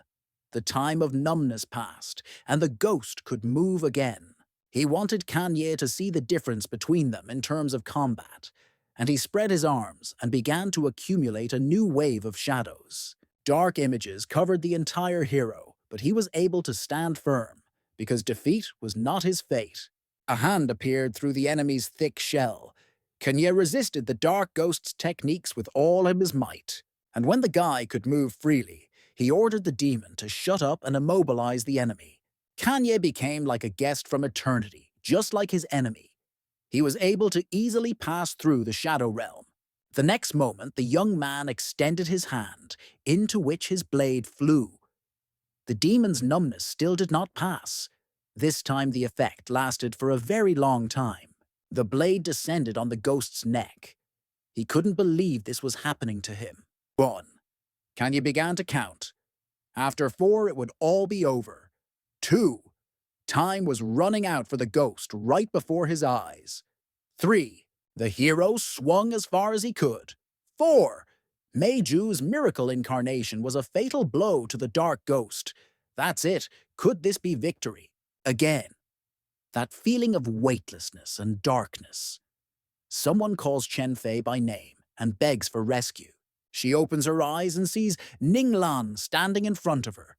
The time of numbness passed, and the ghost could move again. He wanted Kanye to see the difference between them in terms of combat, and he spread his arms and began to accumulate a new wave of shadows. Dark images covered the entire hero, but he was able to stand firm, because defeat was not his fate. A hand appeared through the enemy's thick shell. Kanye resisted the dark ghost's techniques with all of his might, and when the guy could move freely, he ordered the demon to shut up and immobilize the enemy. Kanye became like a guest from eternity, just like his enemy. He was able to easily pass through the shadow realm. The next moment, the young man extended his hand, into which his blade flew. The demon's numbness still did not pass. This time the effect lasted for a very long time. The blade descended on the ghost's neck. He couldn't believe this was happening to him. 1. Kanye began to count. After 4, it would all be over. 2. Time was running out for the ghost right before his eyes. 3. The hero swung as far as he could. 4. Meiju's miracle incarnation was a fatal blow to the dark ghost. That's it. Could this be victory? Again. That feeling of weightlessness and darkness. Someone calls Chen Fei by name and begs for rescue. She opens her eyes and sees Ning Lan standing in front of her.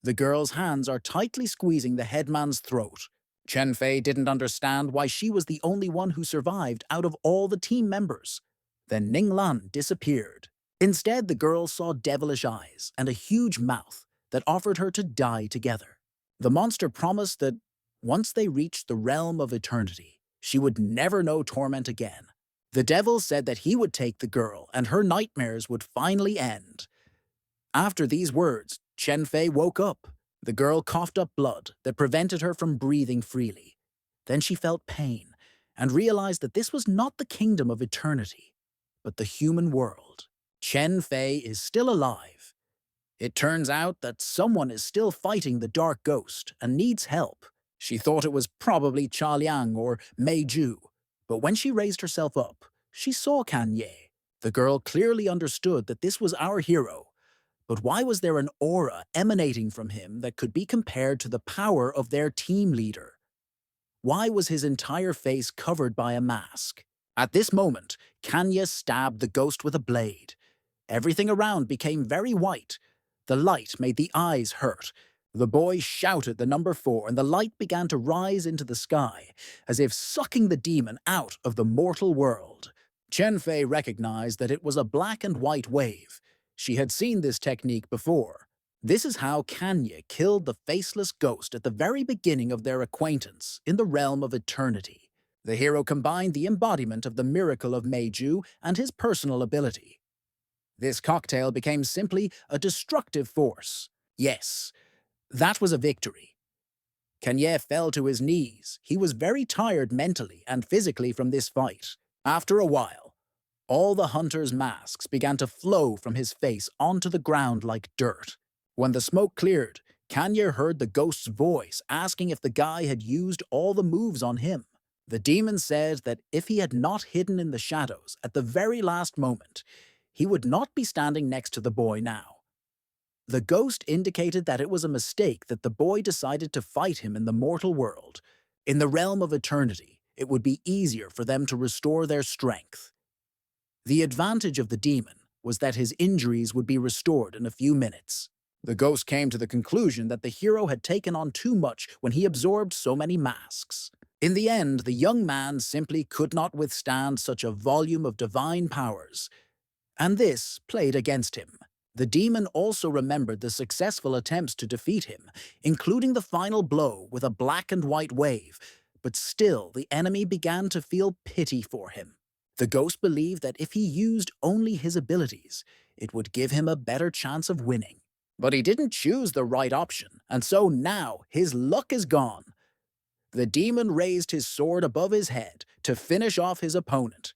The girl's hands are tightly squeezing the headman's throat. Chen Fei didn't understand why she was the only one who survived out of all the team members. Then Ning Lan disappeared. Instead, the girl saw devilish eyes and a huge mouth that offered her to die together. The monster promised that once they reached the realm of eternity, she would never know torment again. The devil said that he would take the girl and her nightmares would finally end. After these words, Chen Fei woke up. The girl coughed up blood that prevented her from breathing freely. Then she felt pain and realized that this was not the kingdom of eternity, but the human world. Chen Fei is still alive. It turns out that someone is still fighting the dark ghost and needs help. She thought it was probably Cha Liang or Meiju, but when she raised herself up, she saw Kanye. The girl clearly understood that this was our hero. But why was there an aura emanating from him that could be compared to the power of their team leader? Why was his entire face covered by a mask? At this moment, Kanye stabbed the ghost with a blade. Everything around became very white. The light made the eyes hurt. The boy shouted the number 4 and the light began to rise into the sky, as if sucking the demon out of the mortal world. Chen Fei recognized that it was a black and white wave. She had seen this technique before. This is how Kanye killed the faceless ghost at the very beginning of their acquaintance in the realm of eternity. The hero combined the embodiment of the miracle of Meiju and his personal ability. This cocktail became simply a destructive force. Yes, that was a victory. Kanye fell to his knees. He was very tired mentally and physically from this fight. After a while, all the hunter's masks began to flow from his face onto the ground like dirt. When the smoke cleared, Kanye heard the ghost's voice asking if the guy had used all the moves on him. The demon said that if he had not hidden in the shadows at the very last moment, he would not be standing next to the boy now. The ghost indicated that it was a mistake that the boy decided to fight him in the mortal world. In the realm of eternity, it would be easier for them to restore their strength. The advantage of the demon was that his injuries would be restored in a few minutes. The ghost came to the conclusion that the hero had taken on too much when he absorbed so many masks. In the end, the young man simply could not withstand such a volume of divine powers, and this played against him. The demon also remembered the successful attempts to defeat him, including the final blow with a black and white wave, but still the enemy began to feel pity for him. The ghost believed that if he used only his abilities, it would give him a better chance of winning. But he didn't choose the right option, and so now his luck is gone. The demon raised his sword above his head to finish off his opponent.